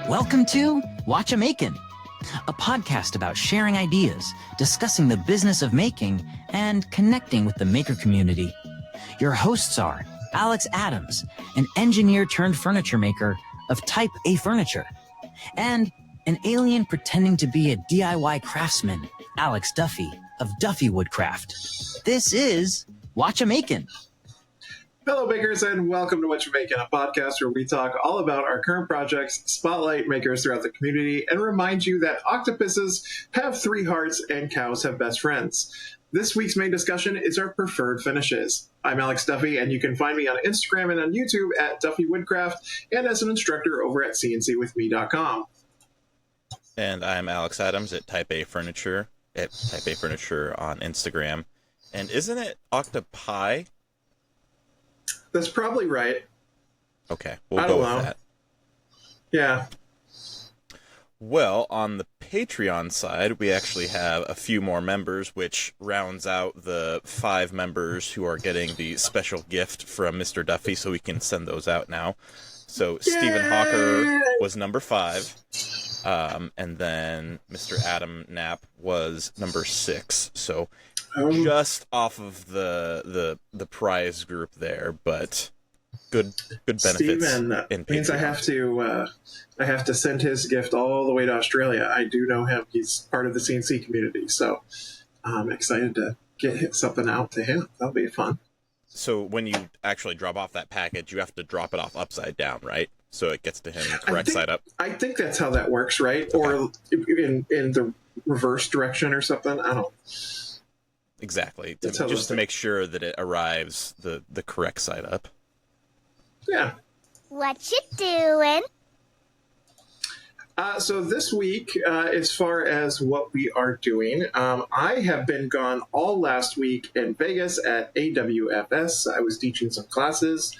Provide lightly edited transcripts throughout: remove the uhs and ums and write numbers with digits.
Welcome to Whatcha Makin, a podcast about sharing ideas, discussing the business of making, and connecting with the maker community. Your hosts are Alex Adams, an engineer turned furniture maker of Type A Furniture, and an alien pretending to be a DIY craftsman, Alex Duffey of Duffey Woodcraft. This is Whatcha Makin. Hello, makers, and welcome to Whatcha Makin, a podcast where we talk all about our current projects, spotlight makers throughout the community, and remind you that octopuses have 3 hearts and cows have best friends. This week's main discussion is our preferred finishes. I'm Alex Duffey, and you can find me on Instagram and on YouTube at Duffey Woodcraft, and as an instructor over at cncwithme.com. And I'm Alex Adams at Type A Furniture on Instagram. And isn't it octopi? That's probably right. Okay, we'll go with that. Yeah. Well, on the Patreon side, we actually have a few more members, which rounds out the 5 members who are getting the special gift from Mr. Duffey, so we can send those out now. So Yay! Stephen Hawker was number 5, and then Mr. Adam Knapp was number 6. So just off of the prize group there, but good benefits. Steven means I have to send his gift all the way to Australia. I do know him; he's part of the CNC community, so I'm excited to get something out to him. That'll be fun. So when you actually drop off that package, you have to drop it off upside down, right? So it gets to him correct side up. I think that's how that works, right? Okay. Or in the reverse direction or something. I don't. Exactly, just to make sure that it arrives the correct side up. Yeah. What you doing? So this week, as far as what we are doing, I have been gone all last week in Vegas at AWFS. I was teaching some classes.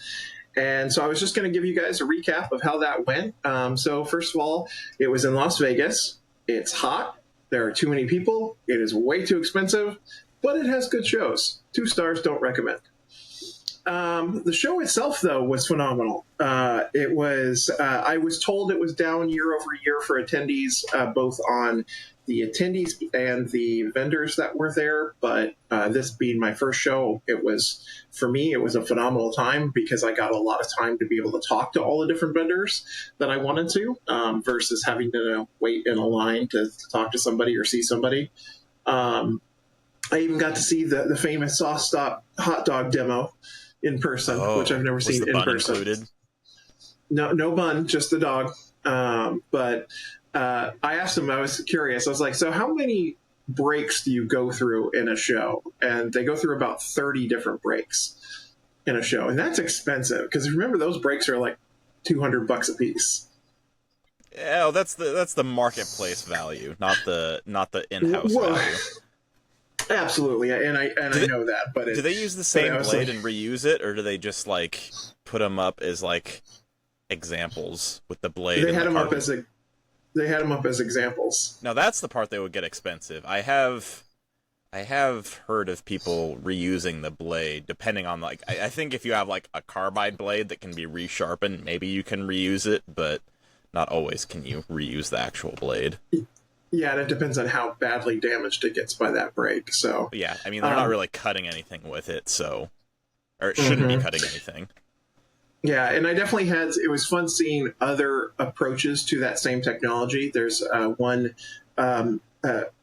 And so I was just going to give you guys a recap of how that went. So first of all, it was in Las Vegas. It's hot. There are too many people. It is way too expensive. But it has good shows. 2 stars, don't recommend. The show itself, though, was phenomenal. It was. I was told it was down year over year for attendees, both on the attendees and the vendors that were there. But this being my first show, for me, it was a phenomenal time because I got a lot of time to be able to talk to all the different vendors that I wanted to, versus having to wait in a line to talk to somebody or see somebody. I even got to see the famous Sauce Stop hot dog demo in person, which I've never seen in person. Included? No bun, just the dog. But I asked him, I was curious. I was like, so how many breaks do you go through in a show? And they go through about 30 different breaks in a show. And that's expensive because remember, those breaks are like $200 a piece. Yeah, that's the marketplace value, not the in-house value. Absolutely, and I know that. But do they use the same blade and reuse it, or do they just like put them up as like examples with the blade? They had them up as examples. Now that's the part that would get expensive. I have heard of people reusing the blade, depending on like I think if you have like a carbide blade that can be resharpened, maybe you can reuse it, but not always can you reuse the actual blade. Yeah, and it depends on how badly damaged it gets by that break. So yeah, I mean they're not really cutting anything with it, or it shouldn't be cutting anything. Yeah, and I definitely it was fun seeing other approaches to that same technology. There's one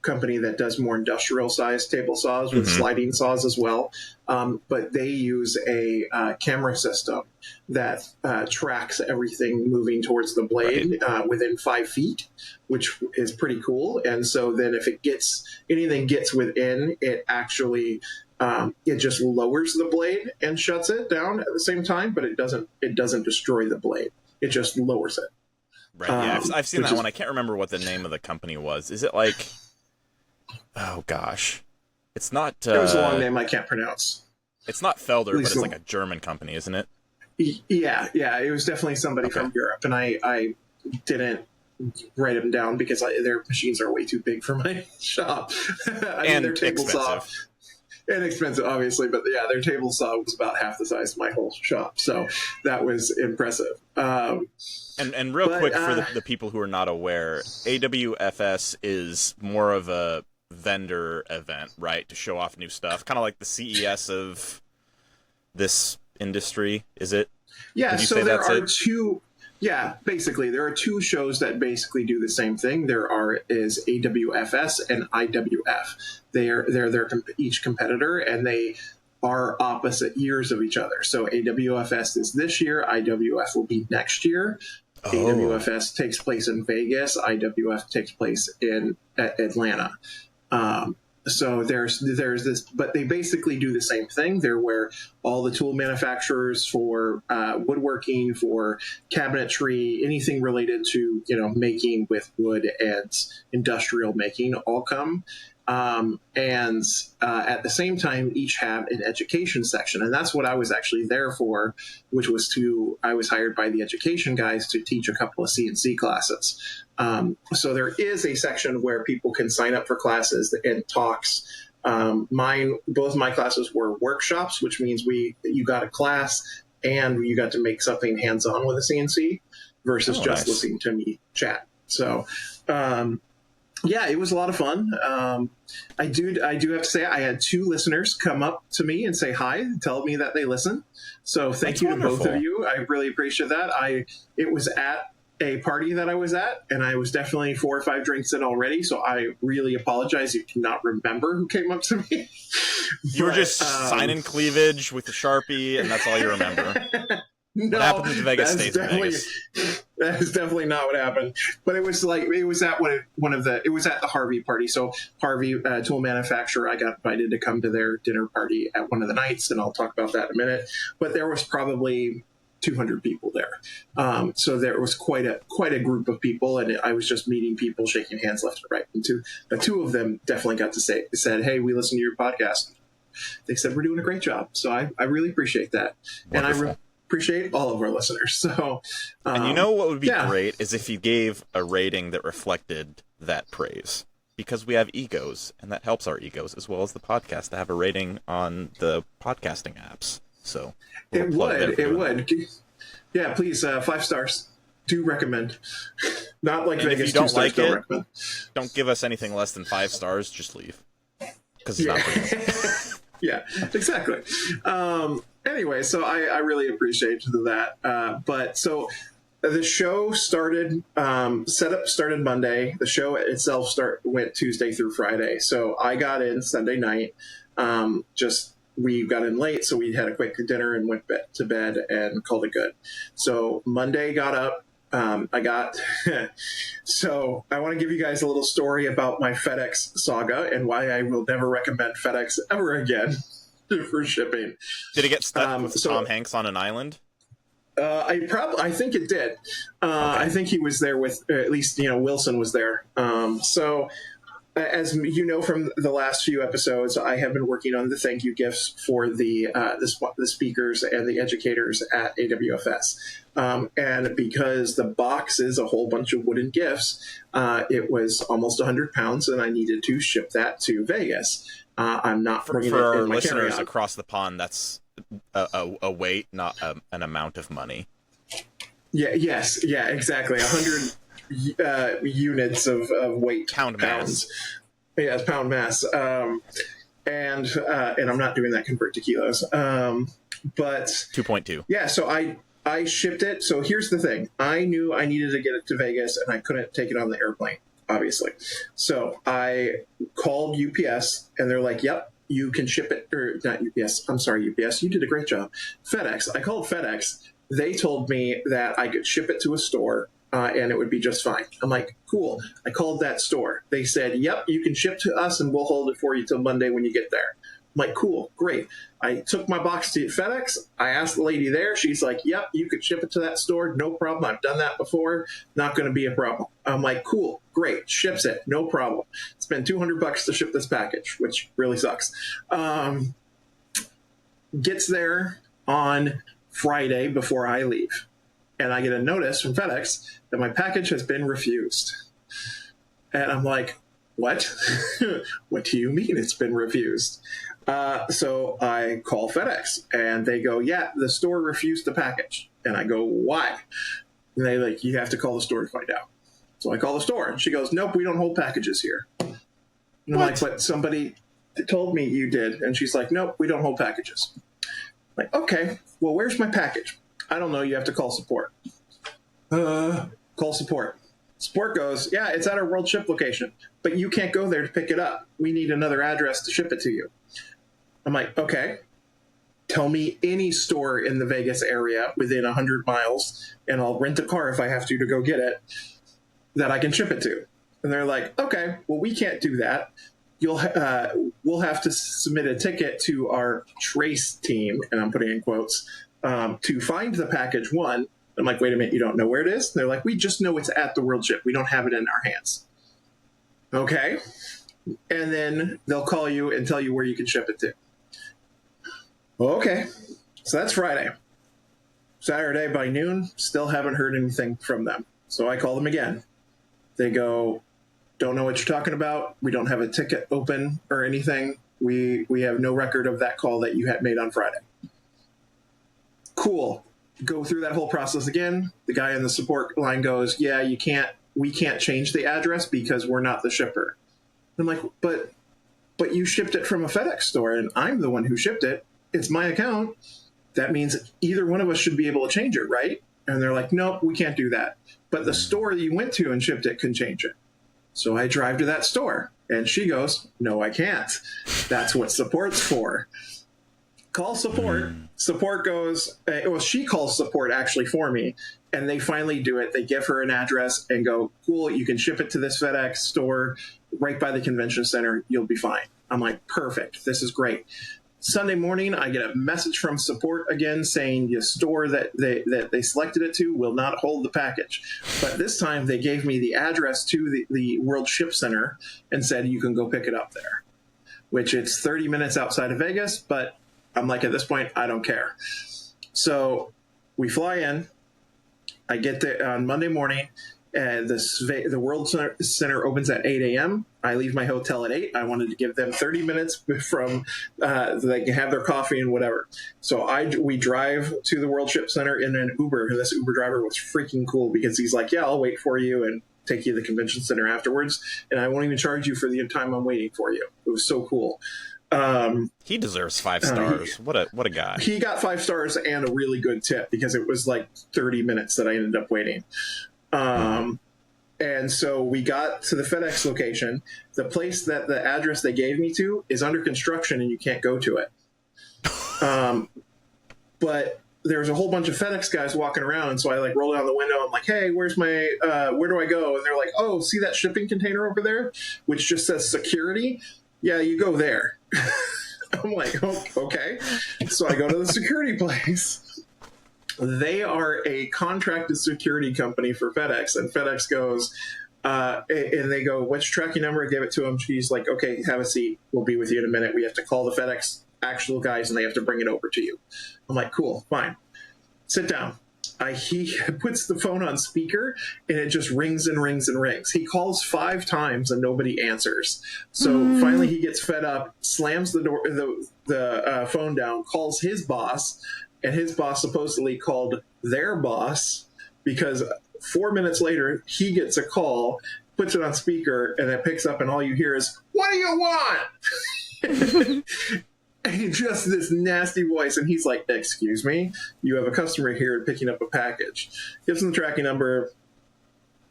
company that does more industrial sized table saws with sliding saws as well. But they use a camera system that tracks everything moving towards the blade within 5 feet, which is pretty cool. And so then if anything gets within, it actually it just lowers the blade and shuts it down at the same time, but it doesn't destroy the blade. It just lowers it. Right. Yeah, I've seen that one. I can't remember what the name of the company was. Is it like? Oh gosh, it's not. It was a long name I can't pronounce. It's not Felder, but it's like a German company, isn't it? Yeah. It was definitely somebody from Europe, and I didn't write them down because their machines are way too big for my shop. I mean, their table saw. inexpensive, obviously, but yeah, their table saw was about half the size of my whole shop, so that was impressive. And real quick for the people who are not aware, AWFS is more of a vendor event, right? To show off new stuff, kind of like the CES of this industry, is it? Yeah, so there are two. Yeah, basically, there are two shows that basically do the same thing. Is AWFS and IWF. They're each competitor, and they are opposite years of each other. So AWFS is this year, IWF will be next year. Oh. AWFS takes place in Vegas, IWF takes place in Atlanta. So there's this, but they basically do the same thing. They're where all the tool manufacturers for woodworking, for cabinetry, anything related to making with wood and industrial making all come. And at the same time, each have an education section. And that's what I was actually there for, which was I was hired by the education guys to teach a couple of CNC classes. So there is a section where people can sign up for classes and talks. Both my classes were workshops, which means you got a class and you got to make something hands-on with a CNC versus just listening to me chat. So, yeah, it was a lot of fun. I do have to say I had 2 listeners come up to me and say hi and tell me that they listen. So thank you to both of you. I really appreciate that. It was at a party that I was at, and I was definitely 4 or 5 drinks in already. So I really apologize. You cannot remember who came up to me. You were just signing cleavage with a Sharpie, and that's all you remember. No, what happened to Vegas stays in Vegas. That is definitely not what happened. But it was at it was at the Harvey party. So Harvey, tool manufacturer, I got invited to come to their dinner party at one of the nights, and I'll talk about that in a minute. But there was probably 200 people there. So there was quite a group of people, and I was just meeting people, shaking hands left and right. And two of them definitely got to said, "Hey, we listened to your podcast." They said, "We're doing a great job." So I really appreciate that. Wonderful. And I appreciate all of our listeners. So, and what would be great is if you gave a rating that reflected that praise, because we have egos, and that helps our egos as well as the podcast to have a rating on the podcasting apps. So it would. Yeah, please, 5 stars. Do recommend. Not like and Vegas. If you don't like it, don't give us anything less than 5 stars. Just leave, because it's not pretty. Yeah, exactly. Anyway, so I really appreciate that. But so the show started, setup started Monday. The show itself went Tuesday through Friday. So I got in Sunday night. We got in late, so we had a quick dinner and went to bed and called it good. So Monday got up. So I want to give you guys a little story about my FedEx saga and why I will never recommend FedEx ever again for shipping. Did it get stuck with Tom Hanks on an island? I think it did. Okay. I think he was there with, at least, Wilson was there. So as you know from the last few episodes, I have been working on the thank you gifts for the speakers and the educators at AWFS. And because the box is a whole bunch of wooden gifts, it was almost 100 pounds, and I needed to ship that to Vegas. I'm not bringing it in my carry-on. For our listeners across the pond, that's a weight, not an amount of money. Yeah. Yes. Yeah. Exactly. 100 units of weight. Pound mass. Yeah, pound mass. And I'm not doing that convert to kilos. But 2.2. Yeah. So I shipped it. So here's the thing. I knew I needed to get it to Vegas, and I couldn't take it on the airplane, obviously. So I called UPS, and they're like, "Yep, you can ship it." Or not UPS. I'm sorry, UPS. You did a great job. FedEx. I called FedEx. They told me that I could ship it to a store, and it would be just fine. I'm like, cool. I called that store. They said, "Yep, you can ship to us, and we'll hold it for you till Monday when you get there." I'm like, cool, great. I took my box to FedEx. I asked the lady there. She's like, "Yep, you could ship it to that store. No problem. I've done that before. Not going to be a problem." I'm like, cool, great. Ships it. No problem. Spend $200 to ship this package, which really sucks. Gets there on Friday before I leave. And I get a notice from FedEx that my package has been refused. And I'm like, what? What do you mean it's been refused? So I call FedEx, and they go, "Yeah, the store refused the package." And I go, "Why?" And they like, "You have to call the store to find out." So I call the store, and she goes, "Nope, we don't hold packages here." And I'm like, "But somebody told me you did." And she's like, "Nope, we don't hold packages." I'm like, okay, well, where's my package? "I don't know. You have to call support." Call support. Support goes, "Yeah, it's at our World Ship location, but you can't go there to pick it up. We need another address to ship it to you." I'm like, "Okay, tell me any store in the Vegas area within 100 miles, and I'll rent a car if I have to go get it, that I can ship it to." And they're like, "Okay, well, we can't do that. We'll have to submit a ticket to our trace team," and I'm putting in quotes, "to find the package one." I'm like, "Wait a minute, you don't know where it is?" And they're like, "We just know it's at the World Ship. We don't have it in our hands." Okay. And then they'll call you and tell you where you can ship it to. Okay. So that's Friday. Saturday by noon, still haven't heard anything from them. So I call them again. They go, "Don't know what you're talking about. We don't have a ticket open or anything. We have no record of that call that you had made on Friday." Cool. Go through that whole process again. The guy in the support line goes, "Yeah, we can't change the address because we're not the shipper." I'm like, but you shipped it from a FedEx store, and I'm the one who shipped it. It's my account. That means either one of us should be able to change it, right? And they're like, "Nope, we can't do that. But the store that you went to and shipped it can change it." So I drive to that store, and she goes, "No, I can't. That's what support's for." Call support. Support goes, well, she calls support actually for me, and they finally do it. They give her an address and go, "Cool, you can ship it to this FedEx store right by the convention center. You'll be fine." I'm like, "Perfect. This is great." Sunday morning, I get a message from support again saying the store that they selected it to will not hold the package. But this time they gave me the address to the World Ship Center and said, "You can go pick it up there," which it's 30 minutes outside of Vegas. But I'm like, at this point, I don't care. So we fly in. I get there on Monday morning. The World Center opens at 8 a.m. I leave my hotel at 8. I wanted to give them 30 minutes from they can have their coffee and whatever. So we drive to the World Ship Center in an Uber, and this Uber driver was freaking cool because he's like, "Yeah, I'll wait for you and take you to the convention center afterwards, and I won't even charge you for the time I'm waiting for you." It was so cool. He deserves 5 stars. What a guy. He got 5 stars and a really good tip because it was like 30 minutes that I ended up waiting. And so we got to the FedEx location. The place that the address they gave me to is under construction and you can't go to it. But there was a whole bunch of FedEx guys walking around. And so I like rolled down the window. I'm like, "Hey, where's my, where do I go?" And they're like, "Oh, see that shipping container over there, which just says security? Yeah, you go there." I'm like, "Oh, okay." So I go to the security place. They are a contracted security company for FedEx, and FedEx goes, and they go, "What's your tracking number?" I give it to him. She's like, "Okay, have a seat. We'll be with you in a minute. We have to call the FedEx actual guys, and they have to bring it over to you." I'm like, "Cool, fine. Sit down." He puts the phone on speaker, and it just rings and rings and rings. He calls 5 times, and nobody answers. So finally, he gets fed up, slams the phone down, calls his boss. And his boss supposedly called their boss because 4 minutes later, he gets a call, puts it on speaker, and it picks up, and all you hear is, "What do you want?" And just this nasty voice. And he's like, "Excuse me, you have a customer here picking up a package." Gives him the tracking number.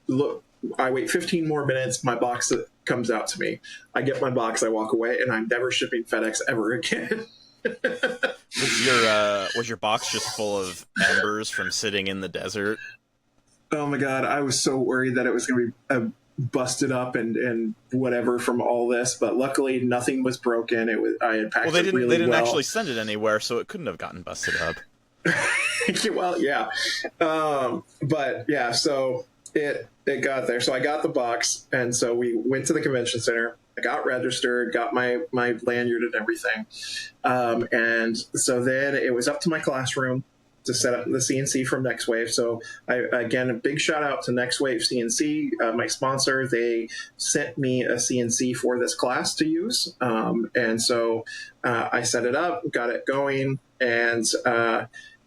Look, I wait 15 more minutes. My box comes out to me. I get my box. I walk away, and I'm never shipping FedEx ever again. Was your box just full of embers from sitting in the desert? Oh my God, I was so worried that it was going to be busted up and whatever from all this, but luckily nothing was broken. I had packed it really well. They didn't actually send it anywhere, so it couldn't have gotten busted up. Well, yeah, but yeah, so it got there. So I got the box, and so we went to the convention center. I got registered, got my lanyard and everything. And so then it was up to my classroom. to set up the CNC from NextWave. So again, a big shout out to NextWave CNC, my sponsor. They sent me a CNC for this class to use. And so I set it up, got it going. And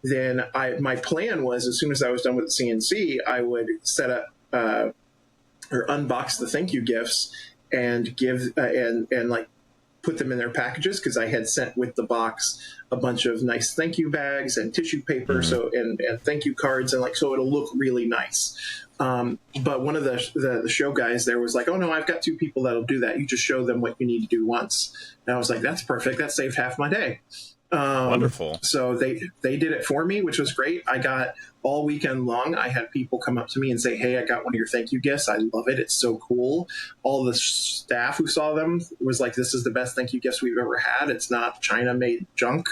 then my plan was, as soon as I was done with the CNC, I would set up or unbox the thank you gifts and give and like put them in their packages, because I had sent with the box a bunch of nice thank you bags and tissue paper, so and thank you cards, and like so it'll look really nice. But one of the show guys there was like, "Oh no, I've got 2 people that'll do that. You just show them what you need to do once." And I was like, "That's perfect. That saved half my day." Wonderful. So they did it for me, which was great. I got all weekend long, I had people come up to me and say, "Hey, I got one of your thank you gifts. I love it. It's so cool." All the staff who saw them was like, "This is the best thank you gifts we've ever had. It's not China made junk."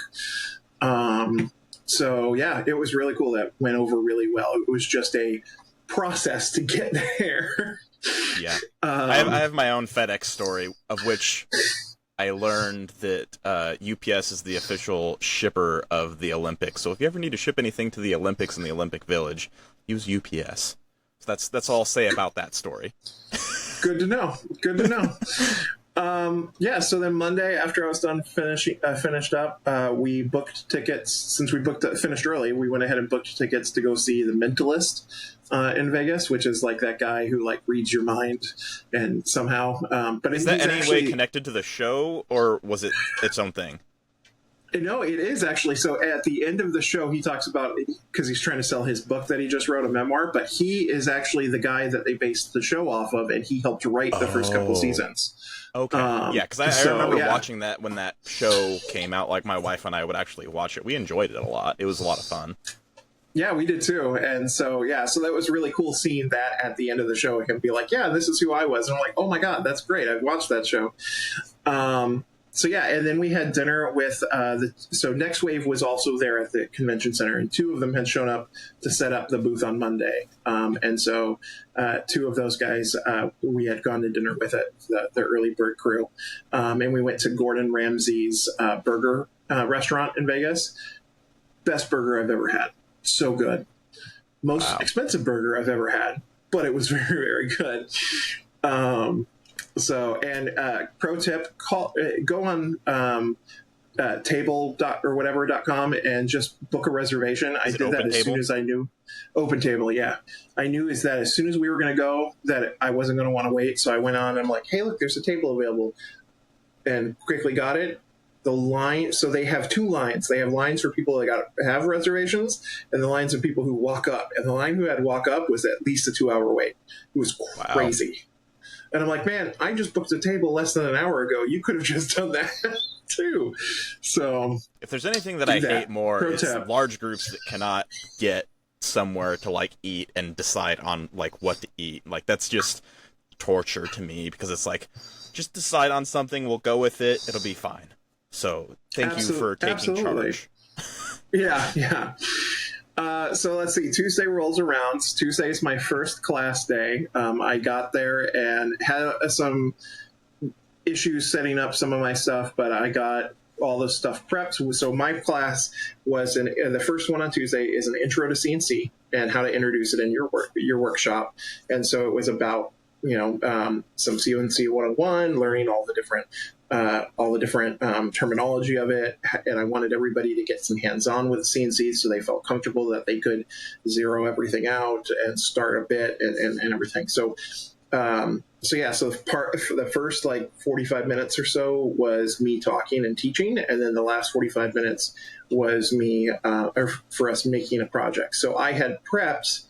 So yeah, it was really cool. That went over really well. It was just a process to get there. Yeah. I have my own FedEx story, of which I learned that UPS is the official shipper of the Olympics. So if you ever need to ship anything to the Olympics in the Olympic Village, use UPS. So that's all I'll say about that story. Good to know. Good to know. Yeah, so then Monday, after I was done finished up, we booked tickets. Since we finished early, we went ahead and booked tickets to go see The Mentalist in Vegas, which is like that guy who like reads your mind and somehow. But is that any way connected to the show, or was it its own thing? No, it is actually. So at the end of the show, he talks about, because he's trying to sell his book that he just wrote, a memoir, but he is actually the guy that they based the show off of, and he helped write the first couple seasons. Okay. Yeah, because I remember watching that when that show came out. Like, my wife and I would actually watch it. We enjoyed it a lot. It was a lot of fun. Yeah, we did too. And so, yeah, so that was really cool seeing that at the end of the show, him be like, "Yeah, this is who I was." And I'm like, "Oh my God, that's great. I've watched that show." So yeah, and then we had dinner with so Next Wave was also there at the convention center, and 2 of them had shown up to set up the booth on Monday. And so 2 of those guys we had gone to dinner with at the early bird crew, and we went to Gordon Ramsay's burger restaurant in Vegas. Best burger I've ever had. So good. Most expensive burger I've ever had, but it was very, very good. So, and pro tip, go on table.com and just book a reservation. I did that as soon as I knew. Open Table, yeah. I knew is that as soon as we were going to go, that I wasn't going to want to wait. So I went on and I'm like, "Hey, look, there's a table available," and quickly got it. The line, so they have 2 lines. They have lines for people that have reservations, and the lines of people who walk up. And the line who had walk up was at least a 2-hour wait. It was crazy. And I'm like, "Man, I just booked a table less than an hour ago. You could have just done that too." So if there's anything that I hate more, it's large groups that cannot get somewhere to like eat and decide on like what to eat. Like, that's just torture to me, because it's like, just decide on something, we'll go with it, it'll be fine. So thank you for taking charge. Yeah. So let's see. Tuesday rolls around. Tuesday is my first class day. I got there and had some issues setting up some of my stuff, but I got all the stuff prepped. So my class was the first one on Tuesday is an intro to CNC and how to introduce it in your workshop. And so it was about some CNC 101, learning all the different terminology of it, and I wanted everybody to get some hands-on with CNC so they felt comfortable that they could zero everything out and start a bit and everything. So the first like 45 minutes or so was me talking and teaching, and then the last 45 minutes was me for us making a project. So I had prepped.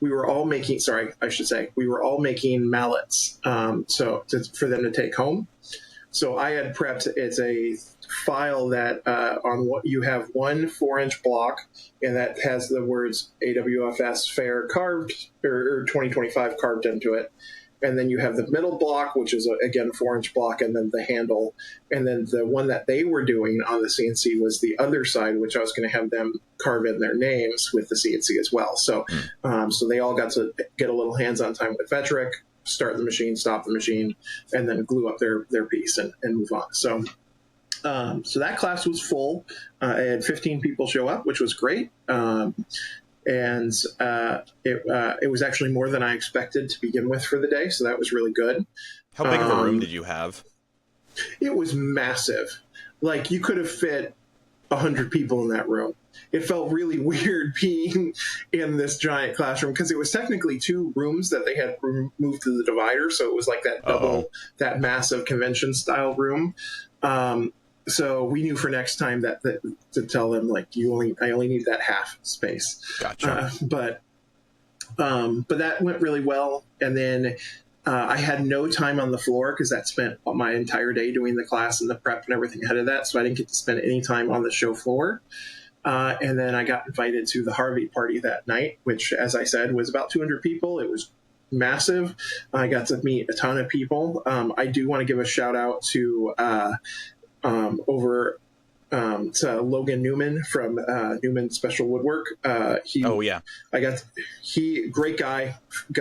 We were all making mallets for them to take home. So I had prepped, it's a file that on what you have 1 4-inch block, and that has the words AWFS Fair carved, or 2025 carved into it. And then you have the middle block, which is, again, 4-inch block, and then the handle. And then the one that they were doing on the CNC was the other side, which I was going to have them carve in their names with the CNC as well. So so they all got to get a little hands-on time with Vetric, start the machine, stop the machine, and then glue up their piece and move on. So So that class was full. I had 15 people show up, which was great. And it was actually more than I expected to begin with for the day, so that was really good. How big of a room did you have? It was massive. Like, you could have fit 100 people in that room. It felt really weird being in this giant classroom because it was technically 2 rooms that they had moved to the divider, so it was like that double, that massive convention style room. So we knew for next time that to tell them, like, I only need that half space. Gotcha. But that went really well. And then I had no time on the floor because that spent my entire day doing the class and the prep and everything ahead of that. So I didn't get to spend any time on the show floor. And then I got invited to the Harvey party that night, which, as I said, was about 200 people. It was massive. I got to meet a ton of people. I do want to give a shout out to to Logan Newman from Newman Special Woodwork. Great guy.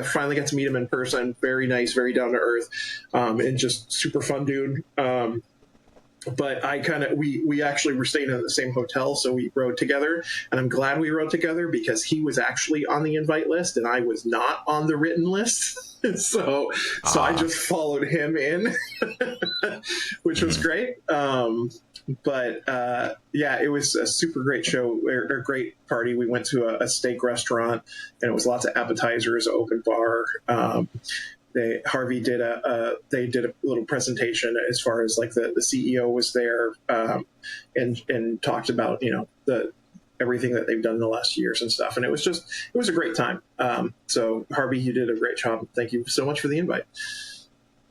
Finally got to meet him in person. Very nice, very down to earth, and just super fun dude. But we actually were staying in the same hotel, so we rode together, and I'm glad we rode together because he was actually on the invite list and I was not on the written list. So I just followed him in, which was great. It was a super great show, or great party. We went to a steak restaurant, and it was lots of appetizers, open bar. Harvey did a little presentation as far as, like, the CEO was there, and talked about, everything that they've done in the last years and stuff. And it was a great time. So Harvey, you did a great job. Thank you so much for the invite.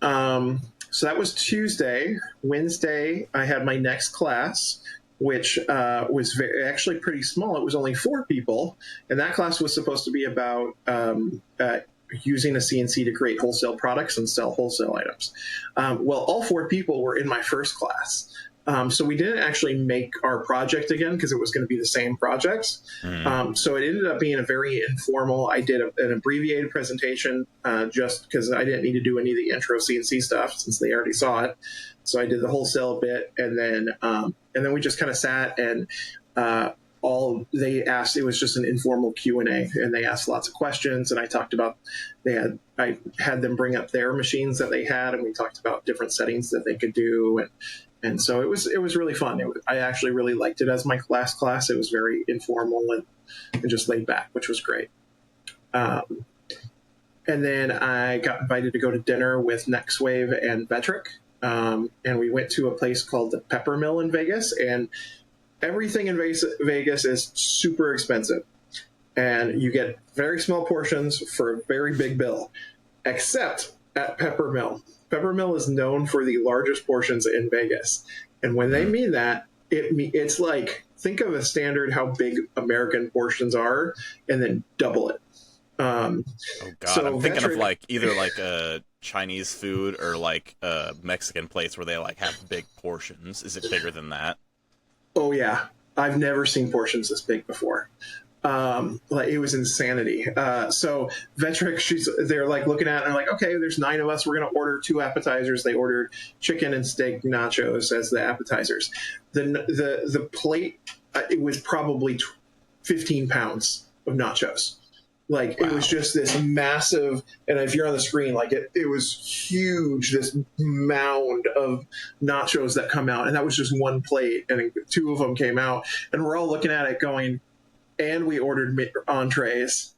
So that was Tuesday. Wednesday, I had my next class, which was actually pretty small. It was only 4 people, and that class was supposed to be about using a CNC to create wholesale products and sell wholesale items. Well, all 4 people were in my first class. So we didn't actually make our project again because it was going to be the same project. So it ended up being a very informal. I did an abbreviated presentation just because I didn't need to do any of the intro CNC stuff since they already saw it. So I did the wholesale bit, and then we just kind of sat and they asked. It was just an informal Q&A, and they asked lots of questions. And I talked about I had them bring up their machines that they had, and we talked about different settings that they could do. And so it was really fun. I actually really liked it as my last class. It was very informal and just laid back, which was great. And then I got invited to go to dinner with Nextwave and Vetric. And we went to a place called the Pepper Mill in Vegas. And everything in Vegas is super expensive. And you get very small portions for a very big bill, except at Pepper Mill. Pepper Mill is known for the largest portions in Vegas. And when they mean that, it's like, think of a standard how big American portions are, and then double it. I'm thinking of either a Chinese food or like a Mexican place where they have big portions. Is it bigger than that? Oh yeah. I've never seen portions this big before. It was insanity. So Vetric, they're looking at it and like, okay, there's 9 of us. We're going to order 2 appetizers. They ordered chicken and steak nachos as the appetizers. The plate, it was probably 15 pounds of nachos. Wow. It was just this massive, and if you're on the screen, it was huge, this mound of nachos that come out. And that was just one plate. And 2 of them came out, and we're all looking at it going, and we ordered entrees,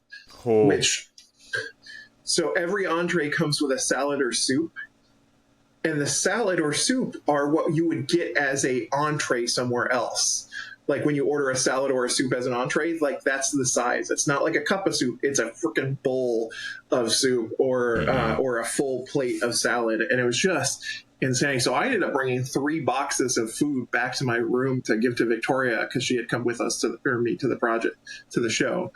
so every entree comes with a salad or soup, and the salad or soup are what you would get as a entree somewhere else. Like when you order a salad or a soup as an entree, that's the size. It's not like a cup of soup; it's a freaking bowl of soup or a full plate of salad, and it was just insane. So I ended up bringing 3 boxes of food back to my room to give to Victoria because she had come with us to the show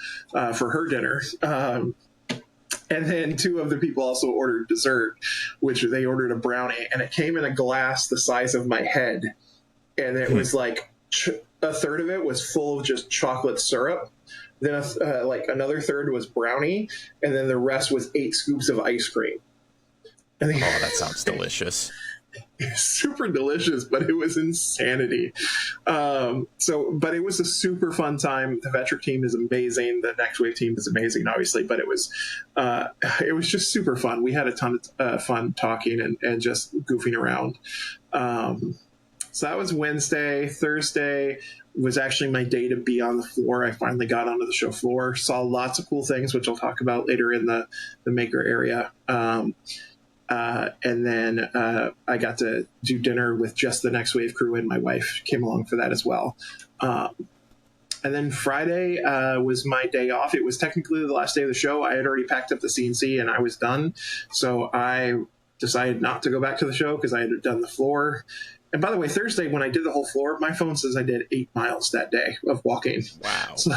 for her dinner. And then 2 of the people also ordered dessert, which they ordered a brownie, and it came in a glass the size of my head, and it was a third of it was full of just chocolate syrup. Then another third was brownie, and then the rest was 8 scoops of ice cream. Oh, that sounds delicious. super delicious, but it was insanity. But it was a super fun time. The Vetric team is amazing. The Next Wave team is amazing, obviously, but it was just super fun. We had a ton of fun talking and just goofing around. So that was Wednesday. Thursday was actually my day to be on the floor. I finally got onto the show floor, saw lots of cool things, which I'll talk about later in the maker area. And then I got to do dinner with just the Next Wave crew, and my wife came along for that as well. And then Friday was my day off. It was technically the last day of the show. I had already packed up the CNC and I was done. So I decided not to go back to the show because I had done the floor. And by the way, Thursday, when I did the whole floor, my phone says I did 8 miles that day of walking. Wow. So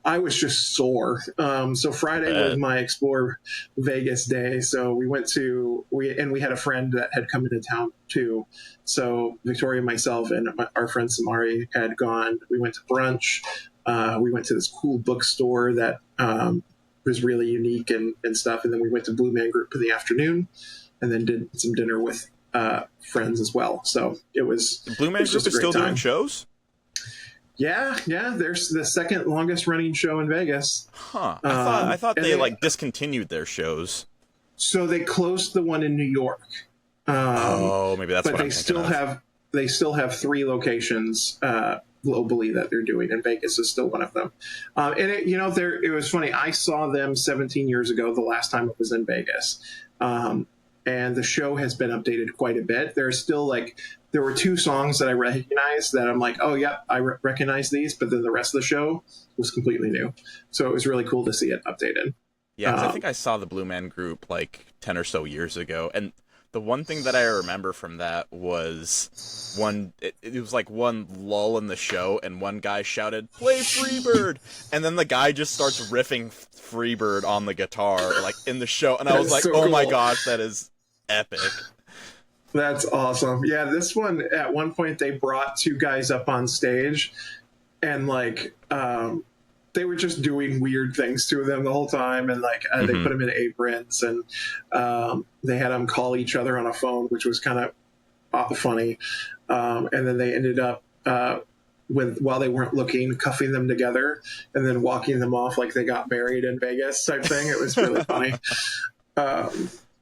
I was just sore. So Friday was my Explore Vegas day. So we had a friend that had come into town too. So Victoria, myself, and our friend Samari had gone. We went to brunch. We went to this cool bookstore that was really unique and stuff. And then we went to Blue Man Group in the afternoon, and then did some dinner with friends as well. So it was. The Blue Man Group is still doing shows? Yeah. There's the second longest running show in Vegas. Huh. I thought they discontinued their shows. So they closed the one in New York. Maybe that's what I'm thinking. But they still have 3 locations globally that they're doing, and Vegas is still one of them. And it was funny. I saw them 17 years ago, the last time it was in Vegas. And the show has been updated quite a bit. There's still there were 2 songs that I recognized that I'm like, oh, yeah, I recognize these. But then the rest of the show was completely new. So it was really cool to see it updated. Yeah, 'cause I think I saw the Blue Man Group 10 or so years ago. And the one thing that I remember from that was it was one lull in the show, and one guy shouted, "Play Freebird!" And then the guy just starts riffing Freebird on the guitar in the show. And I was like, so oh cool. my gosh, that is epic. That's awesome. Yeah, this one, at one point, they brought 2 guys up on stage, and they were just doing weird things to them the whole time, and they put them in aprons, and they had them call each other on a phone, which was kind of funny. And then they ended up while they weren't looking, cuffing them together and then walking them off like they got married in Vegas type thing. It was really funny.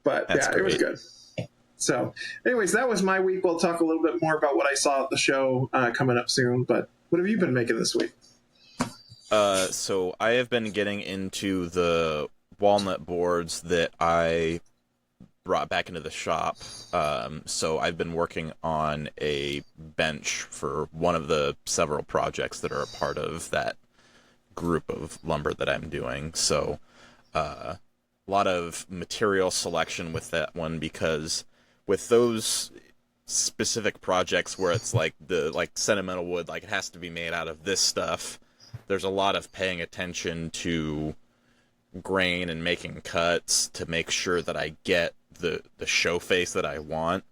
But That's yeah, great. It was good. So anyways, that was my week. We'll talk a little bit more about what I saw at the show coming up soon. But what have you been making this week? So I have been getting into the walnut boards that I brought back into the shop. So I've been working on a bench for one of the several projects that are a part of that group of lumber that I'm doing. So a lot of material selection with that one, because with those specific projects where it's the sentimental wood, it has to be made out of this stuff, there's a lot of paying attention to grain and making cuts to make sure that I get the show face that I want.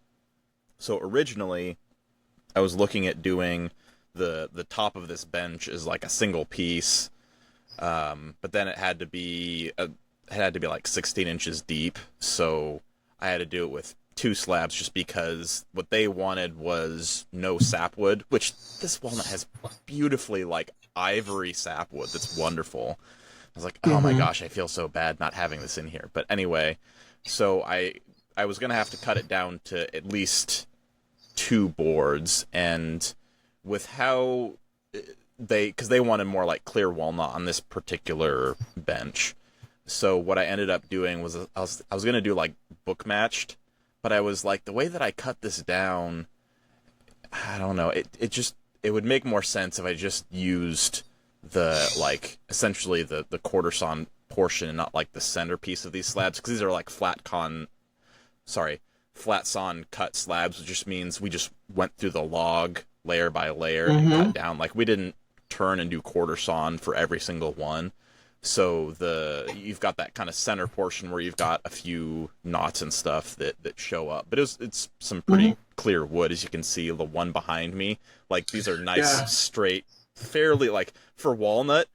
So originally I was looking at doing the top of this bench is a single piece, but then it had to be 16 inches deep, so I had to do it with 2 slabs, just because what they wanted was no sapwood, which this walnut has beautifully ivory sapwood that's wonderful. I was like, oh my gosh, I feel so bad not having this in here. But anyway, so I was going to have to cut it down to at least 2 boards, and with how because they wanted more clear walnut on this particular bench. So what I ended up doing was I was going to do book matched, but I was the way that I cut this down, I don't know, it would make more sense if I just used the essentially the quarter sawn portion and not the centerpiece of these slabs, because these are flat sawn cut slabs, which just means we just went through the log layer by layer and cut down. We didn't turn and do quarter sawn for every single one. So you've got that kind of center portion where you've got a few knots and stuff that show up. But it's some pretty clear wood, as you can see. The one behind me, these are nice, straight, fairly for walnut,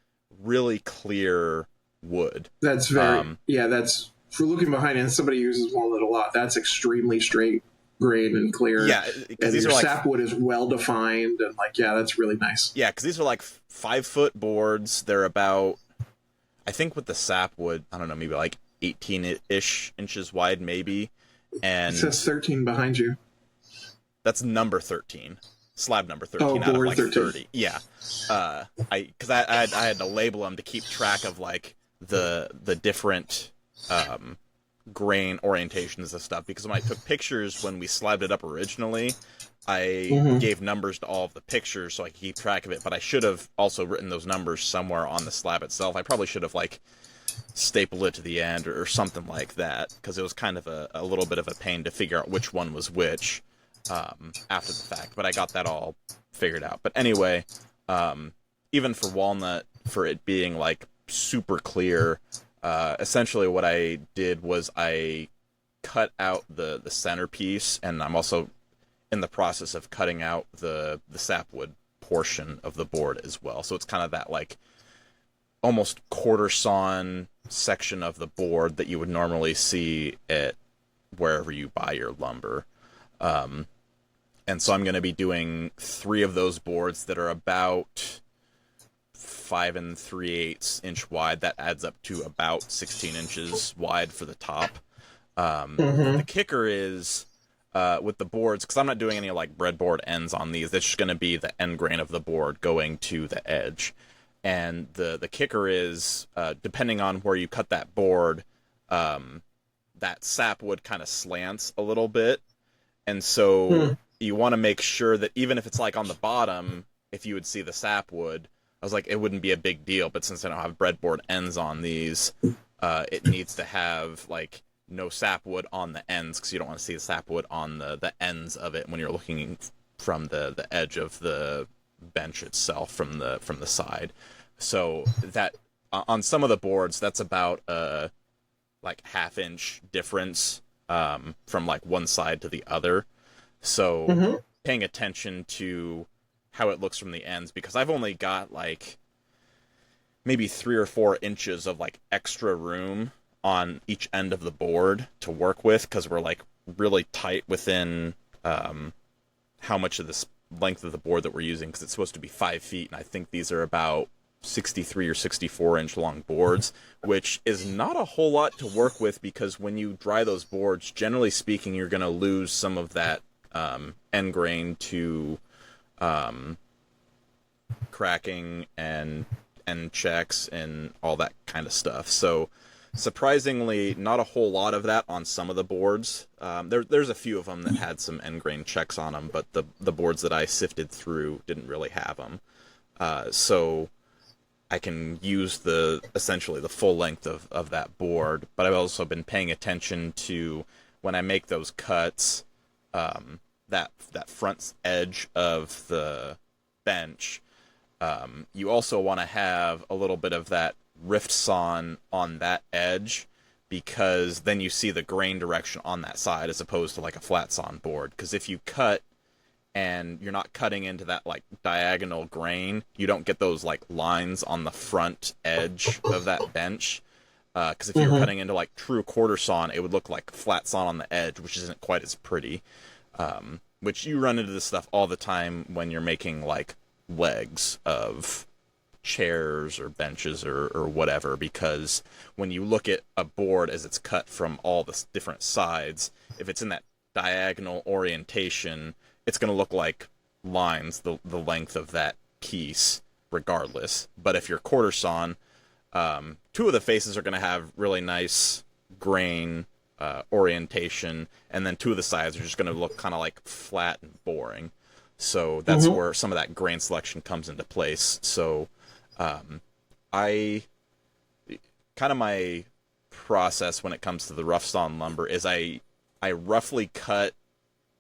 really clear wood. That's very that's for looking behind it. And somebody uses walnut a lot. That's extremely straight grain and clear. Yeah, because and these your are like sapwood is well defined, and like, yeah, that's really nice. yeah, because these are like 5-foot boards. They're about, I think with the sapwood, I don't know, maybe like 18-ish inches wide, maybe. And It says 13 behind you. that's number 13, slab number 13 Oh, out of board like 13. 30. Yeah, because I had to label them to keep track of like the different grain orientations of stuff. Because when I took pictures when we slabbed it up originally, I gave numbers to all of the pictures so I could keep track of it. But I should have also written those numbers somewhere on the slab itself. I probably should have like stapled it to the end or something like that, because it was kind of a little bit of a pain to figure out which one was which after the fact. But I got that all figured out. But anyway, even for walnut, for it being like super clear, essentially what I did was I cut out the centerpiece, and I'm also in the process of cutting out the sapwood portion of the board as well. So it's kind of that like almost quarter sawn section of the board that you would normally see at wherever you buy your lumber. And so I'm going to be doing 3 of those boards that are about 5 3/8 inch wide. That adds up to about 16 inches wide for the top. The kicker is with the boards, because I'm not doing any like breadboard ends on these. It's just going to be the end grain of the board going to the edge. And the kicker is, depending on where you cut that board, that sapwood kind of slants a little bit. And so you want to make sure that even if it's like on the bottom, if you would see the sapwood, I was like, it wouldn't be a big deal. But since I don't have breadboard ends on these, it needs to have like no sapwood on the ends, because you don't want to see the sapwood on the ends of it when you're looking from the edge of the bench itself from the side. So that on some of the boards, that's about like 1/2 inch difference from like one side to the other. So paying attention to how it looks from the ends, because I've only got like maybe 3 or 4 inches of like extra room on each end of the board to work with, because we're like really tight within how much of this length of the board that we're using, because it's supposed to be 5 feet, and I think these are about 63 or 64 inch long boards, which is not a whole lot to work with, because when you dry those boards, generally speaking, you're going to lose some of that end grain to cracking and checks and all that kind of stuff. So surprisingly, not a whole lot of that on some of the boards. There's a few of them that had some end grain checks on them, but the boards that I sifted through didn't really have them. So I can use essentially the full length of that board. But I've also been paying attention to, when I make those cuts, that front edge of the bench, you also want to have a little bit of that rift sawn on that edge, because then you see the grain direction on that side as opposed to like a flat sawn board. Because if you cut and you're not cutting into that like diagonal grain, you don't get those like lines on the front edge of that bench. Because if you're cutting into like true quarter sawn, it would look like flat sawn on the edge, which isn't quite as pretty. Which you run into this stuff all the time when you're making like legs of chairs or benches or whatever, because when you look at a board as it's cut from all the different sides, if it's in that diagonal orientation, it's going to look like lines the length of that piece regardless. But if you're quarter sawn, 2 of the faces are going to have really nice grain orientation, and then 2 of the sides are just going to look kind of like flat and boring. So that's where some of that grain selection comes into place. So my process when it comes to the rough sawn lumber is I roughly cut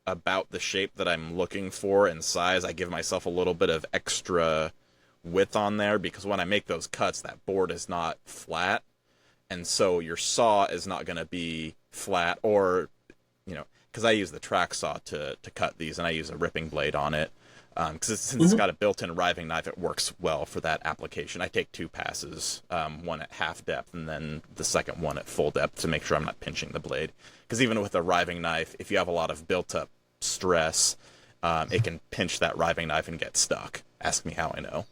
about the shape that I'm looking for in size. I give myself a little bit of extra width on there, because when I make those cuts, that board is not flat, and so your saw is not going to be flat, or because I use the track saw to cut these, and I use a ripping blade on it. Because since it's got a built-in riving knife, it works well for that application. I take 2 passes, one at half depth and then the second one at full depth to make sure I'm not pinching the blade. Because even with a riving knife, if you have a lot of built-up stress, it can pinch that riving knife and get stuck. Ask me how I know.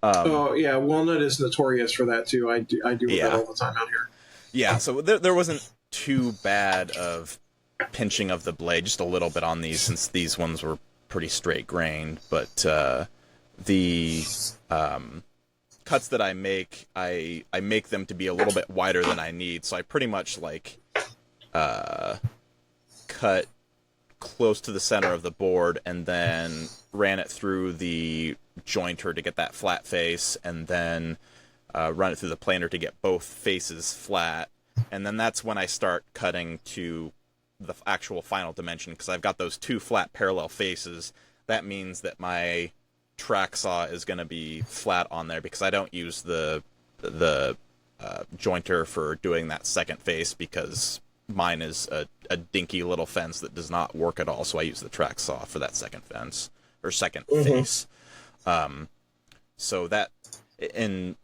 Oh yeah, walnut is notorious for that too. I do that all the time out here. Yeah, so there wasn't too bad of pinching of the blade, just a little bit on these, since these ones were pretty straight grained. But the cuts that I make them to be a little bit wider than I need, so I pretty much like cut close to the center of the board and then ran it through the jointer to get that flat face, and then run it through the planer to get both faces flat, and then that's when I start cutting to the actual final dimension, because I've got those 2 flat parallel faces. That means that my track saw is going to be flat on there, because I don't use the jointer for doing that second face, because mine is a dinky little fence that does not work at all, so I use the track saw for that second fence, or second face. So that, and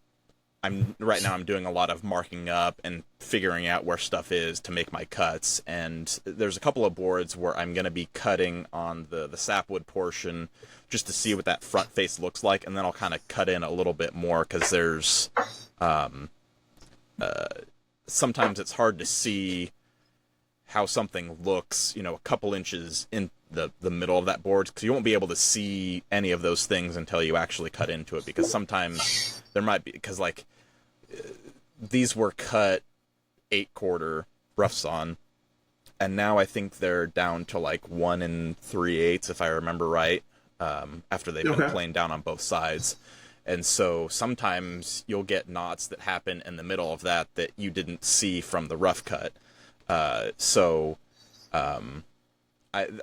right now I'm doing a lot of marking up and figuring out where stuff is to make my cuts, and there's a couple of boards where I'm going to be cutting on the sapwood portion just to see what that front face looks like, and then I'll kind of cut in a little bit more, because there's sometimes it's hard to see how something looks, a couple inches in the middle of that board, because you won't be able to see any of those things until you actually cut into it, because sometimes there might be, because like these were cut 8/4 rough sawn, and now I think they're down to like 1 3/8 if I remember right, after they've been planed down on both sides. And so sometimes you'll get knots that happen in the middle of that you didn't see from the rough cut. I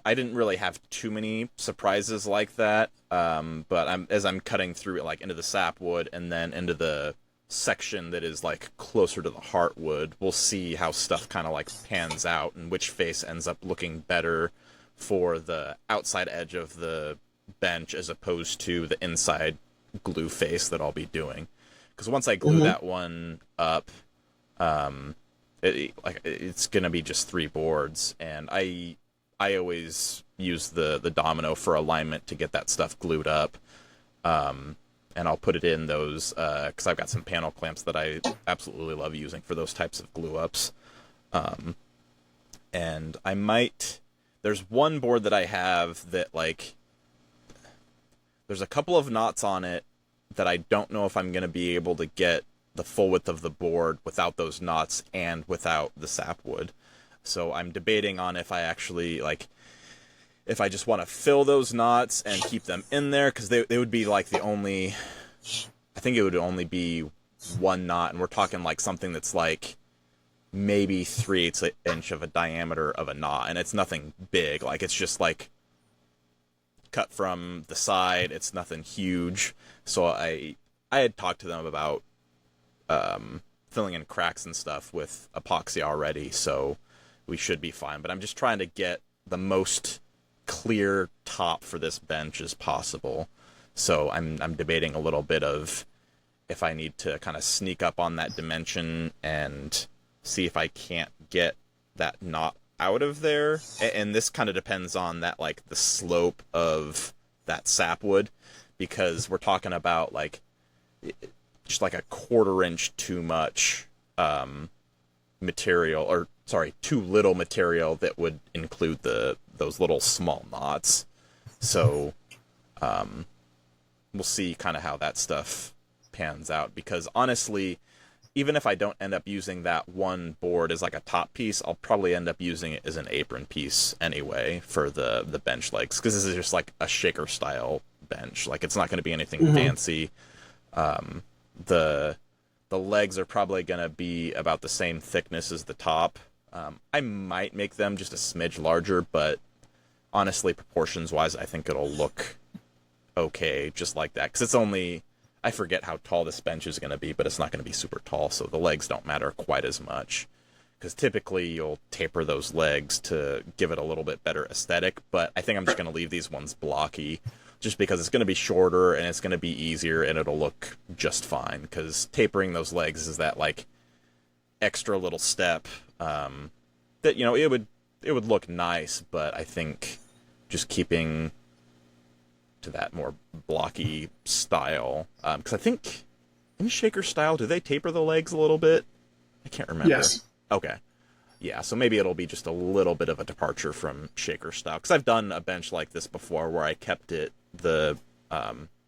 didn't really have too many surprises like that, but as I'm cutting through it, like into the sapwood and then into the section that is like closer to the heartwood, we'll see how stuff kind of like pans out and which face ends up looking better for the outside edge of the bench as opposed to the inside glue face that I'll be doing. Because once I glue that one up, it's gonna be just 3 boards, and I always use the domino for alignment to get that stuff glued up, and I'll put it in those because I've got some panel clamps that I absolutely love using for those types of glue ups, and there's one board that I have that like there's a couple of knots on it that I don't know if I'm gonna be able to get the full width of the board without those knots and without the sapwood. So I'm debating on if I actually, if I just want to fill those knots and keep them in there, because they would be like I think it would only be 1 knot, and we're talking like something that's like maybe 3/8 inch of a diameter of a knot, and it's nothing big. Like, it's just like cut from the side. It's nothing huge. So I had talked to them about filling in cracks and stuff with epoxy already, so we should be fine. But I'm just trying to get the most clear top for this bench as possible. So I'm debating a little bit of if I need to kind of sneak up on that dimension and see if I can't get that knot out of there. And this kind of depends on that, like, the slope of that sapwood, because we're talking about like just like a 1/4 inch too much material, or sorry, too little material that would include those little small knots. So we'll see kind of how that stuff pans out, because honestly, even if I don't end up using that one board as like a top piece, I'll probably end up using it as an apron piece anyway for the bench legs, because this is just like a shaker style bench. Like, it's not going to be anything fancy. The legs are probably going to be about the same thickness as the top. I might make them just a smidge larger, but honestly, proportions-wise, I think it'll look okay just like that. Because it's only, I forget how tall this bench is going to be, but it's not going to be super tall, so the legs don't matter quite as much. Because typically you'll taper those legs to give it a little bit better aesthetic, but I think I'm just going to leave these ones blocky just because it's going to be shorter and it's going to be easier and it'll look just fine. Because tapering those legs is that like extra little step that, you know, it would look nice, but I think just keeping to that more blocky style, because I think in shaker style, do they taper the legs a little bit? I can't remember. Yes. Okay. Yeah, so maybe it'll be just a little bit of a departure from shaker style, because I've done a bench like this before where I kept it the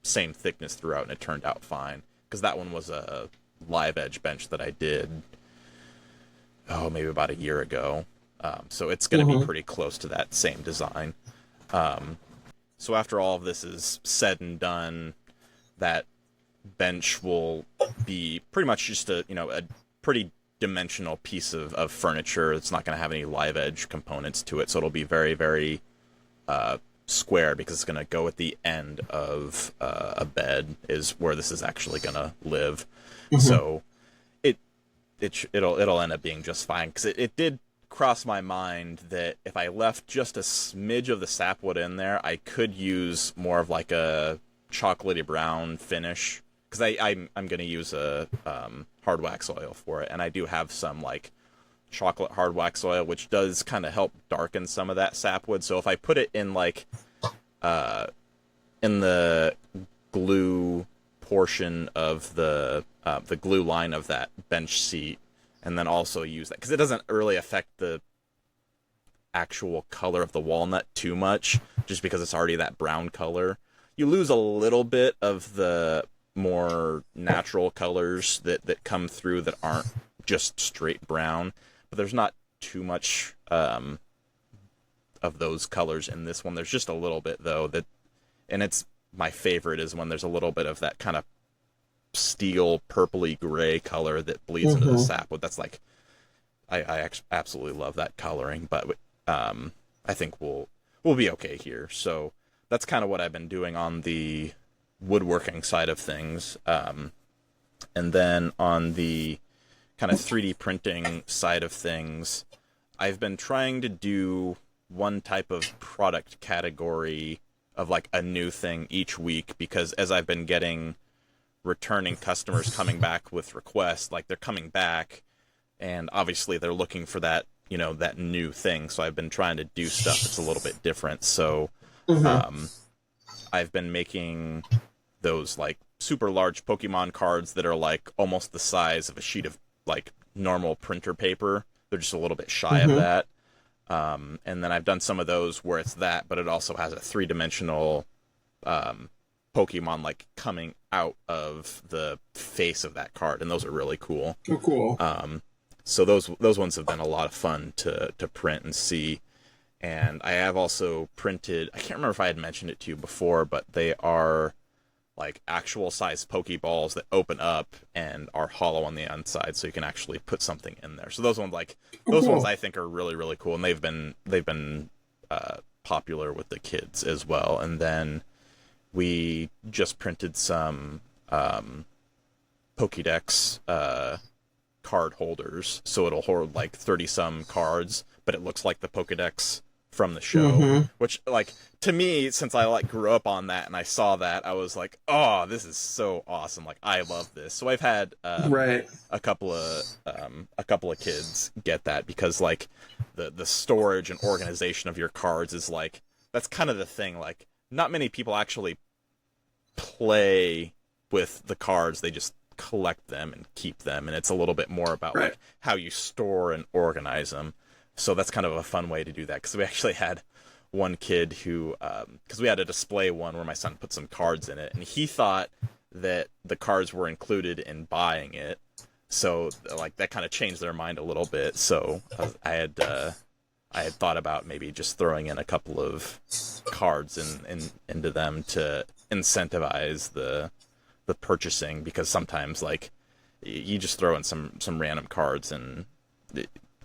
same thickness throughout and it turned out fine, because that one was a live edge bench that I did maybe about a year ago, so it's going to be pretty close to that same design. So after all of this is said and done, that bench will be pretty much just a pretty dimensional piece of furniture. It's not going to have any live edge components to it, so it'll be very, very square, because it's going to go at the end of a bed is where this is actually going to live. So it'll end up being just fine, because it did cross my mind that if I left just a smidge of the sapwood in there, I could use more of like a chocolatey brown finish, because I'm going to use a Hardwax oil for it, and I do have some like chocolate Hardwax oil, which does kind of help darken some of that sapwood. So if I put it in like in the glue portion of the glue line of that bench seat, and then also use that, because it doesn't really affect the actual color of the walnut too much, just because it's already that brown color. You lose a little bit of the more natural colors that come through that aren't just straight brown, but there's not too much of those colors in this one. There's just a little bit, though, and it's my favorite is when there's a little bit of that kind of steel purpley gray color that bleeds into the sapwood. That's like, I absolutely love that coloring, but I think we'll be okay here. So that's kind of what I've been doing on the woodworking side of things. And then on the kind of 3D printing side of things, I've been trying to do one type of product category of like a new thing each week, because as I've been getting returning customers coming back with requests, like they're coming back and obviously they're looking for that, you know, that new thing. So I've been trying to do stuff that's a little bit different. So I've been making those like super large Pokemon cards that are like almost the size of a sheet of like normal printer paper. They're just a little bit shy of that. And then I've done some of those where it's that, but it also has a 3-dimensional Pokemon like coming out of the face of that card, and those are really cool. Oh, cool. So those ones have been a lot of fun to print and see. And I have also printed, I can't remember if I had mentioned it to you before, but they are like actual size Pokeballs that open up and are hollow on the inside, so you can actually put something in there. So those ones, ones I think are really, really cool, and they've been popular with the kids as well. And then we just printed some Pokédex card holders, so it'll hold like 30-some cards, but it looks like the Pokédex from the show, which, like, to me, since I like grew up on that and I saw that, I was like, oh, this is so awesome. Like, I love this. So I've had a couple of kids get that, because like the storage and organization of your cards is like, that's kind of the thing. Like, not many people actually play with the cards. They just collect them and keep them, and it's a little bit more about like how you store and organize them. So that's kind of a fun way to do that, because we actually had one kid who, because we had a display one where my son put some cards in it, and he thought that the cards were included in buying it. So like that kind of changed their mind a little bit. So I had thought about maybe just throwing in a couple of cards into them to incentivize the purchasing, because sometimes like you just throw in some random cards and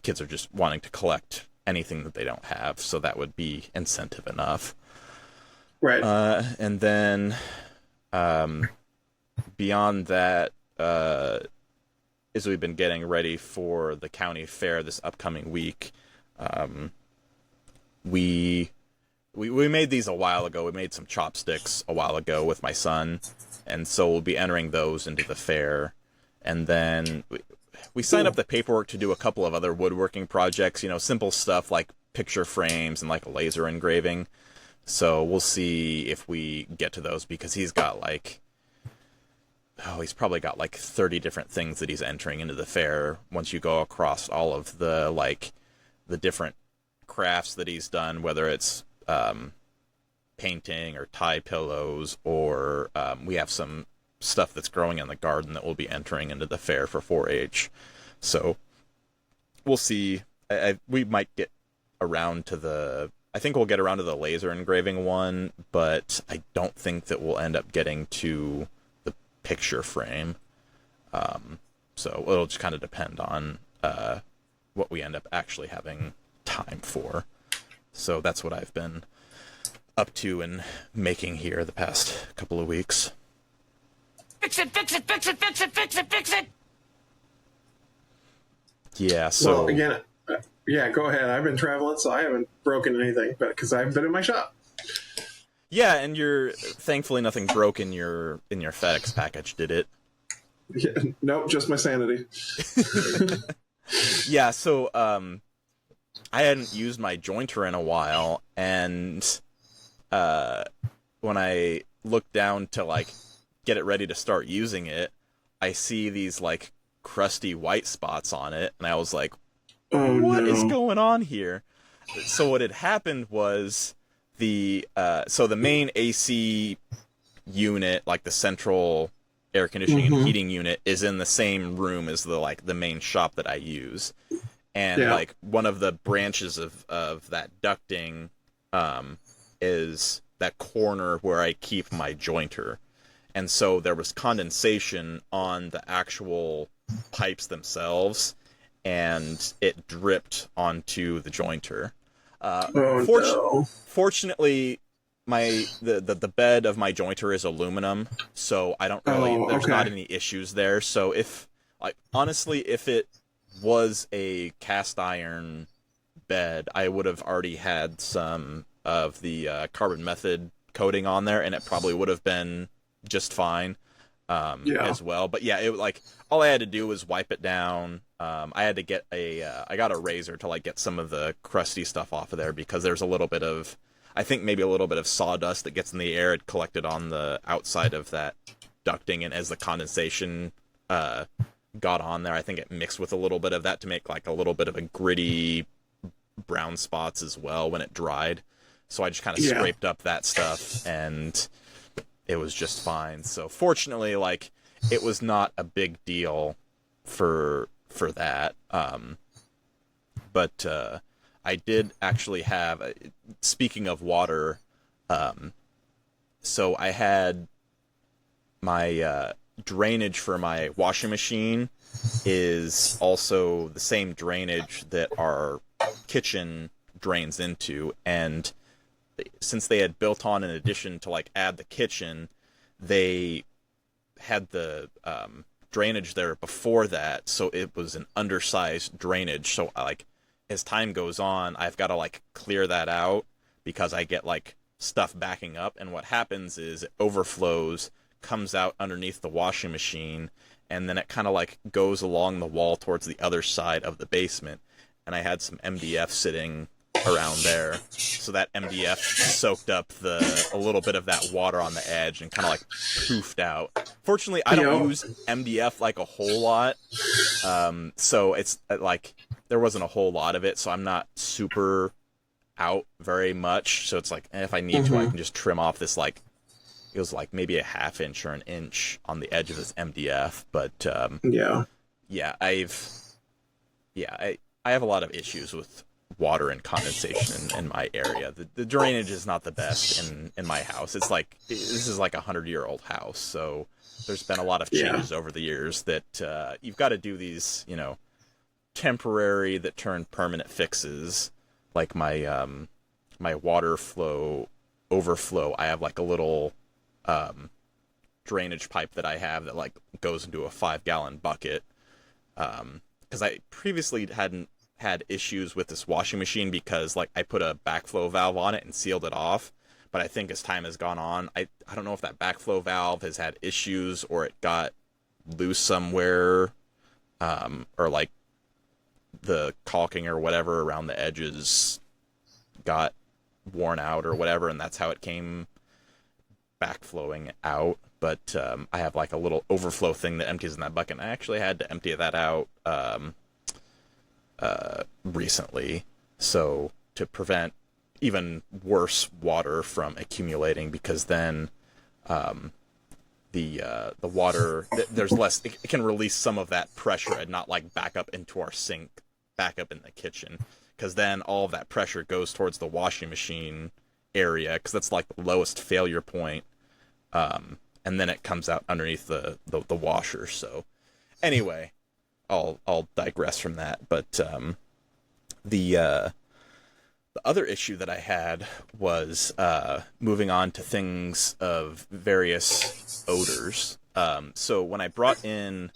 kids are just wanting to collect anything that they don't have, so that would be incentive enough. Right. And then beyond that, as we've been getting ready for the county fair this upcoming week, we we made these a while ago. We made some chopsticks a while ago with my son, and so we'll be entering those into the fair. And then we signed up the paperwork to do a couple of other woodworking projects, simple stuff like picture frames and like laser engraving. So we'll see if we get to those, because he's got he's probably got 30 different things that he's entering into the fair once you go across all of the different crafts that he's done, whether it's painting or tie pillows, or we have some stuff that's growing in the garden that we'll be entering into the fair for 4-H. So we'll see. We might get around to I think we'll get around to the laser engraving one, but I don't think that we'll end up getting to the picture frame. So it'll just kind of depend on what we end up actually having time for. So that's what I've been up to and making here the past couple of weeks. Fix it, fix it, fix it, fix it, fix it, fix it! Yeah, so... Well, again, yeah, go ahead. I've been traveling, so I haven't broken anything, but because I haven't been in my shop. Yeah, and thankfully nothing broke in your FedEx package, did it? Yeah, nope, just my sanity. Yeah, so I hadn't used my jointer in a while, and when I looked down to get it ready to start using it, I see these crusty white spots on it, and I was like, what is going on here? So what had happened was the main AC unit, the central air conditioning and heating unit, is in the same room as the main shop that I use. And one of the branches of that ducting is that corner where I keep my jointer. And so there was condensation on the actual pipes themselves, and it dripped onto the jointer. Fortunately, the bed of my jointer is aluminum, so I don't really there's not any issues there. So if honestly, if it was a cast iron bed, I would have already had some of the carbon method coating on there, and it probably would have been just fine as well. But yeah, it all I had to do was wipe it down. I had to get I got a razor to get some of the crusty stuff off of there, because there's a little bit of, I think maybe a little bit of sawdust that gets in the air. It collected on the outside of that ducting, and as the condensation got on there, I think it mixed with a little bit of that to make a little bit of a gritty brown spots as well when it dried. So I just kind of scraped up that stuff, and it was just fine. So fortunately, it was not a big deal for that. But I did actually have, speaking of water, so I had my drainage for my washing machine is also the same drainage that our kitchen drains into, and since they had built on, in addition to add the kitchen, they had the drainage there before that, so it was an undersized drainage. So as time goes on, I've got to clear that out, because I get stuff backing up, and what happens is it overflows, comes out underneath the washing machine, and then it kind of goes along the wall towards the other side of the basement. And I had some MDF sitting around there, so that MDF soaked up a little bit of that water on the edge and kind of poofed out. Fortunately, I don't use MDF a whole lot, so it's there wasn't a whole lot of it, so I'm not super out very much. So it's if I need to, I can just trim off this it was maybe a half inch or an inch on the edge of this MDF. But I have a lot of issues with water and condensation in my area. The drainage is not the best in my house. It's this is a 100-year-old house, so there's been a lot of changes over the years that you've got to do these, temporary that turn permanent fixes. My my water flow overflow, I have a little drainage pipe that I have that goes into a 5-gallon bucket, because I previously hadn't had issues with this washing machine because like I put a backflow valve on it and sealed it off. But I think as time has gone on, I don't know if that backflow valve has had issues or it got loose somewhere, or like the caulking or whatever around the edges got worn out or whatever, and that's how it came backflowing out. But I have like a little overflow thing that empties in that bucket, and I actually had to empty that out recently, so to prevent even worse water from accumulating, because then the water, there's less, it can release some of that pressure and not like back up into our sink, back up in the kitchen, because then all of that pressure goes towards the washing machine area, because that's like the lowest failure point, and then it comes out underneath the washer. So anyway, I'll digress from that. But the other issue that I had was moving on to things of various odors. So when I brought in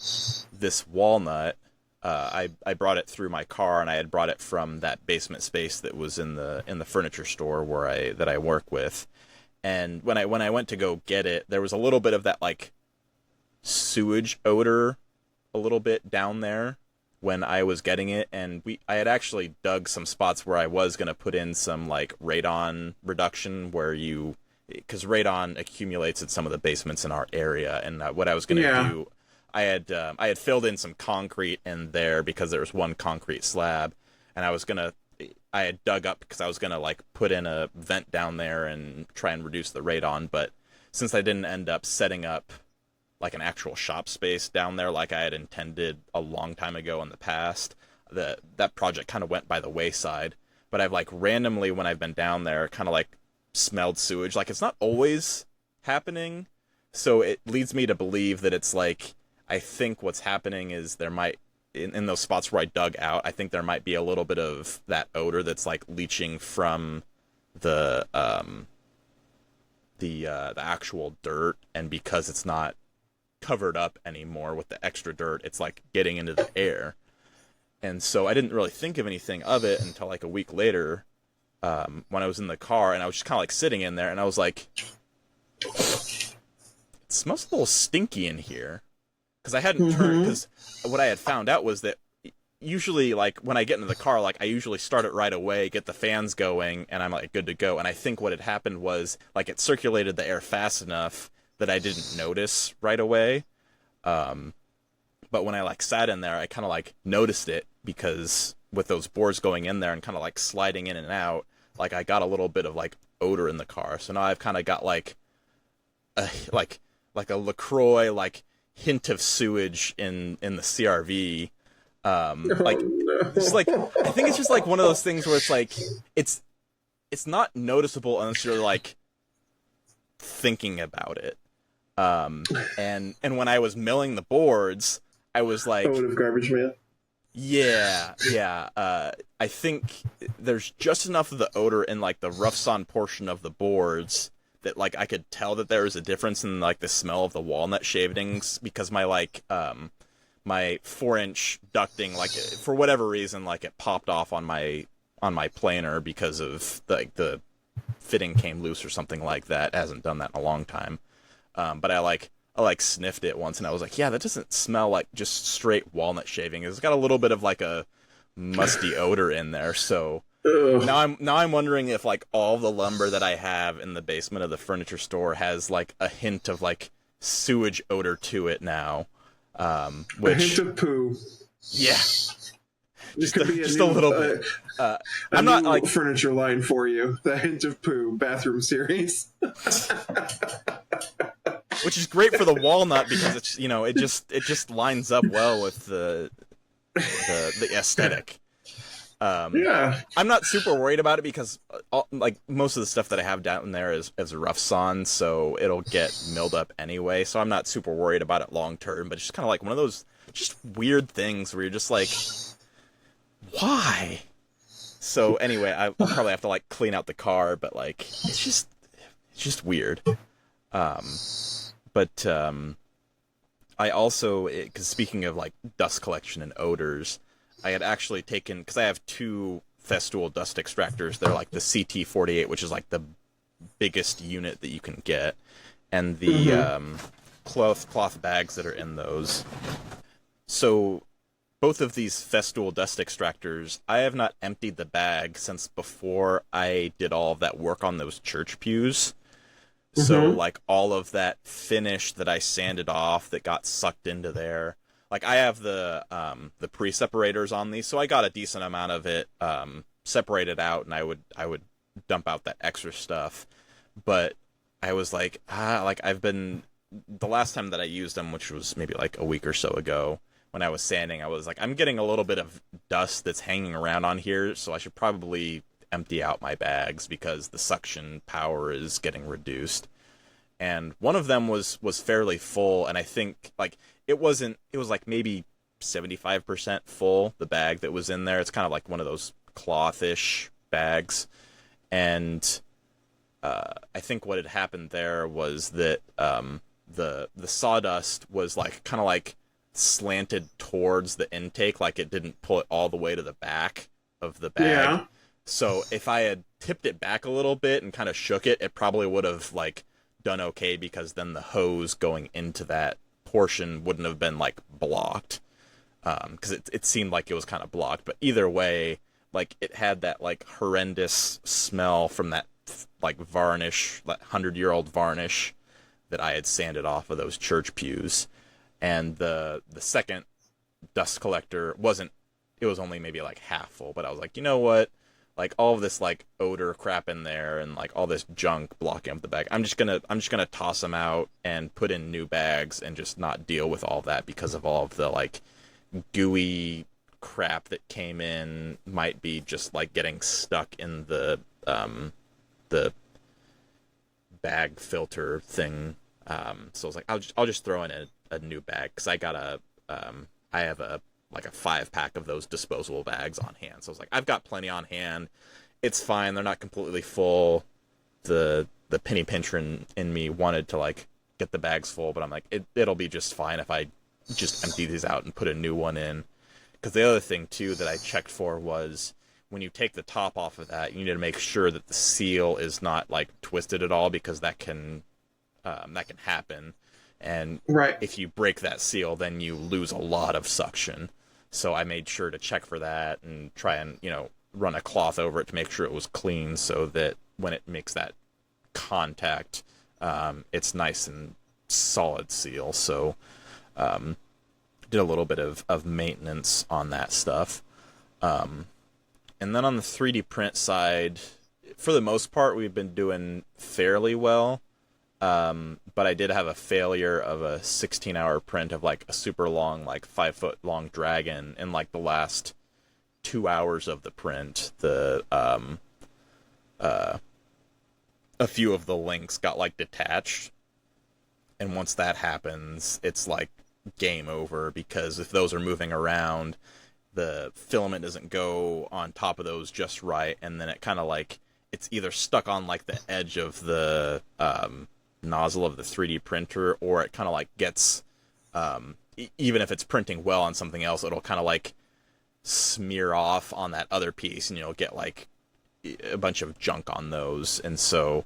this walnut, I brought it through my car, and I had brought it from that basement space that was in the furniture store that I work with. And when I went to go get it, there was a little bit of that like sewage odor, a little bit down there when I was getting it, and I had actually dug some spots where I was going to put in some like radon reduction, because radon accumulates in some of the basements in our area, and what I was going to do, I had filled in some concrete in there because there was one concrete slab, and I had dug up because I was going to like put in a vent down there and try and reduce the radon, but since I didn't end up setting up like an actual shop space down there like I had intended a long time ago in the past, that project kind of went by the wayside. But I've like randomly, when I've been down there, kind of like smelled sewage. Like it's not always happening, so it leads me to believe that it's like, I think what's happening is there might, in those spots where I dug out, I think there might be a little bit of that odor that's like leaching from the actual dirt, and because it's not covered up anymore with the extra dirt, it's like getting into the air. And so I didn't really think of anything of it until like a week later, when I was in the car, and I was just kind of like sitting in there, and I was like, it smells a little stinky in here, because I hadn't turned, because what I had found out was that usually like when I get into the car, like I usually start it right away, get the fans going, and I'm like good to go. And I think what had happened was like it circulated the air fast enough that I didn't notice right away. But when I like sat in there, I kind of like noticed it, because with those boards going in there and kind of like sliding in and out, like I got a little bit of like odor in the car. So now I've kind of got like a LaCroix like hint of sewage in the CRV. It's like, I think it's just like one of those things where it's like it's not noticeable unless you're like thinking about it. And when I was milling the boards, I was like, of garbage man. Yeah. I think there's just enough of the odor in like the rough sawn portion of the boards that like I could tell that there was a difference in like the smell of the walnut shavings, because my like my 4-inch ducting, like for whatever reason, like it popped off on my planer because of the fitting came loose or something like that. It hasn't done that in a long time. But I sniffed it once, and I was like, yeah, that doesn't smell like just straight walnut shaving. It's got a little bit of like a musty odor in there. So now I'm wondering if like all the lumber that I have in the basement of the furniture store has like a hint of like sewage odor to it now. Which, a hint of poo. Yeah. This could be a little bit. I'm not like furniture line for you. The Hint of Poo bathroom series. Which is great for the walnut, because it's, you know, it just lines up well with the aesthetic. Yeah. I'm not super worried about it, because like most of the stuff that I have down there is rough sawn, so it'll get milled up anyway. So I'm not super worried about it long term. But it's just kind of like one of those just weird things where you're just like, why? So anyway, I'll probably have to like clean out the car, but like it's just weird. But I also, because speaking of like dust collection and odors, I had actually taken, because I have two Festool dust extractors. They're like the CT48, which is like the biggest unit that you can get, and the cloth bags that are in those. So both of these Festool dust extractors, I have not emptied the bag since before I did all of that work on those church pews. So, like, all of that finish that I sanded off that got sucked into there. Like, I have the pre-separators on these, so I got a decent amount of it separated out, and I would dump out that extra stuff. But I was like, the last time that I used them, which was maybe like a week or so ago, when I was sanding, I was like, I'm getting a little bit of dust that's hanging around on here, so I should probably empty out my bags because the suction power is getting reduced. And one of them was fairly full, and I think like it was like maybe 75% full, the bag that was in there. It's kind of like one of those clothish bags. And I think what had happened there was that the sawdust was like kind of like slanted towards the intake, like it didn't pull it all the way to the back of the bag. Yeah. So if I had tipped it back a little bit and kind of shook it, it probably would have like done okay, because then the hose going into that portion wouldn't have been like blocked, because it seemed like it was kind of blocked. But either way, like it had that like horrendous smell from that like varnish, like 100-year-old varnish that I had sanded off of those church pews. And the second dust collector wasn't, it was only maybe like half full, but I was like, you know what? Like all of this like odor crap in there and like all this junk blocking up the bag, I'm just gonna toss them out and put in new bags and just not deal with all that, because of all of the like gooey crap that came in might be just like getting stuck in the bag filter thing. So I was like, I'll just throw in a new bag, because I got I have a 5-pack of those disposable bags on hand. So I was like, I've got plenty on hand. It's fine. They're not completely full. The penny pincher in me wanted to like get the bags full, but I'm like, it'll be just fine if I just empty these out and put a new one in. Because the other thing too that I checked for was, when you take the top off of that, you need to make sure that the seal is not like twisted at all, because that can happen. And Right. if you break that seal, then you lose a lot of suction. So I made sure to check for that and try and, run a cloth over it to make sure it was clean, so that when it makes that contact, it's nice and solid seal. So did a little bit of maintenance on that stuff. And then on the 3D print side, for the most part, we've been doing fairly well. But I did have a failure of a 16-hour print of like a super long, like 5-foot long dragon in like the last 2 hours of the print. A few of the links got like detached, and once that happens, it's like game over, because if those are moving around, the filament doesn't go on top of those just right, and then it kind of like, it's either stuck on like the edge of the nozzle of the 3D printer, or it kind of like gets, even if it's printing well on something else, it'll kind of like smear off on that other piece, and you'll get like a bunch of junk on those. And so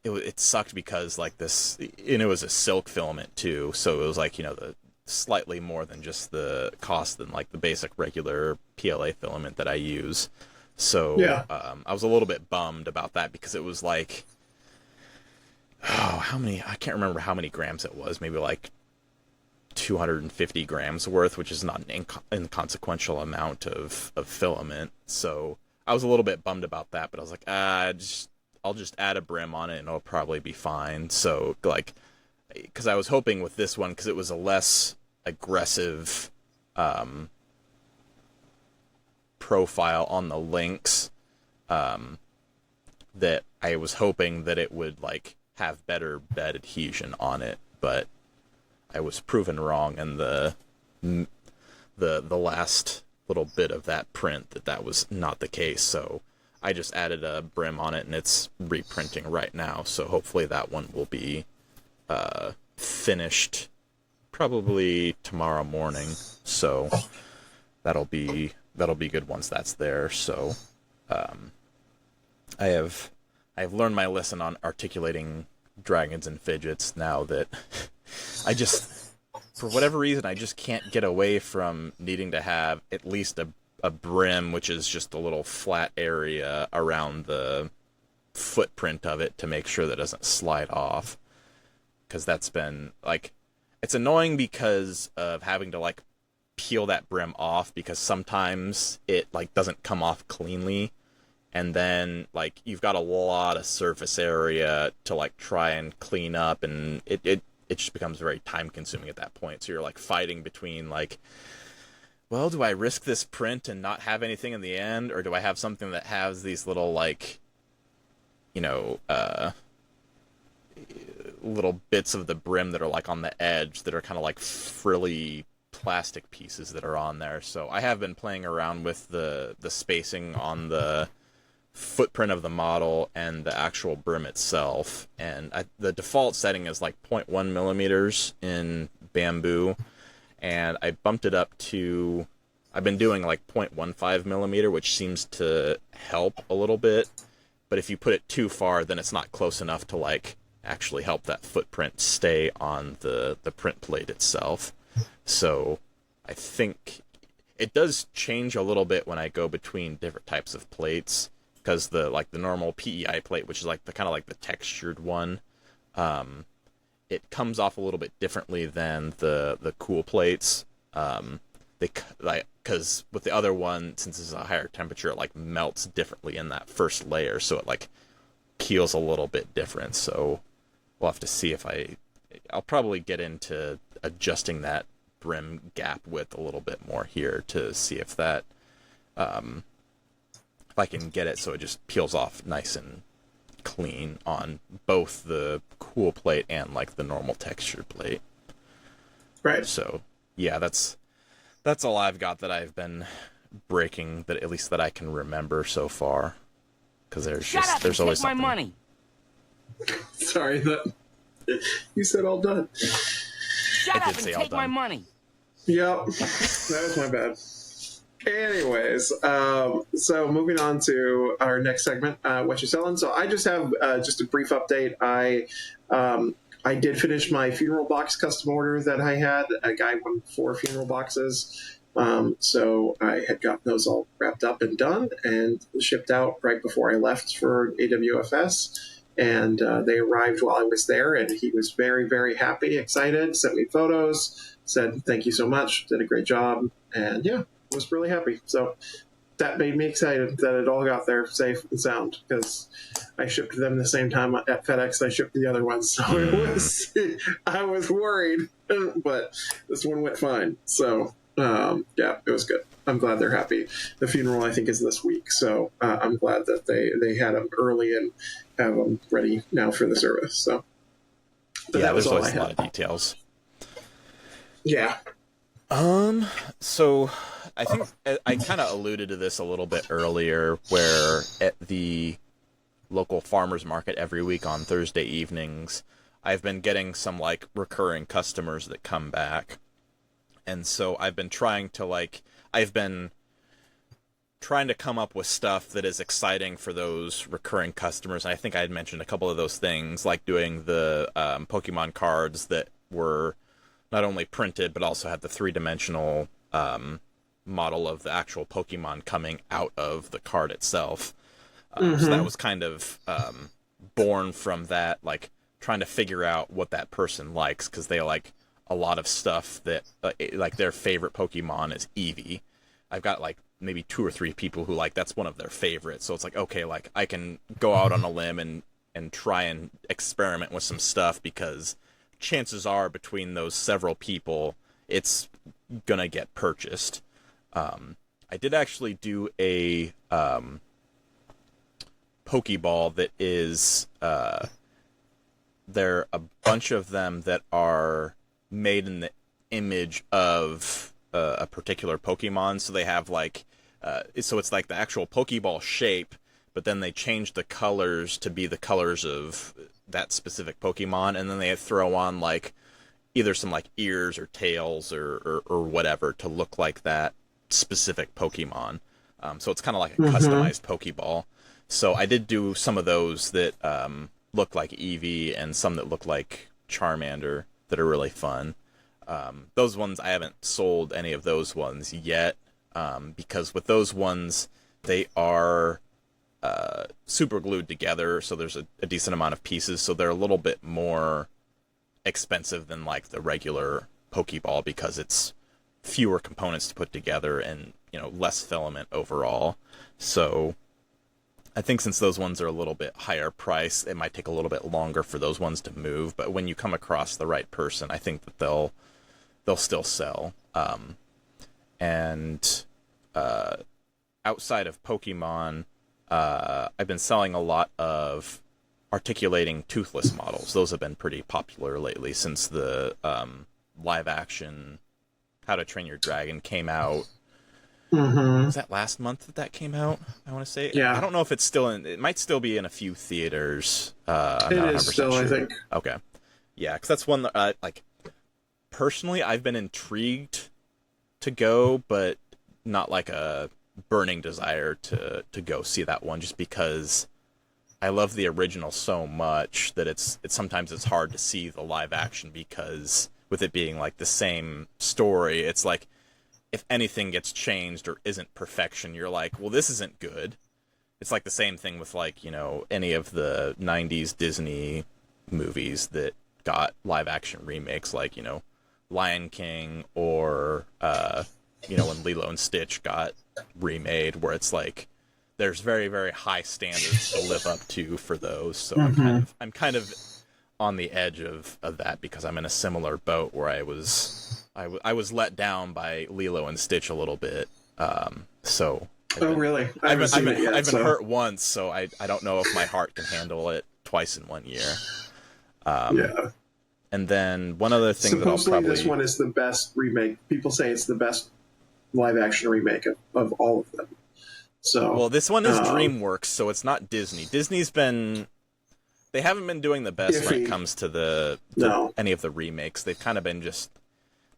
it sucked, because like this, and it was a silk filament too, so it was like, the slightly more than just the cost than like the basic regular PLA filament that I use. So Yeah. I was a little bit bummed about that, because it was like, I can't remember how many grams it was, maybe like 250 grams worth, which is not an inconsequential amount of filament. So I was a little bit bummed about that, but I was like, I'll just add a brim on it and it'll probably be fine. So like, because I was hoping with this one, because it was a less aggressive profile on the links, that I was hoping that it would like have better bed adhesion on it, but I was proven wrong in the last little bit of that print that was not the case. So I just added a brim on it, and it's reprinting right now. So hopefully that one will be finished probably tomorrow morning. So that'll be that'll be good once that's there. So I've learned my lesson on articulating dragons and fidgets now that I just, for whatever reason, I just can't get away from needing to have at least a brim, which is just a little flat area around the footprint of it to make sure that it doesn't slide off. Because that's been, like, it's annoying because of having to, like, peel that brim off, because sometimes it, like, doesn't come off cleanly. And then, like, you've got a lot of surface area to, like, try and clean up, and it just becomes very time-consuming at that point. So you're, like, fighting between, like, well, do I risk this print and not have anything in the end, or do I have something that has these little, like, you know, little bits of the brim that are, like, on the edge that are kind of like frilly plastic pieces that are on there. So I have been playing around with the spacing on the footprint of the model and the actual brim itself, and the default setting is like 0.1 millimeters in bamboo, and I bumped it up to, I've been doing like 0.15 millimeter, which seems to help a little bit, but if you put it too far, then it's not close enough to, like, actually help that footprint stay on the print plate itself. So I think it does change a little bit when I go between different types of plates, because the normal PEI plate, which is like the kind of like the textured one, it comes off a little bit differently than the cool plates. Because with the other one, since it's a higher temperature, it like melts differently in that first layer, so it like peels a little bit different. So we'll have to see if I'll probably get into adjusting that brim gap width a little bit more here to see if that if I can get it so it just peels off nice and clean on both the cool plate and like the normal textured plate. Right. So yeah, that's all I've got that I've been breaking, that at least that I can remember so far. Because there's always something. My money. Sorry, that you said all done. Shut up and take my money. Yep, that was my bad. Anyways, so moving on to our next segment, Whatcha Sellin. So I just have just a brief update. I did finish my funeral box custom order that I had. A guy wanted 4 funeral boxes. So I had gotten those all wrapped up and done and shipped out right before I left for AWFS. And they arrived while I was there, and he was very, very happy, excited, sent me photos, said thank you so much, did a great job, and yeah, was really happy. So that made me excited that it all got there safe and sound, because I shipped them the same time at FedEx I shipped the other ones. So I was worried, but this one went fine. So yeah, it was good. I'm glad they're happy. The funeral, I think, is this week, so I'm glad that they had them early and have them ready now for the service. So yeah, that was always a lot of details. Yeah. So I think I kind of alluded to this a little bit earlier, where at the local farmers market every week on Thursday evenings, I've been getting some like recurring customers that come back. And so I've been trying to come up with stuff that is exciting for those recurring customers. And I think I had mentioned a couple of those things, like doing the Pokemon cards that were not only printed, but also had the 3-dimensional model of the actual Pokemon coming out of the card itself. So that was kind of born from that, like trying to figure out what that person likes, because they like a lot of stuff that like their favorite Pokemon is Eevee. I've got like maybe 2 or 3 people who like that's one of their favorites. So it's like, okay, like I can go out on a limb and try and experiment with some stuff, because chances are between those several people it's gonna get purchased. I did actually do a Pokeball that is there are a bunch of them that are made in the image of a particular Pokemon, so they have like so it's like the actual Pokeball shape, but then they change the colors to be the colors of that specific Pokemon, and then they throw on like either some like ears or tails or whatever to look like that specific Pokemon. So it's kind of like a customized Pokeball. So I did do some of those that look like Eevee and some that look like Charmander that are really fun. Those ones, I haven't sold any of those ones yet, because with those ones, they are super glued together, so there's a decent amount of pieces, so they're a little bit more expensive than like the regular Pokeball because it's fewer components to put together and, you know, less filament overall. So I think since those ones are a little bit higher price, it might take a little bit longer for those ones to move, but when you come across the right person, I think that they'll still sell. Outside of Pokemon, I've been selling a lot of articulating toothless models. Those have been pretty popular lately since the live action How to Train Your Dragon came out. Was that last month that came out? I want to say. Yeah. I don't know if it's still in. It might still be in a few theaters. I'm It not is 100% still, sure. I think. Okay. Yeah, because that's one that, like, personally, I've been intrigued to go, but not like a burning desire to go see that one, just because I love the original so much that it's sometimes it's hard to see the live action, because with it being like the same story, it's like if anything gets changed or isn't perfection, you're like, well, this isn't good. It's like the same thing with, like, you know, any of the 90s Disney movies that got live action remakes, like, you know, Lion King, or you know, when Lilo and Stitch got remade, where it's like there's very, very high standards to live up to for those. So I'm kind of on the edge of that, because I'm in a similar boat where I was let down by Lilo and Stitch a little bit. So Really? I've been hurt once, so I don't know if my heart can handle it twice in 1 year. Yeah. And then one other thing that I'll Supposedly probably... this one is the best remake. People say it's the best live-action remake of all of them. So, well, this one is DreamWorks, so it's not Disney. Disney's been... They haven't been doing the best when it comes to any of the remakes. They've kind of been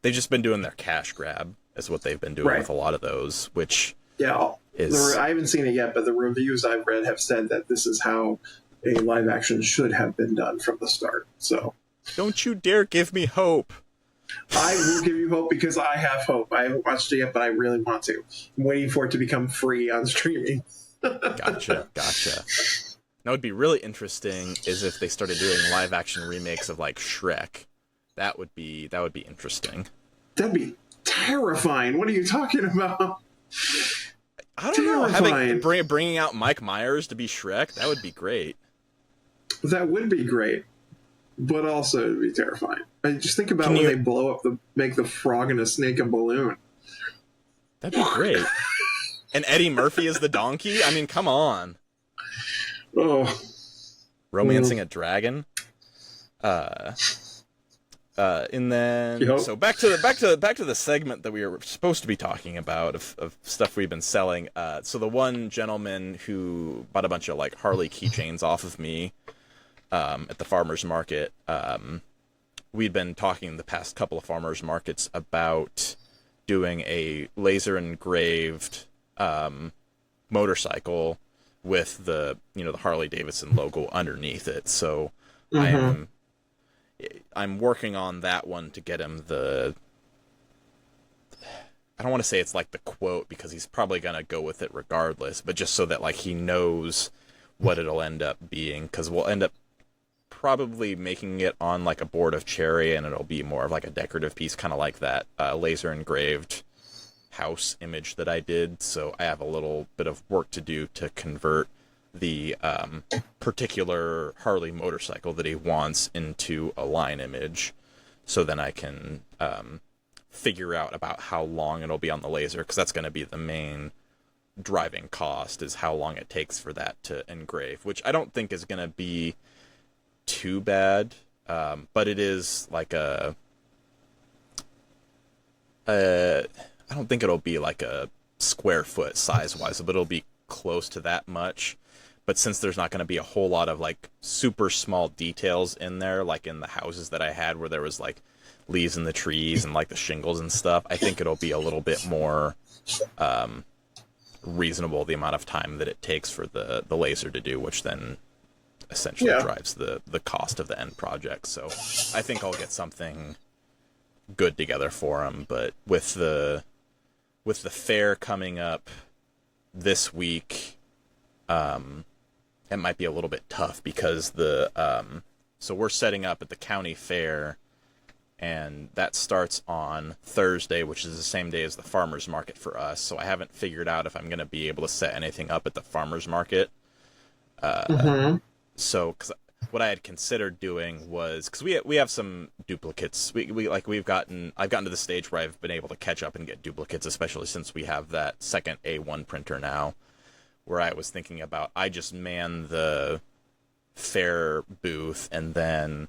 they've just been doing their cash grab, is what they've been doing with a lot of those, which is... I haven't seen it yet, but the reviews I've read have said that this is how a live-action should have been done from the start. So, don't you dare give me hope. I will give you hope, because I have hope. I haven't watched it yet, but I really want to. I'm waiting for it to become free on streaming. Gotcha. Now, what'd be really interesting is if they started doing live action remakes of, like, Shrek. That would be interesting. That'd be terrifying. What are you talking about? I don't know. Bringing out Mike Myers to be Shrek, that would be great. That would be great, but also it'd be terrifying. I just think about when they blow up make the frog and a snake a balloon. That'd be great. And Eddie Murphy is the donkey? I mean, come on. Oh. Romancing a dragon? And then so back to the segment that we were supposed to be talking about of stuff we've been selling. So the one gentleman who bought a bunch of, like, Harley keychains off of me at the farmers market, we'd been talking the past couple of farmers markets about doing a laser engraved motorcycle with the Harley Davidson logo underneath it. So I'm working on that one to get him I don't want to say it's like the quote, because he's probably going to go with it regardless, but just so that, like, he knows what it'll end up being, because we'll end up probably making it on, like, a board of cherry, and it'll be more of like a decorative piece, kind of like that laser engraved house image that I did. So I have a little bit of work to do to convert the particular Harley motorcycle that he wants into a line image, so then I can figure out about how long it'll be on the laser, because that's going to be the main driving cost, is how long it takes for that to engrave, which I don't think is going to be too bad, but it is like I don't think it'll be like a square foot size-wise, but it'll be close to that much. But since there's not going to be a whole lot of, like, super small details in there, like in the houses that I had where there was, like leaves in the trees and like the shingles and stuff, I think it'll be a little bit more reasonable, the amount of time that it takes for the laser to do, which then essentially drives the cost of the end project. So I think I'll get something good together for him. But with the fair coming up this week, it might be a little bit tough because so we're setting up at the county fair, and that starts on Thursday, which is the same day as the farmers market for us. So I haven't figured out if I'm going to be able to set anything up at the farmers market. So, cause what I had considered doing was, cause we have some duplicates. I've gotten to the stage where I've been able to catch up and get duplicates, especially since we have that second A1 printer now, where I was thinking about, I just man the fair booth, and then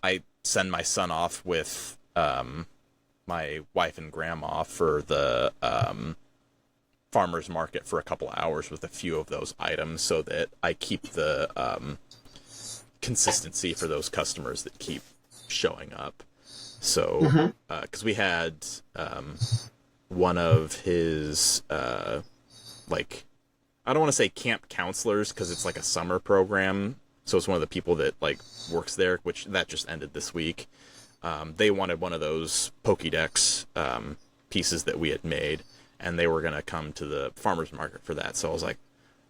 I send my son off with my wife and grandma for the farmer's market for a couple hours with a few of those items, so that I keep the consistency for those customers that keep showing up. So, because we had one of his, like, I don't want to say camp counselors, because it's like a summer program. So it's one of the people that, like, works there, which that just ended this week. They wanted one of those Pokédex pieces that we had made, and they were going to come to the farmer's market for that. So I was like,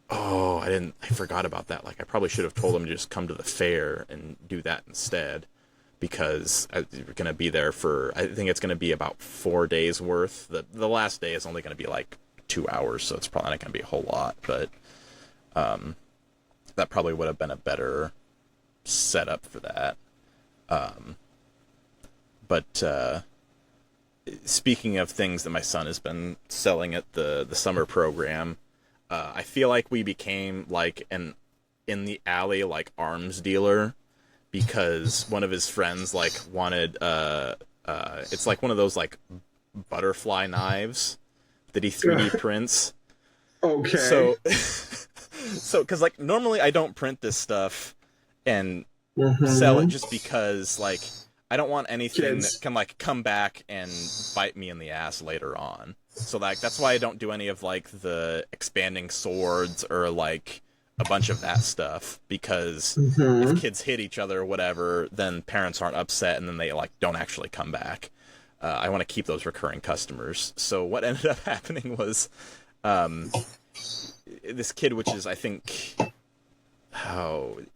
oh, I forgot about that. Like, I probably should have told them to just come to the fair and do that instead, because we're going to be there for, I think it's going to be about 4 days worth. The last day is only going to be like 2 hours, so it's probably not going to be a whole lot, but that probably would have been a better setup for that. But speaking of things that my son has been selling at the summer program, I feel like we became like an in the alley like arms dealer, because one of his friends like wanted it's like one of those like butterfly knives that he 3D prints. Okay. So because like normally I don't print this stuff and sell it, just because like I don't want anything that can like come back and bite me in the ass later on. So like that's why I don't do any of like the expanding swords or like a bunch of that stuff, because if kids hit each other or whatever, then parents aren't upset and then they like don't actually come back. I want to keep those recurring customers. So what ended up happening was this kid, which is I think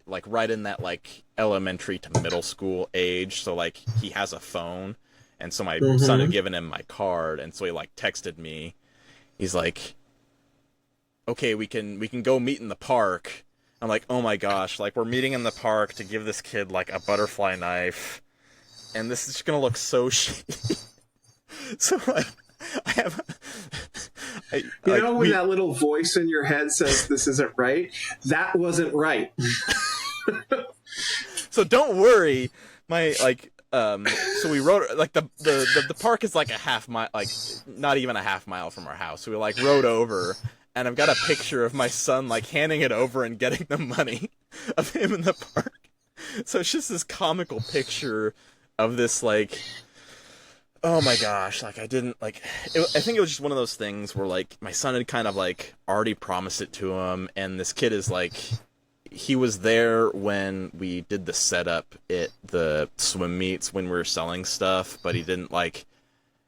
like right in that like elementary to middle school age, so like he has a phone, and so my son had given him my card, and so he like texted me. He's like, okay, we can go meet in the park. I'm like, oh my gosh, like we're meeting in the park to give this kid like a butterfly knife, and this is just gonna look so shitty. So like I have when that little voice in your head says this isn't right, that wasn't right. So don't worry, my like so we rode like the park is like a half mile, like not even a half mile from our house. So we like rode over, and I've got a picture of my son like handing it over and getting the money of him in the park. So it's just this comical picture of this like, oh my gosh, like I didn't like I think it was just one of those things where like my son had kind of like already promised it to him, and this kid is like, he was there when we did the setup at the swim meets when we were selling stuff, but he didn't like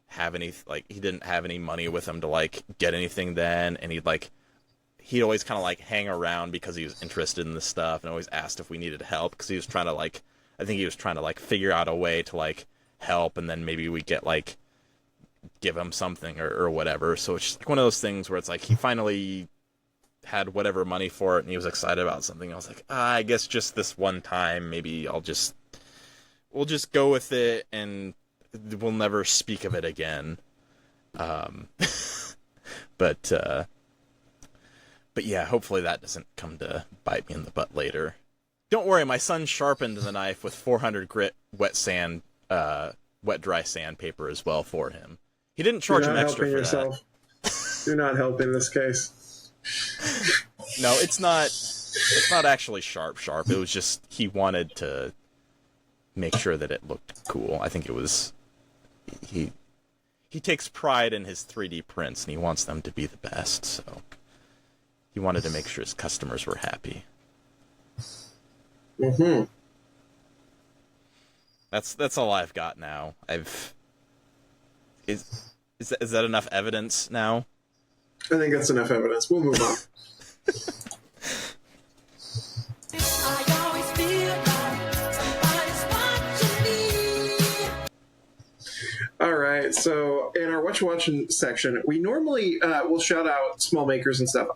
have any, like he didn't have any money with him to like get anything then, and he'd always kind of like hang around because he was interested in the stuff and always asked if we needed help, because he was trying to like, I think he was trying to like figure out a way to like help, and then maybe we get like give him something or whatever. So it's just like one of those things where it's like he finally had whatever money for it and he was excited about something. I was like, I guess just this one time, maybe we'll just go with it and we'll never speak of it again. But yeah, hopefully that doesn't come to bite me in the butt later. Don't worry, my son sharpened the knife with 400 grit wet dry sandpaper as well for him. He didn't charge him extra for that. You're not helping this case. No, it's not actually sharp. It was just he wanted make sure that it looked cool. I think it was he takes pride in his 3D prints, and he wants them to be the best. So he wanted to make sure his customers were happy. Mm-hmm. That's all I've got now. Is that enough evidence now? I think that's enough evidence. We'll move on. All right, so in our Whatcha Watchin section, we normally will shout out small makers and stuff.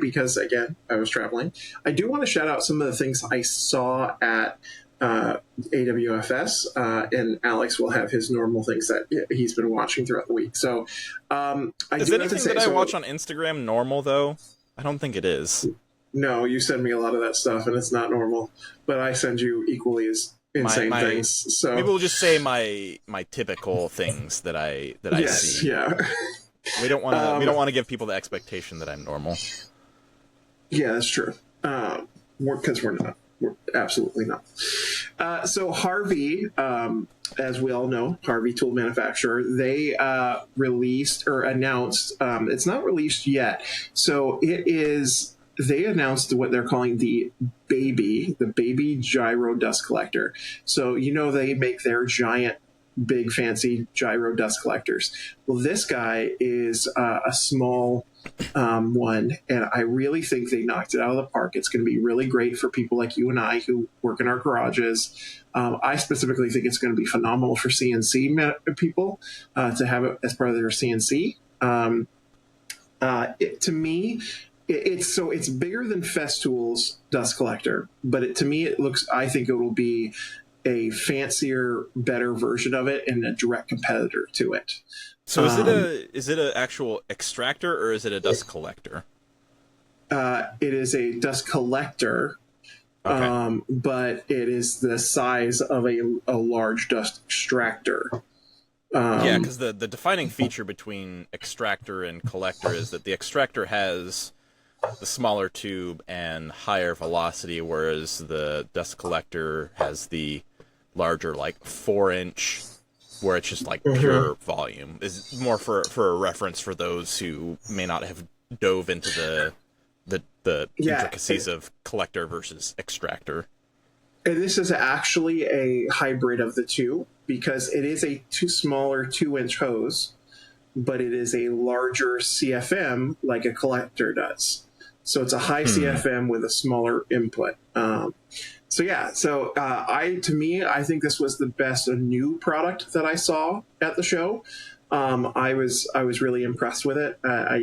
Because again, I was traveling, I do want to shout out some of the things I saw at AWFS, and Alex will have his normal things that he's been watching throughout the week. So, is anything that I watch on Instagram normal, though? I don't think it is. No, you send me a lot of that stuff, and it's not normal. But I send you equally as insane things. So maybe we'll just say my typical things that I see. Yeah. We don't want to give people the expectation that I'm normal. Yeah, that's true. Because we're not. We're absolutely not. So Harvey, as we all know, Harvey Tool Manufacturer, they released or announced. It's not released yet. So it is. They announced what they're calling the baby gyro dust collector. So, they make their giant, big, fancy gyro dust collectors. Well, this guy is a small one, and I really think they knocked it out of the park. It's going to be really great for people like you and I who work in our garages. I specifically think it's going to be phenomenal for CNC people to have it as part of their CNC. To me, it's bigger than Festool's dust collector, but I think it will be a fancier, better version of it and a direct competitor to it. So is it an actual extractor or is it a dust collector? It is a dust collector, okay. But it is the size of a large dust extractor. Yeah, because the defining feature between extractor and collector is that the extractor has the smaller tube and higher velocity, whereas the dust collector has the larger, 4-inch, where it's just pure volume. Is more for a reference for those who may not have dove into the intricacies of collector versus extractor. And this is actually a hybrid of the two, because it is a smaller 2-inch hose, but it is a larger CFM like a collector does. So it's a high CFM with a smaller input. I think this was the best new product that I saw at the show. I was really impressed with it. I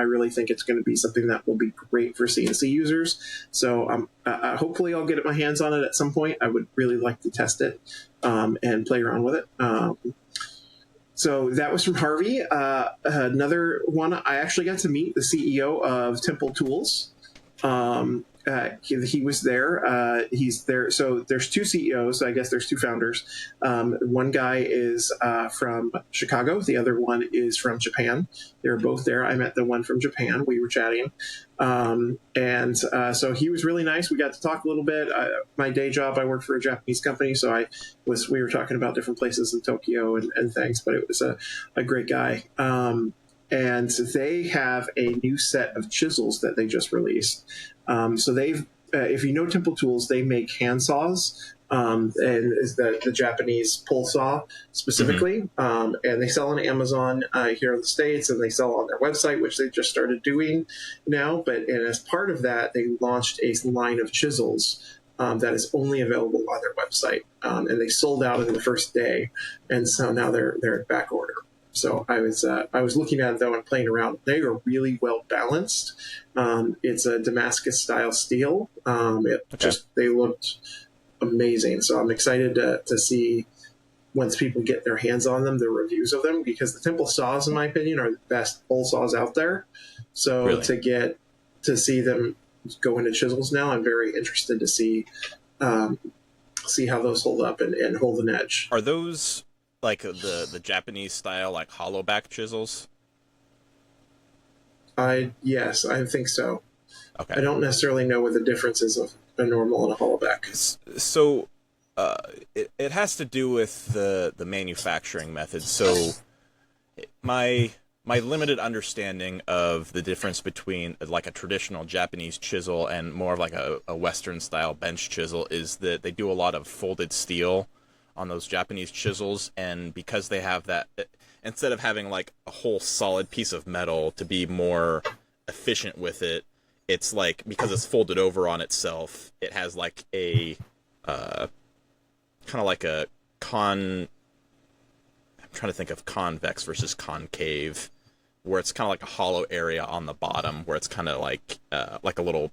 really think it's going to be something that will be great for CNC users. So hopefully I'll get my hands on it at some point. I would really like to test it and play around with it. So that was from Harvey. Another one, I actually got to meet the CEO of Temple Tools. He was there. He's there. So there's two CEOs. I guess there's two founders. One guy is from Chicago. The other one is from Japan. They're both there. I met the one from Japan. We were chatting. So he was really nice. We got to talk a little bit. My day job, I work for a Japanese company. So we were talking about different places in Tokyo and things, but it was a great guy. And they have a new set of chisels that they just released. So they've, if you know Temple Tools, they make hand saws, and is the Japanese pull saw specifically. And they sell on Amazon here in the States, and they sell on their website, which they just started doing now. And as part of that, they launched a line of chisels that is only available on their website. And they sold out in the first day, and so now they're back order. So I was looking at it though and playing around. They are really well balanced. It's a Damascus style steel. They looked amazing. So I'm excited to see once people get their hands on them, the reviews of them, because the Temple saws, in my opinion, are the best pull saws out there. So really? to see them go into chisels now, I'm very interested to see how those hold up and hold an edge. Are those like the Japanese style, like hollow back chisels? Yes, I think so. Okay. I don't necessarily know what the difference is of a normal and a hollow back. So it has to do with the manufacturing method. So my limited understanding of the difference between like a traditional Japanese chisel and more of like a Western style bench chisel is that they do a lot of folded steel on those Japanese chisels, and because they have that, instead of having like a whole solid piece of metal to be more efficient with it, it's like, because it's folded over on itself, it has like a kind of like a I'm trying to think of convex versus concave, where it's kind of like a hollow area on the bottom, where it's kind of like a little,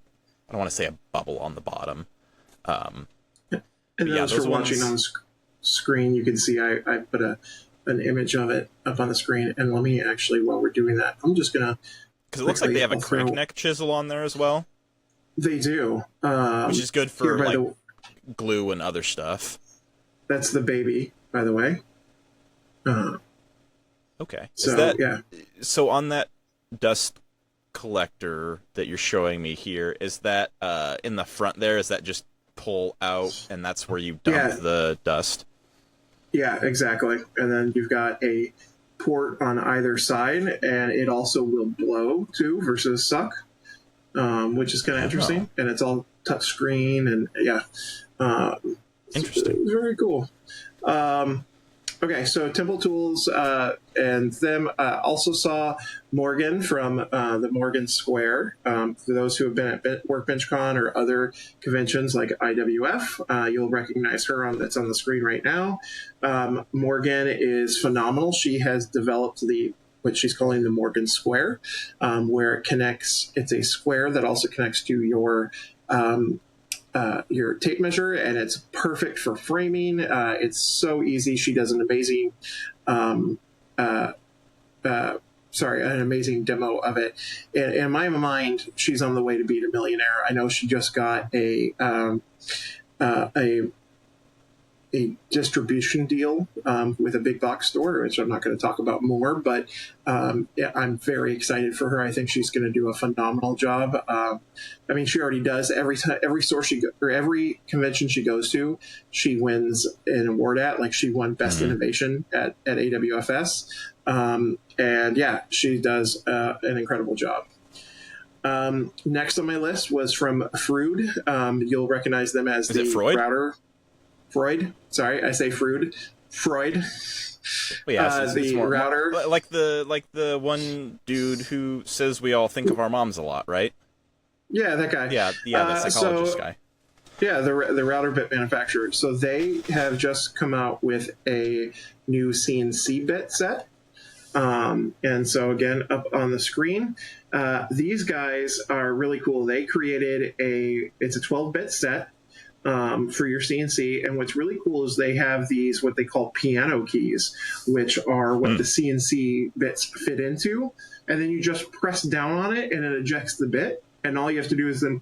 I don't want to say a bubble on the bottom. And those for watching on the screen, you can see I put an image of it up on the screen. And let me actually, while we're doing that, I'm just going to... Because it looks like they have a crank neck chisel on there as well. They do. Which is good for like glue and other stuff. That's the baby, by the way. Okay. So, so on that dust collector that you're showing me here, is that in the front there? Is that just pull out and that's where you dump the dust? Yeah, exactly. And then you've got a port on either side, and it also will blow too versus suck, which is kind of interesting. And it's all touch screen, and interesting. Very cool. Okay, so Temple Tools and them also saw Morgan from the Morgan Square. For those who have been at WorkbenchCon or other conventions like IWF, you'll recognize her that's on the screen right now. Morgan is phenomenal. She has developed what she's calling the Morgan Square, where it connects. It's a square that also connects to your tape measure, and it's perfect for framing. It's so easy. She does an amazing, an amazing demo of it. In my mind, she's on the way to being a millionaire. I know she just got a distribution deal with a big box store, which I'm not going to talk about more, but I'm very excited for her. I think she's going to do a phenomenal job. I mean, she already does. Every store every convention she goes to, she wins an award at. Like, she won Best Innovation at AWFS. And yeah, she does an incredible job. Next on my list was from Freud. You'll recognize them as the router. Freud. Sorry, I say Freud. Freud. Well, yeah, the router. Like the one dude who says we all think of our moms a lot, right? Yeah, that guy. Yeah, the psychologist guy. Yeah, the router bit manufacturer. So they have just come out with a new CNC bit set. And so again, up on the screen, these guys are really cool. They created it's a 12-bit set. For your CNC, and what's really cool is they have these what they call piano keys, which are what the CNC bits fit into, and then you just press down on it and it ejects the bit, and all you have to do is then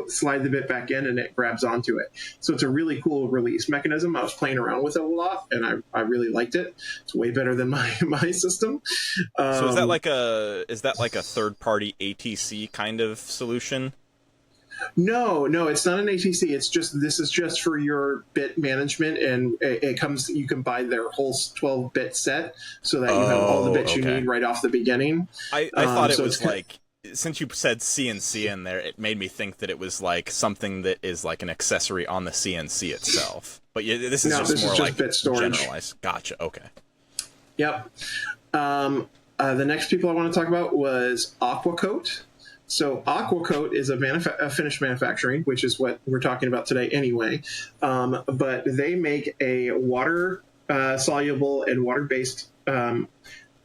slide the bit back in and it grabs onto it. So it's a really cool release mechanism. I was playing around with it a lot, and I really liked it. It's way better than my system. So is that like a third-party ATC kind of solution? No, it's not an ATC. This is just for your bit management, and it comes. You can buy their whole 12-bit set, so that you have all the bits you need right off the beginning. I thought it was like, since you said CNC in there, it made me think that it was like something that is like an accessory on the CNC itself. But this is just more like bit storage. Generalized. Gotcha. Okay. Yep. The next people I want to talk about was Aquacoat. So Aquacoat is a finished manufacturing, which is what we're talking about today anyway. But they make a water soluble and water-based,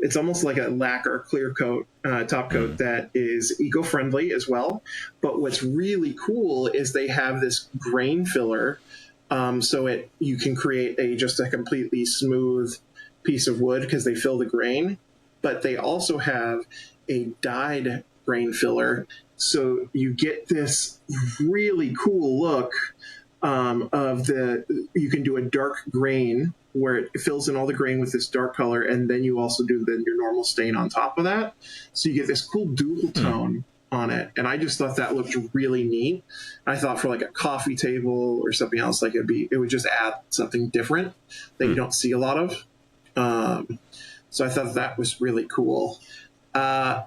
it's almost like a lacquer clear coat, top coat that is eco-friendly as well. But what's really cool is they have this grain filler, so you can create just a completely smooth piece of wood because they fill the grain. But they also have a dyed grain filler, so you get this really cool look you can do a dark grain where it fills in all the grain with this dark color, and then you also do your normal stain on top of that, so you get this cool dual tone on it, and I just thought that looked really neat. I thought for like a coffee table or something else, like it would just add something different that you don't see a lot of. So I thought that was really cool. And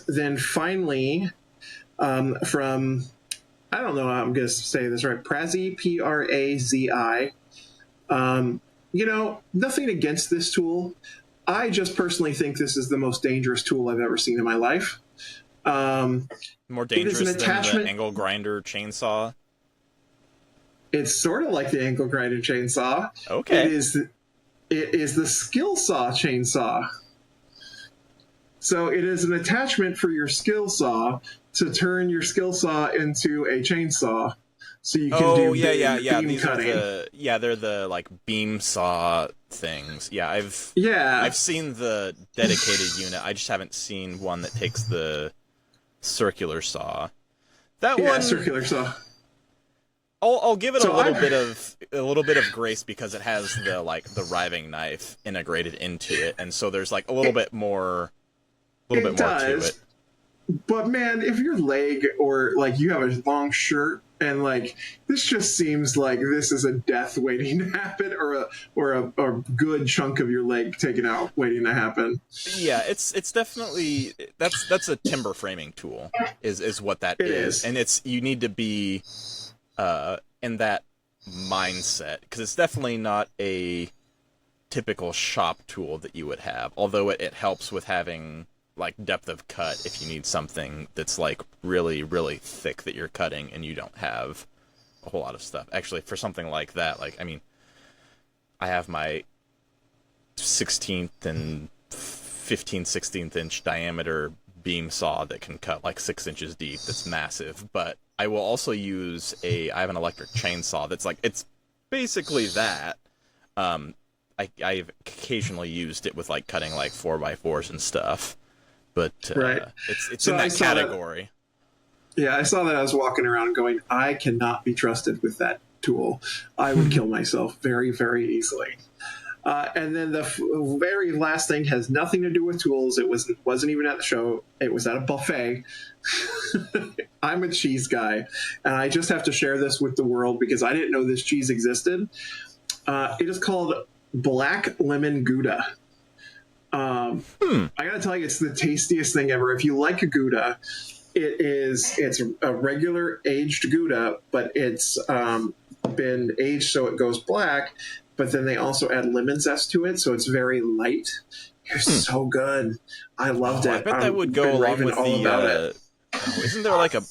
then finally, from, I don't know how I'm going to say this right, Prazi, Prazi. Nothing against this tool. I just personally think this is the most dangerous tool I've ever seen in my life. More dangerous than the angle grinder chainsaw? It's sort of like the angle grinder chainsaw. Okay. It is the skill saw chainsaw. So it is an attachment for your skill saw to turn your skill saw into a chainsaw. So you can do beam These cutting. They're the like beam saw things. Yeah, I've seen the dedicated unit. I just haven't seen one that takes the circular saw. Circular saw. I'll give it a little bit of grace because it has the riving knife integrated into it, and so there's like a little bit more to it. But man, if your leg or like you have a long shirt and like this just seems like this is a death waiting to happen, or a good chunk of your leg taken out waiting to happen. Yeah, it's definitely that's a timber framing tool is what that is, and you need to be in that mindset because it's definitely not a typical shop tool that you would have. Although it helps with having like depth of cut if you need something that's like really, really thick that you're cutting and you don't have a whole lot of stuff. Actually, for something like that, like, I mean, I have my 16th and 16th inch diameter beam saw that can cut like 6 inches deep. That's massive. But I will also use I have an electric chainsaw that's like, it's basically that. I've occasionally used it with like cutting like 4x4s and stuff. But it's so in that category. I saw that. I was walking around going, I cannot be trusted with that tool. I would kill myself very, very easily. And then the very last thing has nothing to do with tools. It wasn't even at the show. It was at a buffet. I'm a cheese guy, and I just have to share this with the world because I didn't know this cheese existed. It is called Black Lemon Gouda. I gotta tell you, it's the tastiest thing ever. If you like a Gouda, it's a regular aged Gouda, but it's been aged so it goes black, but then they also add lemon zest to it, so it's very light. It's so good. I loved it. I bet that would go along with isn't there like a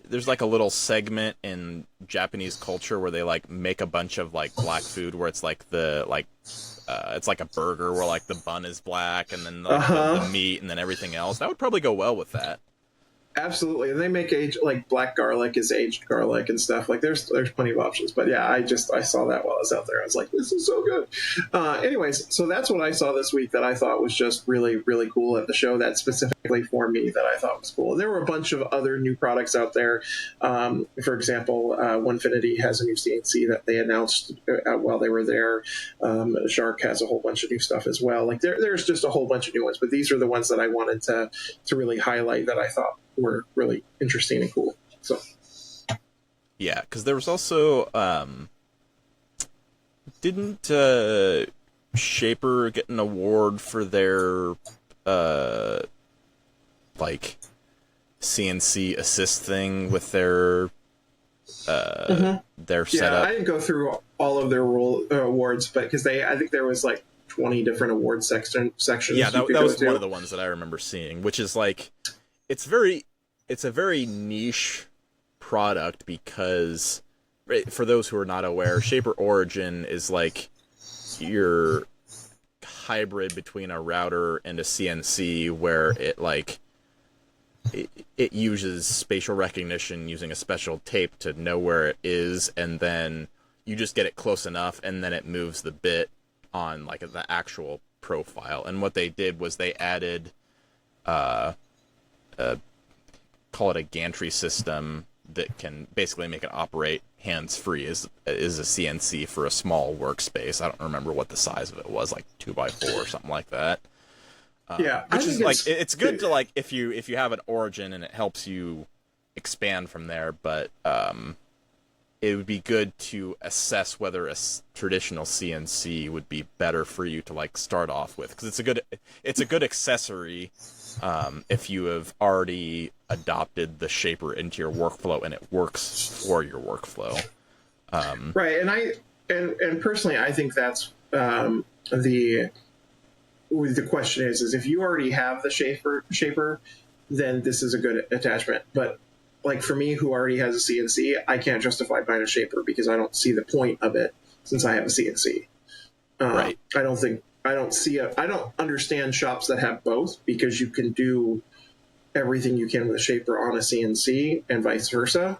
there's like a little segment in Japanese culture where they like make a bunch of like black food where it's like it's like a burger where like the bun is black and then like the meat and then everything else. That would probably go well with that. Absolutely. And they make like black garlic is aged garlic and stuff. Like there's plenty of options. But yeah, I saw that while I was out there. I was like, this is so good. Anyways, so that's what I saw this week that I thought was just really, really cool at the show, that specifically for me that I thought was cool. There were a bunch of other new products out there. For example, Onefinity has a new CNC that they announced while they were there. Shark has a whole bunch of new stuff as well. Like there's just a whole bunch of new ones, but these are the ones that I wanted to really highlight that I thought were really interesting and cool. So yeah, because there was also didn't Shaper get an award for their like CNC assist thing with their setup? Yeah, I didn't go through all of their awards, but because I think there was like 20 different award sections. Yeah, that was one of the ones that I remember seeing, which is like it's a very niche product because for those who are not aware, Shaper Origin is like your hybrid between a router and a CNC where it uses spatial recognition using a special tape to know where it is, and then you just get it close enough and then it moves the bit on like the actual profile. And what they did was they added call it a gantry system that can basically make it operate hands-free is a CNC for a small workspace. I don't remember what the size of it was, like 2x4 or something like that. Which is like it's good to like if you have an origin and it helps you expand from there, but it would be good to assess whether a traditional CNC would be better for you to like start off with, because it's a good accessory if you have already adopted the shaper into your workflow and it works for your workflow. Right, and personally, I think that's the question is if you already have the shaper, then this is a good attachment. But like for me, who already has a CNC, I can't justify buying a shaper because I don't see the point of it since I have a CNC. Right. I don't understand shops that have both, because you can do everything you can with a shaper on a CNC and vice versa.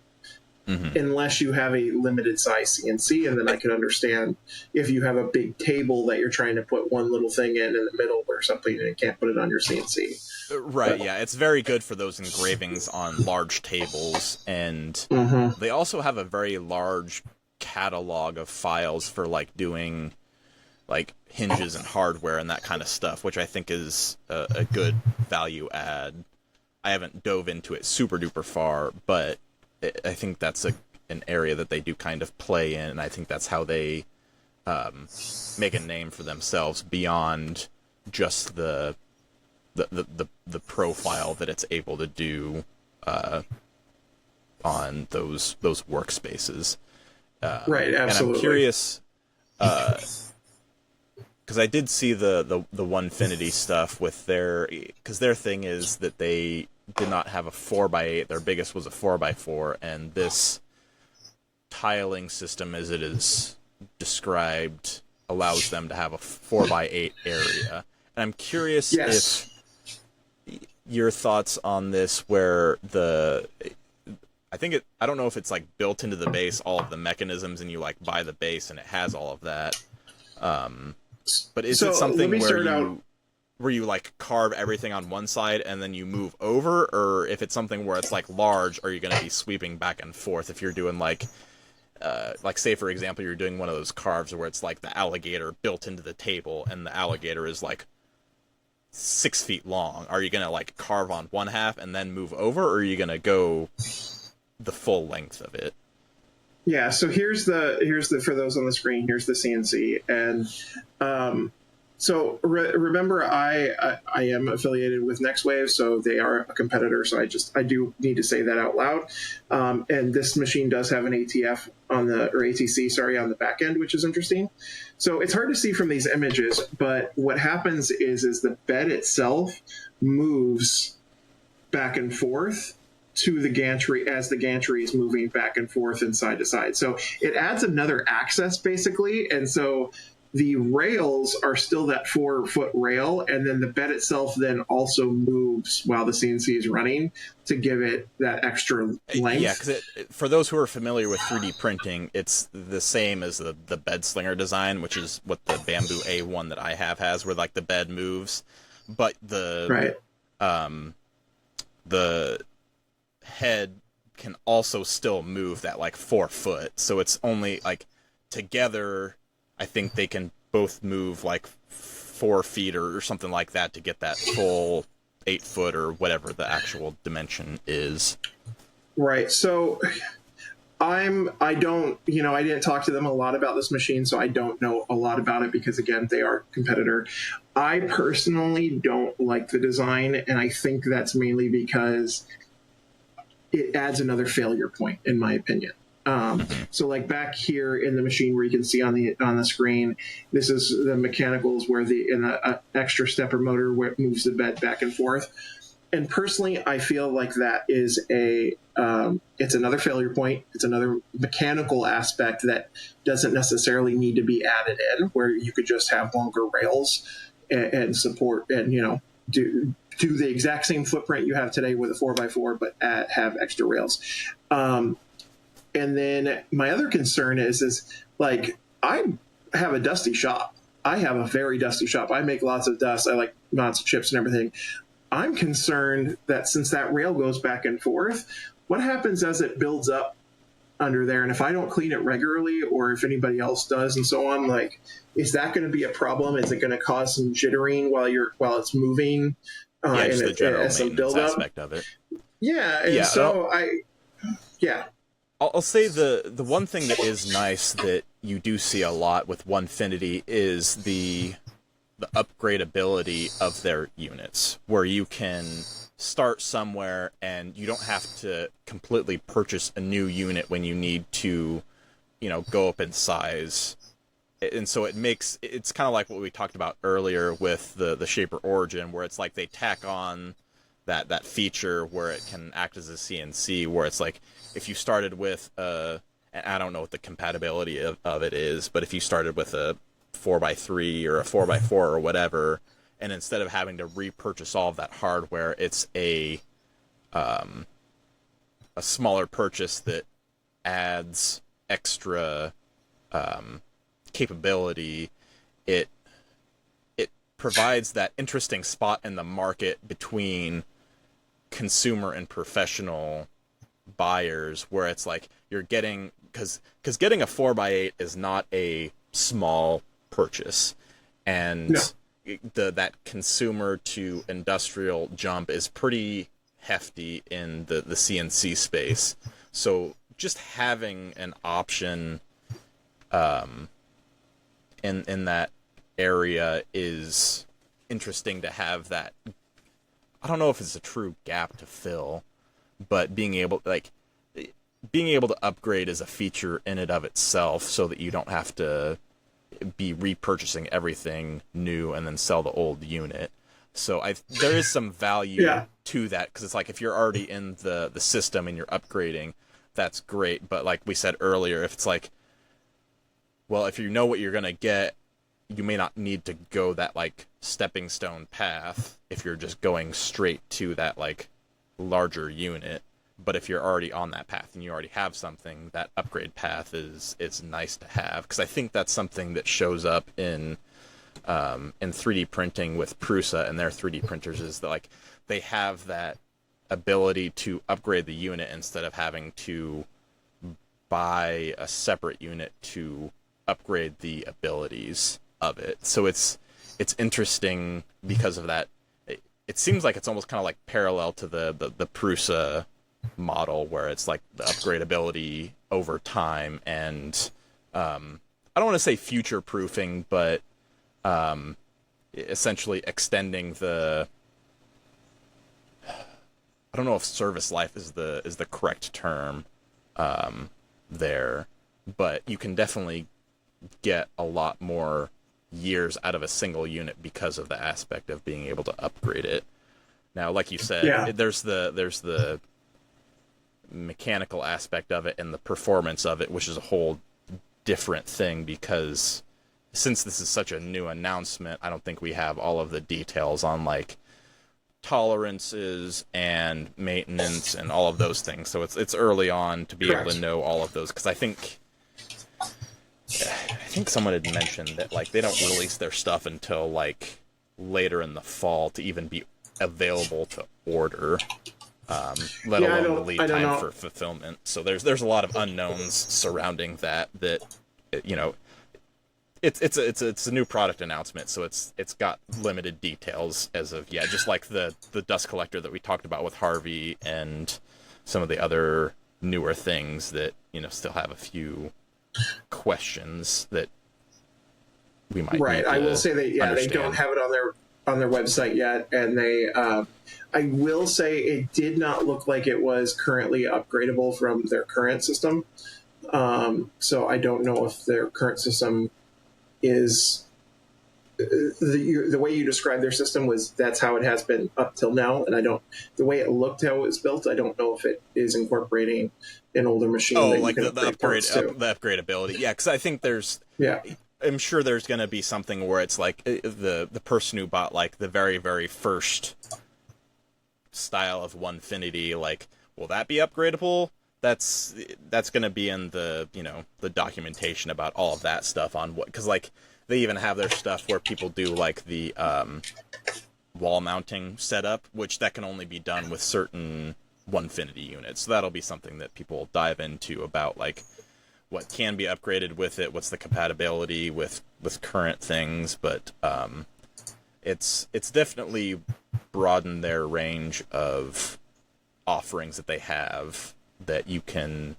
Mm-hmm. Unless you have a limited size CNC, and then I can understand if you have a big table that you're trying to put one little thing in the middle or something and you can't put it on your CNC. Right, yeah, it's very good for those engravings on large tables, and they also have a very large catalog of files for like doing like hinges and hardware and that kind of stuff, which I think is a good value add. I haven't dove into it super duper far, but I think that's an area that they do kind of play in, and I think that's how they make a name for themselves beyond just the profile that it's able to do on those workspaces. Right, absolutely. And I'm curious, because I did see the Onefinity stuff with because their thing is that they did not have a 4x8. Their biggest was a 4x4, and this tiling system, as it is described, allows them to have a 4x8 area. And I'm curious if your thoughts on this, where I don't know if it's like built into the base, all of the mechanisms, and you like buy the base and it has all of that. But is it something where you like carve everything on one side and then you move over, or if it's something where it's like large, are you going to be sweeping back and forth if you're doing like say for example you're doing one of those carves where it's like the alligator built into the table and the alligator is like 6 feet long? Are you going to like carve on one half and then move over, or are you going to go the full length of it? Yeah, so here's the for those on the screen, here's the CNC, and so remember I am affiliated with NextWave, so they are a competitor. So I do need to say that out loud. And this machine does have an ATF ATC on the back end, which is interesting. So it's hard to see from these images, but what happens is the bed itself moves back and forth to the gantry as the gantry is moving back and forth and side to side. So it adds another axis basically, and so the rails are still that 4-foot rail, and then the bed itself then also moves while the CNC is running to give it that extra length. Yeah, because for those who are familiar with 3D printing, it's the same as the bed slinger design, which is what the Bamboo A1 that I have has, where like the bed moves, but the head can also still move that like 4 foot. So it's only like together, I think they can both move like 4 feet or something like that to get that full 8 foot or whatever the actual dimension is. Right. So I didn't talk to them a lot about this machine, so I don't know a lot about it because, again, they are a competitor. I personally don't like the design, and I think that's mainly because it adds another failure point, in my opinion. So like back here in the machine where you can see on the screen, this is the mechanicals where the extra stepper motor where it moves the bed back and forth. And personally, I feel like that is it's another failure point. It's another mechanical aspect that doesn't necessarily need to be added in, where you could just have longer rails and support and, do the exact same footprint you have today with a 4x4, but have extra rails. And then my other concern is like, I have a dusty shop. I have a very dusty shop. I make lots of dust. I like lots of chips and everything. I'm concerned that since that rail goes back and forth, what happens as it builds up under there? And if I don't clean it regularly, or if anybody else does and so on, like, is that going to be a problem? Is it going to cause some jittering while it's moving? Just the general some maintenance aspect of it. Yeah, and so I'll say the one thing that is nice that you do see a lot with Onefinity is the upgradability of their units, where you can start somewhere and you don't have to completely purchase a new unit when you need to, go up in size. And so it's kind of like what we talked about earlier with the Shaper Origin, where it's like they tack on that feature where it can act as a CNC, where it's like if you started with and I don't know what the compatibility of it is, but if you started with a 4x3 or a 4x4 or whatever, and instead of having to repurchase all of that hardware, it's a smaller purchase that adds extra capability. It provides that interesting spot in the market between consumer and professional buyers, where it's like you're getting, because getting a 4x8 is not a small purchase, and that consumer to industrial jump is pretty hefty in the CNC space. So just having an option in that area is interesting to have. That, I don't know if it's a true gap to fill, but being able to upgrade is a feature in and of itself, so that you don't have to be repurchasing everything new and then sell the old unit. So there is some value to that, because it's like if you're already in the system and you're upgrading, that's great. But like we said earlier, if it's like, well, if you know what you're going to get, you may not need to go that like stepping stone path if you're just going straight to that like larger unit. But if you're already on that path and you already have something, that upgrade path is nice to have, because I think that's something that shows up in 3D printing with Prusa and their 3D printers, is that like they have that ability to upgrade the unit instead of having to buy a separate unit to upgrade the abilities of it. So it's interesting because of that. It seems like it's almost kind of like parallel to the Prusa model, where it's like the upgradability over time, and I don't want to say future proofing, but essentially extending the, I don't know if service life is the correct term there, but you can definitely get a lot more years out of a single unit because of the aspect of being able to upgrade it. Now, like you said, there's the mechanical aspect of it and the performance of it, which is a whole different thing, because since this is such a new announcement, I don't think we have all of the details on like tolerances and maintenance and all of those things. So it's early on to be able to know all of those, because I think someone had mentioned that like they don't release their stuff until like later in the fall to even be available to order, let alone the lead time for fulfillment. So there's a lot of unknowns surrounding that it's a new product announcement, so it's got limited details as of yet, just like the dust collector that we talked about with Harvey and some of the other newer things that still have a few questions that we might need to I will say that understand. They don't have it on their website yet, and they I will say it did not look like it was currently upgradable from their current system. So I don't know if their current system is the way you described their system that's how it has been up till now, and the way it looked how it was built, I don't know if it is incorporating an older machine. Oh, like the upgradability. Yeah, because I think I'm sure there's going to be something where it's like the person who bought like the very, very first style of Onefinity, like, will that be upgradable? That's going to be in the the documentation about all of that stuff on what, because like they even have their stuff where people do like the wall mounting setup, which that can only be done with certain Onefinity units. So that'll be something that people will dive into about like what can be upgraded with it, what's the compatibility with with current things, but it's definitely broadened their range of offerings that they have, that you can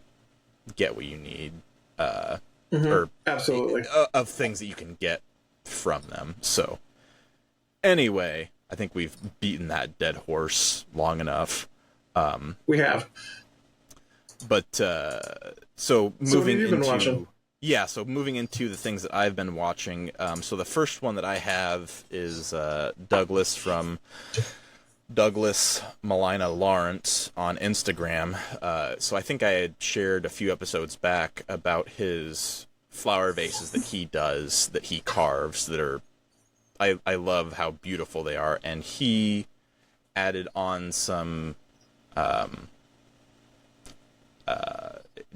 get what you need, or absolutely, of things that you can get from them. So anyway, I think we've beaten that dead horse long enough. We have. But so moving what have you been into watching? so moving into the things that I've been watching. So the first one that I have is Douglas from Douglas Malina Lawrence on Instagram. So I think I had shared a few episodes back about his flower vases that he does, that he carves, that are, I love how beautiful they are. And he added on some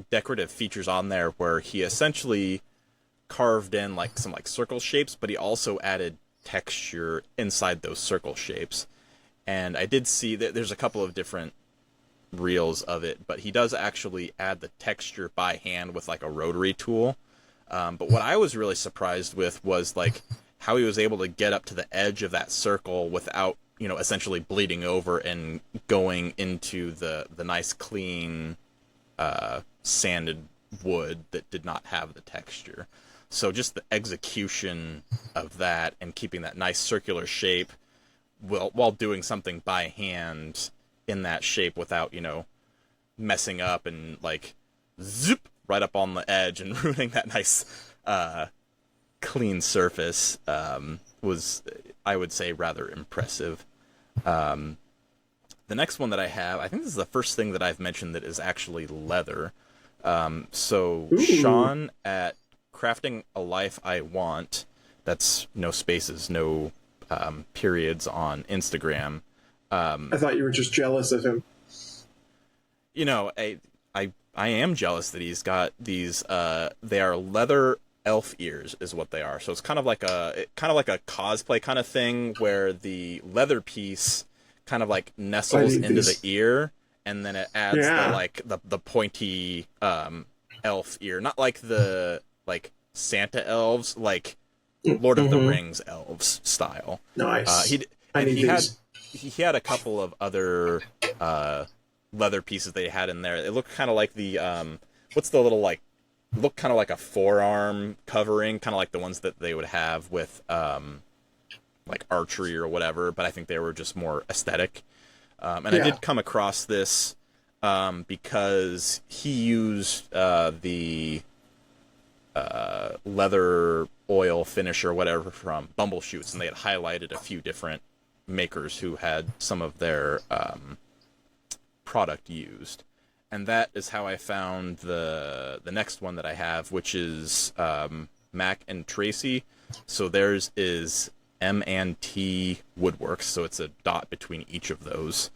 decorative features on there where he essentially carved in like some like circle shapes, but he also added texture inside those circle shapes. And I did see that there's a couple of different reels of it, but he does actually add the texture by hand with like a rotary tool. But what I was really surprised with was like how he was able to get up to the edge of that circle without, essentially bleeding over and going into the nice clean sanded wood that did not have the texture. So just the execution of that and keeping that nice circular shape while doing something by hand in that shape without, messing up and like zip right up on the edge and ruining that nice clean surface was, I would say, rather impressive. The next one that I have, I think this is the first thing that I've mentioned that is actually leather. So Sean at Crafting a Life I Want, that's no spaces, no periods on Instagram. I thought you were just jealous of him. I am jealous that he's got these. They are leather elf ears, is what they are. So it's kind of like a cosplay kind of thing where the leather piece kind of like nestles into the ear, and then it adds the pointy elf ear, not like the like Santa elves, like Lord of the Rings elves style. Nice. He had a couple of other leather pieces they had in there. It looked kind of like the what's the little like looked kind of like a forearm covering, kind of like the ones that they would have with like archery or whatever, but I think they were just more aesthetic. I did come across this because he used the leather oil finish or whatever from Bumbleshoots, and they had highlighted a few different makers who had some of their product used. And that is how I found the next one that I have, which is Mac and Tracy. So theirs is M&T Woodworks, so it's a dot between each of those.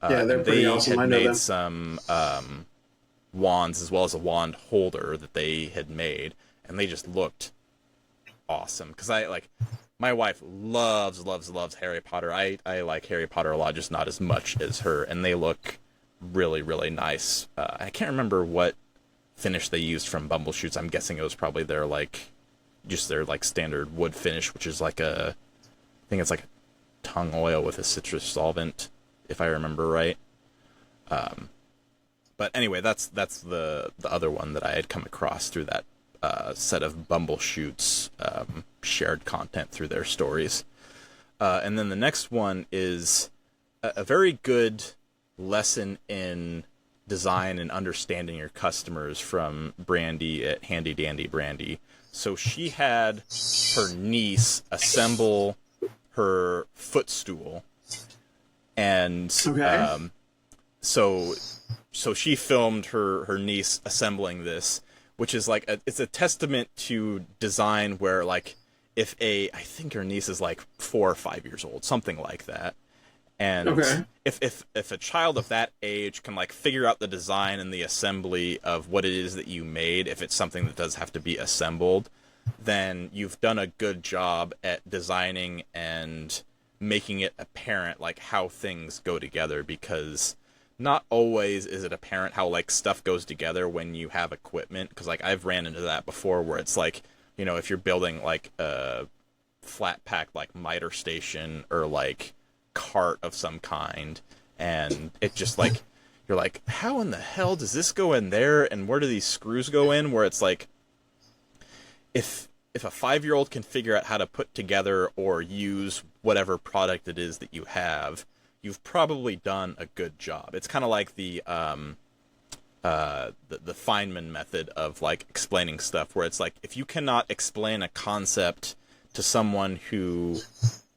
They're pretty awesome. I know them. They had made some wands as well as a wand holder that they had made, and they just looked awesome. Because my wife loves Harry Potter. I like Harry Potter a lot, just not as much as her, and they look really, really nice. I can't remember what finish they used from Bumbleshoots. I'm guessing it was probably their standard wood finish, which is I think it's like a tung oil with a citrus solvent, if I remember right. But anyway, that's the other one that I had come across through that set of Bumbleshoots shared content through their stories. And then the next one is a very good lesson in design and understanding your customers from Brandy at Handy Dandy Brandy. So she had her niece assemble her footstool, and so she filmed her niece assembling this, which is it's a testament to design where if I think her niece is 4 or 5 years old, something like that. And if a child of that age can figure out the design and the assembly of what it is that you made, if it's something that does have to be assembled, then you've done a good job at designing and making it apparent how things go together, because not always is it apparent how stuff goes together when you have equipment, because I've ran into that before where it's you know, if you're building like a flat pack like miter station or like cart of some kind, and it just like you're like, how in the hell does this go in there, and where do these screws go in? Where it's like, if a 5-year-old can figure out how to put together or use whatever product it is that you have, you've probably done a good job. It's kind of like the Feynman method of like explaining stuff, where it's like, if you cannot explain a concept to someone who,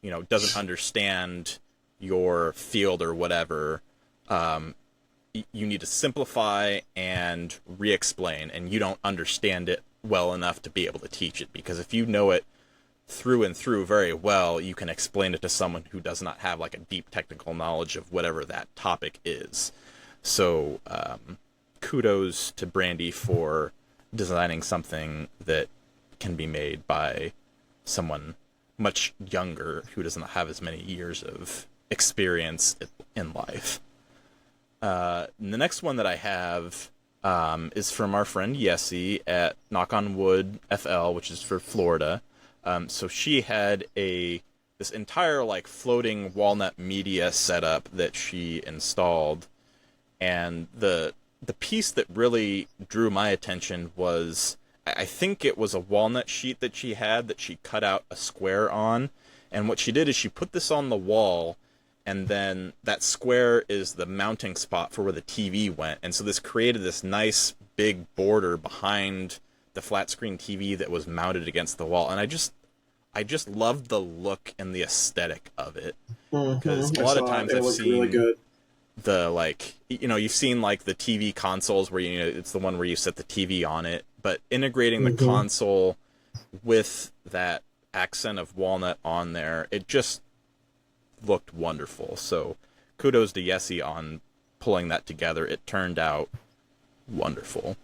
you know, doesn't understand your field or whatever, you need to simplify and re-explain, and you don't understand it well enough to be able to teach it, because if you know it through and through very well, you can explain it to someone who does not have like a deep technical knowledge of whatever that topic is. So kudos to Brandy for designing something that can be made by someone much younger who does not have as many years of experience in life. The next one that I have is from our friend Yessie at Knock on Wood FL, which is for Florida. So she had this entire like floating walnut media setup that she installed, and the piece that really drew my attention was, I think it was a walnut sheet that she had that she cut out a square on, and what she did is she put this on the wall, and then that square is the mounting spot for where the TV went, and so this created this nice big border behind the flat screen TV that was mounted against the wall, and I just loved the look and the aesthetic of it, because a lot of times I've seen really good. the, like, you know, you've seen like the TV consoles where, you know, it's the one where you set the TV on it, but integrating the console with that accent of walnut on there, it just looked wonderful. So kudos to Yessie on pulling that together. It turned out wonderful.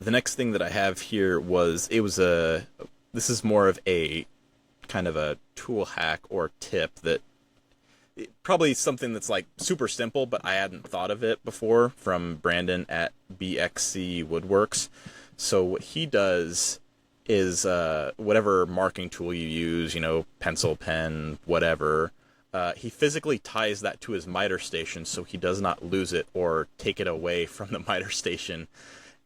The next thing that I have here this is more of a kind of a tool hack or tip that probably something that's like super simple, but I hadn't thought of it before, from Brandon at BXC Woodworks. So what he does is whatever marking tool you use, you know, pencil, pen, whatever, he physically ties that to his miter station so he does not lose it or take it away from the miter station.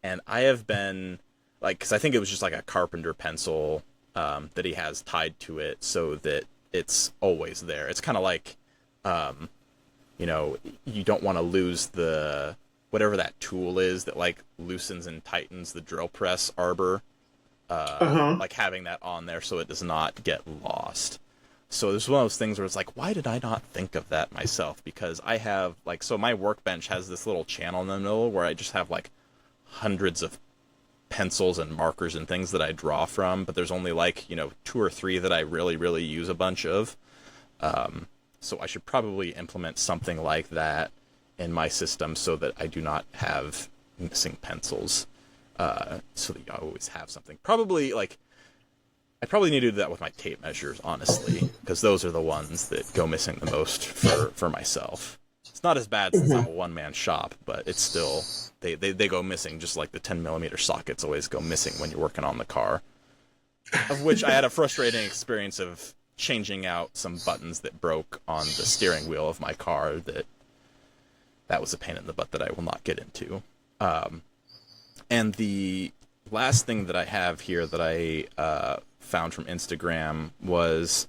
And I have been, like, because I think it was just like a carpenter pencil that he has tied to it so that it's always there. It's kind of like, you know, you don't want to lose the, whatever that tool is that like loosens and tightens the drill press arbor, like having that on there so it does not get lost. So there's one of those things where it's like, why did I not think of that myself? Because I have, like, so my workbench has this little channel in the middle where I just have like hundreds of pencils and markers and things that I draw from, but there's only like, you know, 2 or 3 that I really, really use a bunch of. So I should probably implement something like that in my system so that I do not have missing pencils, so that I always have something. Probably, like, I probably need to do that with my tape measures, honestly, because those are the ones that go missing the most for myself. It's not as bad since I'm a one-man shop, but it's still, they go missing just like the 10mm sockets always go missing when you're working on the car. Of which I had a frustrating experience of changing out some buttons that broke on the steering wheel of my car. That was a pain in the butt that I will not get into. And the last thing that I have here that I found from Instagram was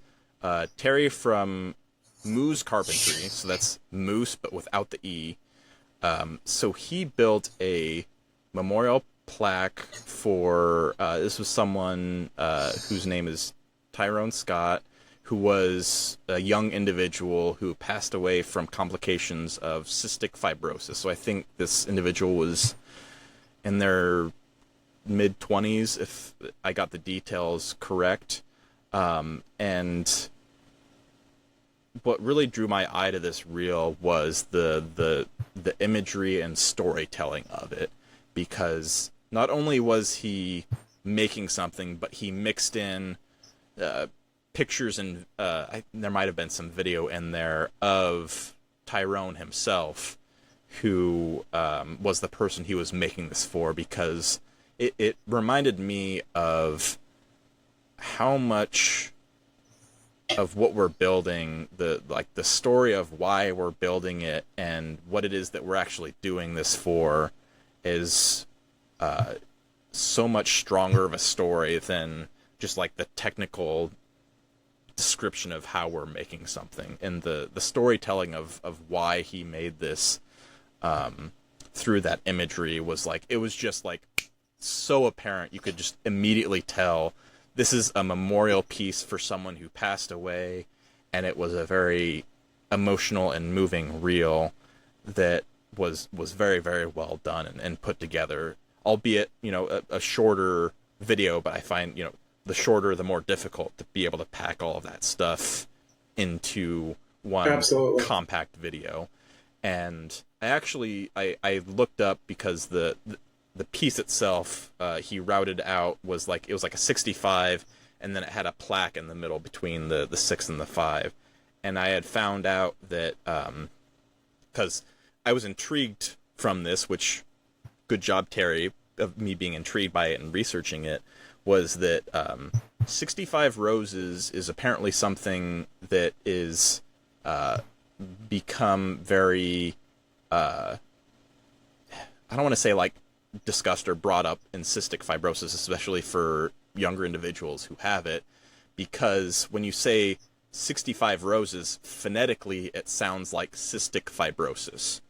Terry from Moose Carpentry. So that's Moose, but without the E. So he built a memorial plaque for, this was someone whose name is Tyrone Scott, who was a young individual who passed away from complications of cystic fibrosis. So I think this individual was in their mid-20s, if I got the details correct. And what really drew my eye to this reel was the imagery and storytelling of it, because not only was he making something, but he mixed in pictures and there might have been some video in there of Tyrone himself, who was the person he was making this for, because it reminded me of how much of what we're building, the story of why we're building it and what it is that we're actually doing this for is so much stronger of a story than just like the technical description of how we're making something. And the storytelling of why he made this through that imagery was like, it was just like so apparent. You could just immediately tell this is a memorial piece for someone who passed away, and it was a very emotional and moving reel that was very, very well done and put together, albeit, you know, a shorter video, but I find, you know, the shorter, the more difficult to be able to pack all of that stuff into one Absolutely. compact video. And I looked up because the piece itself, he routed out it was like a 65, and then it had a plaque in the middle between the 6 and the 5. And I had found out that, because I was intrigued from this, which, good job, Terry, of me being intrigued by it and researching it, was that 65 roses is apparently something that is become very, I don't want to say like discussed or brought up in cystic fibrosis, especially for younger individuals who have it, because when you say 65 roses, phonetically it sounds like cystic fibrosis,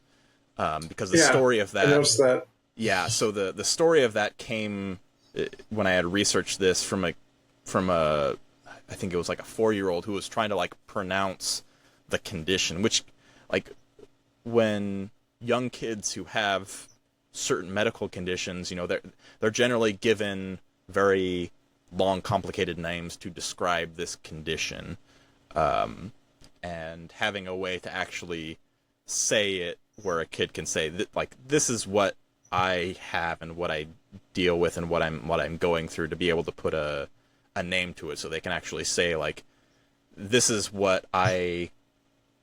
because the story of that, I noticed that. Yeah, so the story of that came when I had researched this from a I think it was like a 4-year-old who was trying to like pronounce the condition, which, like, when young kids who have certain medical conditions, you know, they're generally given very long, complicated names to describe this condition, and having a way to actually say it where a kid can say that, like, this is what I have and what I deal with and what I'm going through, to be able to put a name to it, so they can actually say, like, this is what I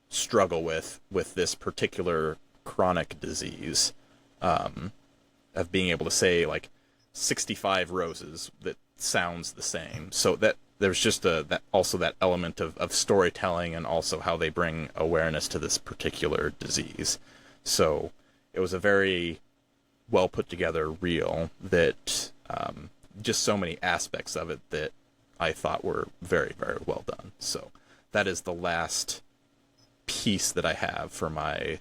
struggle with this particular chronic disease, of being able to say like 65 roses that sounds the same. So that there's just that element of storytelling, and also how they bring awareness to this particular disease. So it was a very well put together reel that, just so many aspects of it that I thought were very, very well done. So that is the last piece that I have for my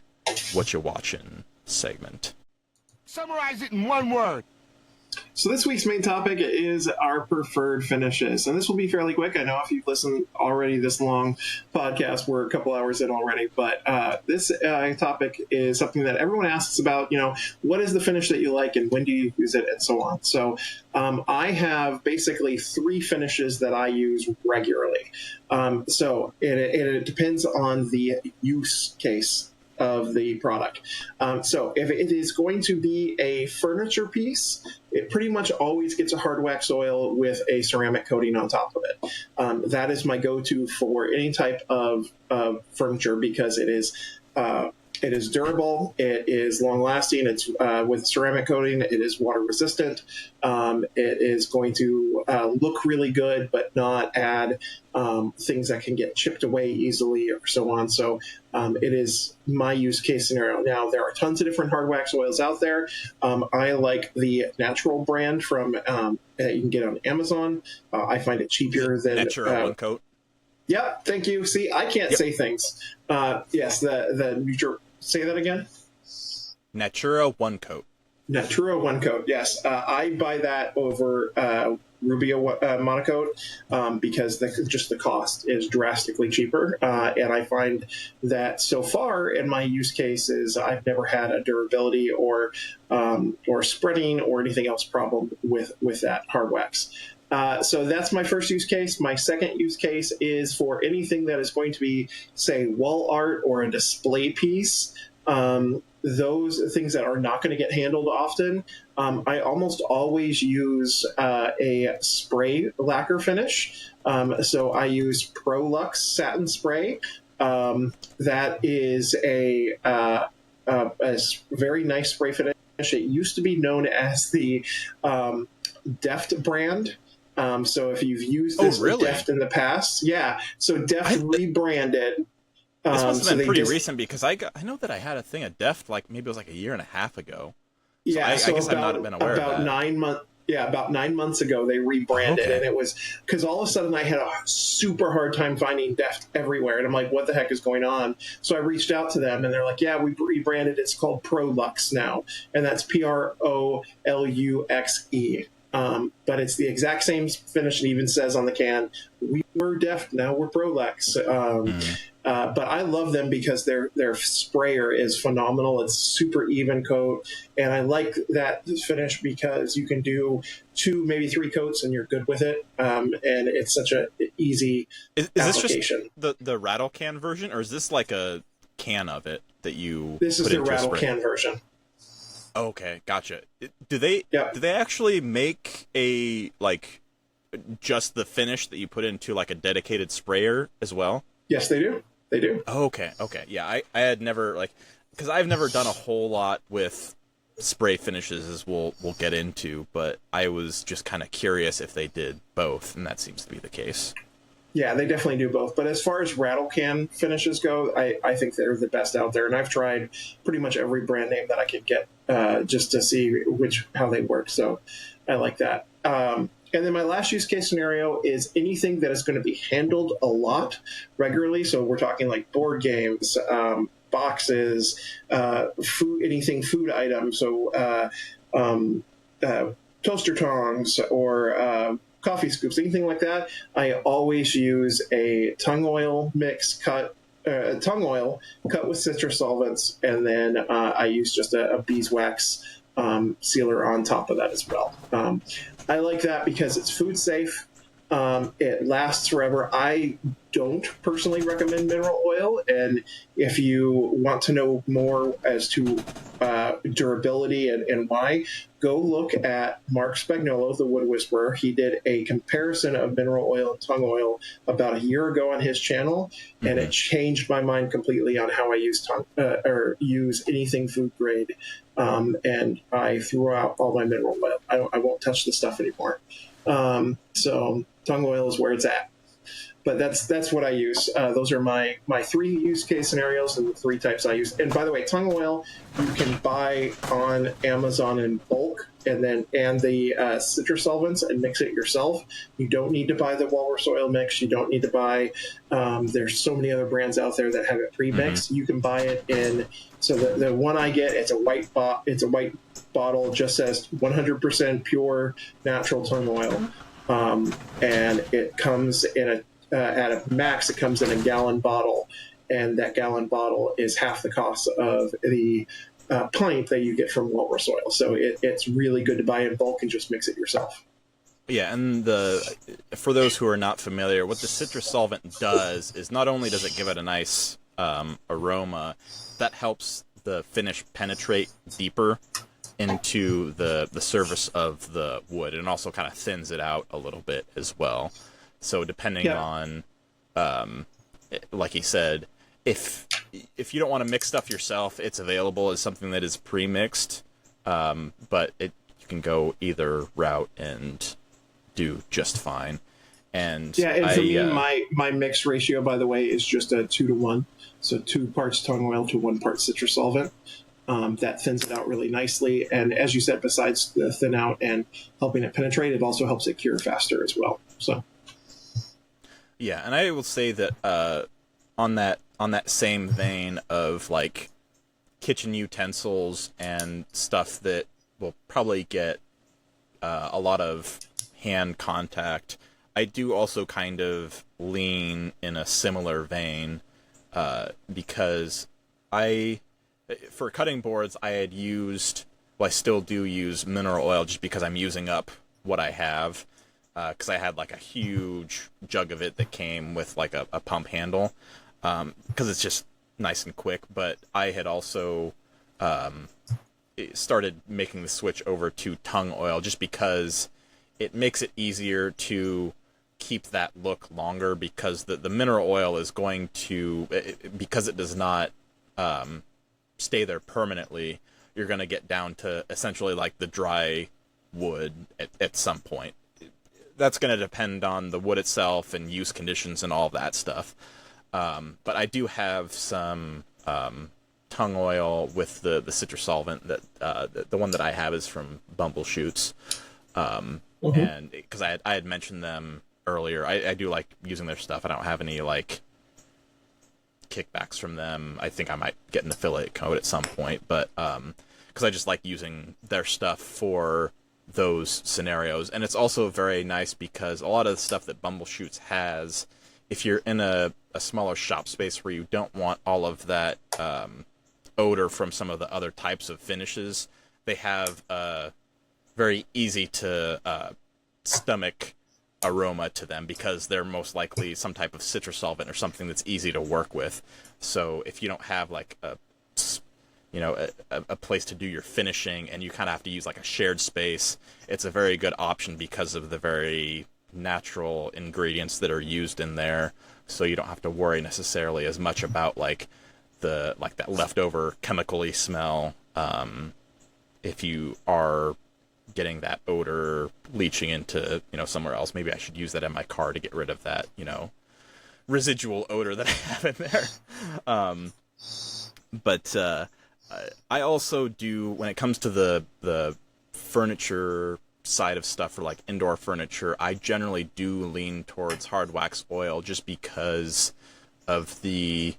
Whatcha Watchin segment. Summarize it in one word. So this week's main topic is our preferred finishes, and this will be fairly quick. I know if you've listened already this long podcast, we're a couple hours in already, but this topic is something that everyone asks about. You know, what is the finish that you like, and when do you use it, and so on. So I have basically 3 finishes that I use regularly. So it depends on the use case of the product. So if it is going to be a furniture piece, it pretty much always gets a Hardwax oil with a ceramic coating on top of it. That is my go-to for any type of furniture, because it is durable, it is long-lasting, it's with ceramic coating, it is water-resistant, it is going to look really good but not add things that can get chipped away easily or so on. So it is my use case scenario. Now, there are tons of different Hardwax oils out there. I like the natural brand from that you can get on Amazon. I find it cheaper than... Natura One Coat? Yeah, thank you. See, I can't say things. Yes, the say that again? Natura One Coat. Natura One Coat, yes. I buy that over Rubio Monocoat because just the cost is drastically cheaper. And I find that so far in my use cases, I've never had a durability or spreading or anything else problem with that Hardwax. So that's my first use case. My second use case is for anything that is going to be, say, wall art or a display piece. Those things that are not going to get handled often, I almost always use a spray lacquer finish. So I use ProLux Satin Spray. That is a very nice spray finish. It used to be known as the Deft brand. So if you've used this with Deft in the past, so Deft rebranded. This must have been pretty recent because I know that I had a thing of Deft like maybe it was like a year and a half ago. So I guess I've not been aware of that. About 9 months ago, they rebranded, and it was because all of a sudden I had a super hard time finding Deft everywhere, and I'm like, what the heck is going on? So I reached out to them, and they're like, yeah, we rebranded. It's called ProLux now, and that's PROLUXE. But it's the exact same finish. It even says on the can, we were Deft, now we're ProLux. But I love them because their sprayer is phenomenal. It's super even coat, and I like that finish because you can do 2, maybe 3 coats, and you're good with it. And it's such an easy application. Is this just the rattle can version, or is this like a can of it that you? This is the rattle can version. Okay, gotcha. Do they actually make a just the finish that you put into like a dedicated sprayer as well? Yes, they do. They do. Okay. Yeah, I had never because I've never done a whole lot with spray finishes, as we'll get into, but I was just kind of curious if they did both, and that seems to be the case. Yeah, they definitely do both. But as far as rattle can finishes go, I think they're the best out there. And I've tried pretty much every brand name that I could get just to see how they work. So I like that. And then my last use case scenario is anything that is going to be handled a lot regularly. So we're talking like board games, boxes, anything food items. So toaster tongs or coffee scoops, anything like that. I always use a tung oil mix cut with citrus solvents, and then I use just a beeswax sealer on top of that as well. I like that because it's food safe. It lasts forever. I don't personally recommend mineral oil, and if you want to know more as to durability and why, go look at Mark Spagnuolo, the Wood Whisperer. He did a comparison of mineral oil and tung oil about a year ago on his channel, and it changed my mind completely on how I use use anything food grade. And I threw out all my mineral oil. I won't touch the stuff anymore. So tung oil is where it's at. But that's what I use. Those are my 3 use case scenarios and the 3 types I use. And by the way, tung oil you can buy on Amazon in bulk, and the citrus solvents and mix it yourself. You don't need to buy the walrus oil mix. You don't need to buy. There's so many other brands out there that have it pre-mixed. You can buy it in. So the one I get, it's a white bottle, just says 100% pure natural tung oil, and it comes in at a max, it comes in a gallon bottle, and that gallon bottle is half the cost of the pint that you get from walrus oil. So it's really good to buy in bulk and just mix it yourself. Yeah, and for those who are not familiar, what the citrus solvent does is not only does it give it a nice aroma, that helps the finish penetrate deeper into the surface of the wood, and also kind of thins it out a little bit as well. So depending on, like he said, if you don't want to mix stuff yourself, it's available as something that is pre-mixed, but you can go either route and do just fine. And for me, my mix ratio, by the way, is just a 2-to-1. So 2 parts tung oil to 1 part citrus solvent. That thins it out really nicely. And as you said, besides the thin out and helping it penetrate, it also helps it cure faster as well. So. Yeah, and I will say that on that same vein of like kitchen utensils and stuff that will probably get a lot of hand contact, I do also kind of lean in a similar vein because for cutting boards I had used, well, I still do use mineral oil just because I'm using up what I have. Because I had like a huge jug of it that came with like a pump handle, because it's just nice and quick. But I had also started making the switch over to tung oil just because it makes it easier to keep that look longer, because the mineral oil is going to, because it does not stay there permanently, you're going to get down to essentially like the dry wood at some point. That's going to depend on the wood itself and use conditions and all that stuff. But I do have some tung oil with the citrus solvent that the one that I have is from Bumbleshoots. And because I had mentioned them earlier, I do like using their stuff. I don't have any like kickbacks from them. I think I might get an affiliate code at some point, but because I just like using their stuff for those scenarios. And it's also very nice because a lot of the stuff that Bumbleshoots has, if you're in a smaller shop space where you don't want all of that odor from some of the other types of finishes, they have a very easy to stomach aroma to them because they're most likely some type of citrus solvent or something that's easy to work with. So if you don't have like a place to do your finishing and you kind of have to use like a shared space, it's a very good option because of the very natural ingredients that are used in there. So you don't have to worry necessarily as much about like that leftover chemically smell if you are getting that odor leaching into somewhere else. Maybe I should use that in my car to get rid of that residual odor that I have in there. But I also do, when it comes to the furniture side of stuff for like indoor furniture, I generally do lean towards Hardwax oil just because of the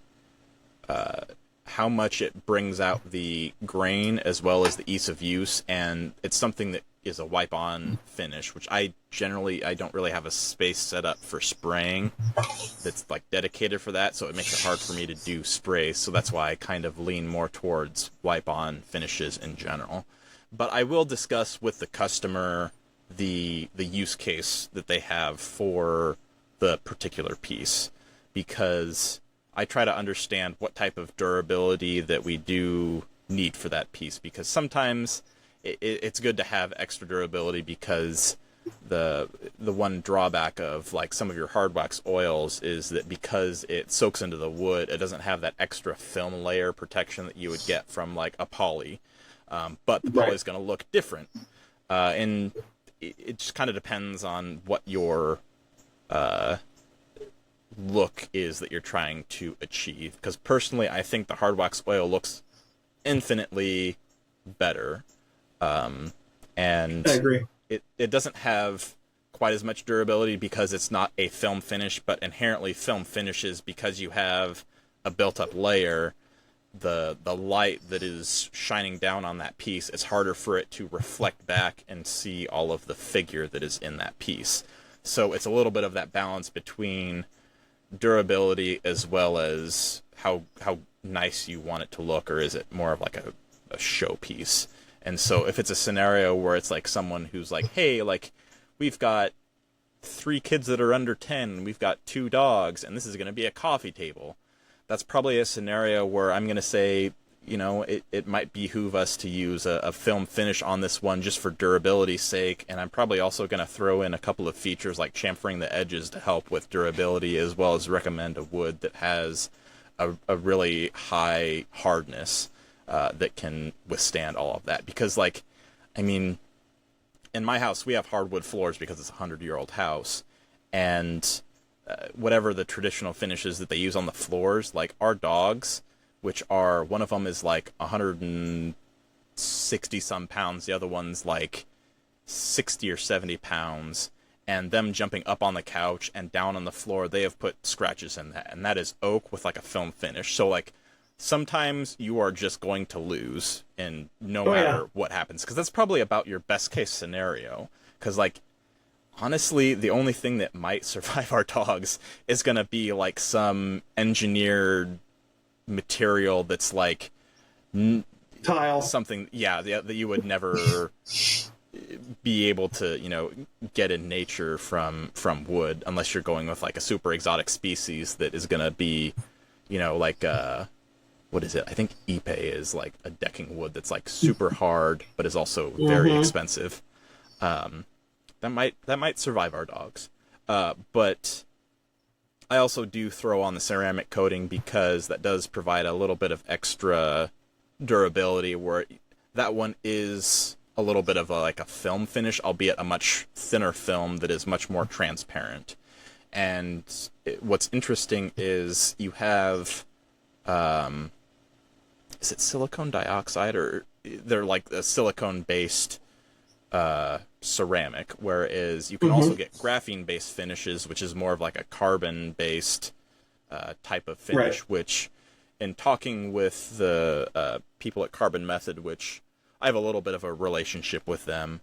how much it brings out the grain as well as the ease of use, and it's something that is a wipe-on finish, which I don't really have a space set up for spraying that's like dedicated for that, so it makes it hard for me to do sprays. So that's why I kind of lean more towards wipe-on finishes in general. But I will discuss with the customer the use case that they have for the particular piece, because I try to understand what type of durability that we do need for that piece, because sometimes it's good to have extra durability, because the one drawback of like some of your Hardwax oils is that because it soaks into the wood, it doesn't have that extra film layer protection that you would get from like a poly. But the poly is going to look different, and it just kind of depends on what your look is that you're trying to achieve. Because personally, I think the Hardwax oil looks infinitely better, and I agree. It doesn't have quite as much durability because it's not a film finish, but inherently film finishes, because you have a built-up layer, the light that is shining down on that piece, it's harder for it to reflect back and see all of the figure that is in that piece. So it's a little bit of that balance between durability as well as how nice you want it to look, or is it more of like a showpiece. And so if it's a scenario where it's like someone who's like, hey, like we've got 3 kids that are under 10, we've got 2 dogs, and this is going to be a coffee table, that's probably a scenario where I'm going to say, it might behoove us to use a film finish on this one just for durability's sake. And I'm probably also going to throw in a couple of features like chamfering the edges to help with durability, as well as recommend a wood that has a really high hardness that can withstand all of that. Because, like, I mean, in my house, we have hardwood floors because it's a 100-year-old house. And whatever the traditional finishes that they use on the floors, like our dogs, which are, one of them is like 160 some pounds, the other one's like 60 or 70 pounds, and them jumping up on the couch and down on the floor, they have put scratches in that, and that is oak with like a film finish. So like sometimes you are just going to lose, and no matter what happens, because that's probably about your best case scenario. Because like honestly, the only thing that might survive our dogs is going to be like some engineered material that's like tile, something, that you would never be able to, get in nature from wood, unless you're going with like a super exotic species that is going to be, like what is it? I think Ipe is like a decking wood that's like super hard, but is also very expensive. That might survive our dogs. But I also do throw on the ceramic coating because that does provide a little bit of extra durability, where that one is a little bit of like a film finish, albeit a much thinner film that is much more transparent. And what's interesting is you have, is it silicone dioxide, or they're like a silicone-based ceramic, whereas you can also get graphene-based finishes, which is more of like a carbon-based type of finish, which, in talking with the people at Carbon Method, which I have a little bit of a relationship with them,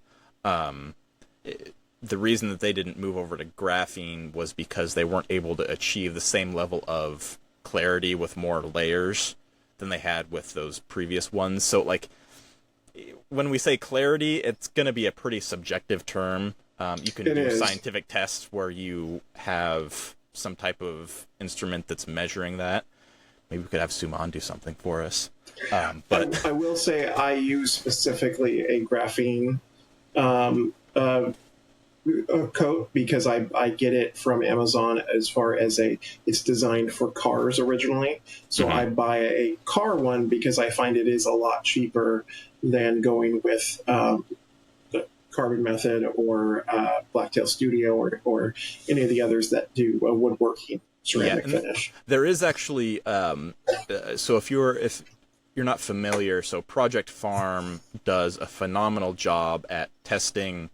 the reason that they didn't move over to graphene was because they weren't able to achieve the same level of clarity with more layers than they had with those previous ones. So, like, when we say clarity, it's going to be a pretty subjective term. You can do scientific tests where you have some type of instrument that's measuring that. Maybe we could have Suman do something for us. But I will say I use specifically a graphene coat because I get it from Amazon as far as it's designed for cars originally. So I buy a car one because I find it is a lot cheaper than going with the Carbon Method or Blacktail Studio or any of the others that do a woodworking ceramic finish. There is actually so if you're not familiar, so Project Farm does a phenomenal job at testing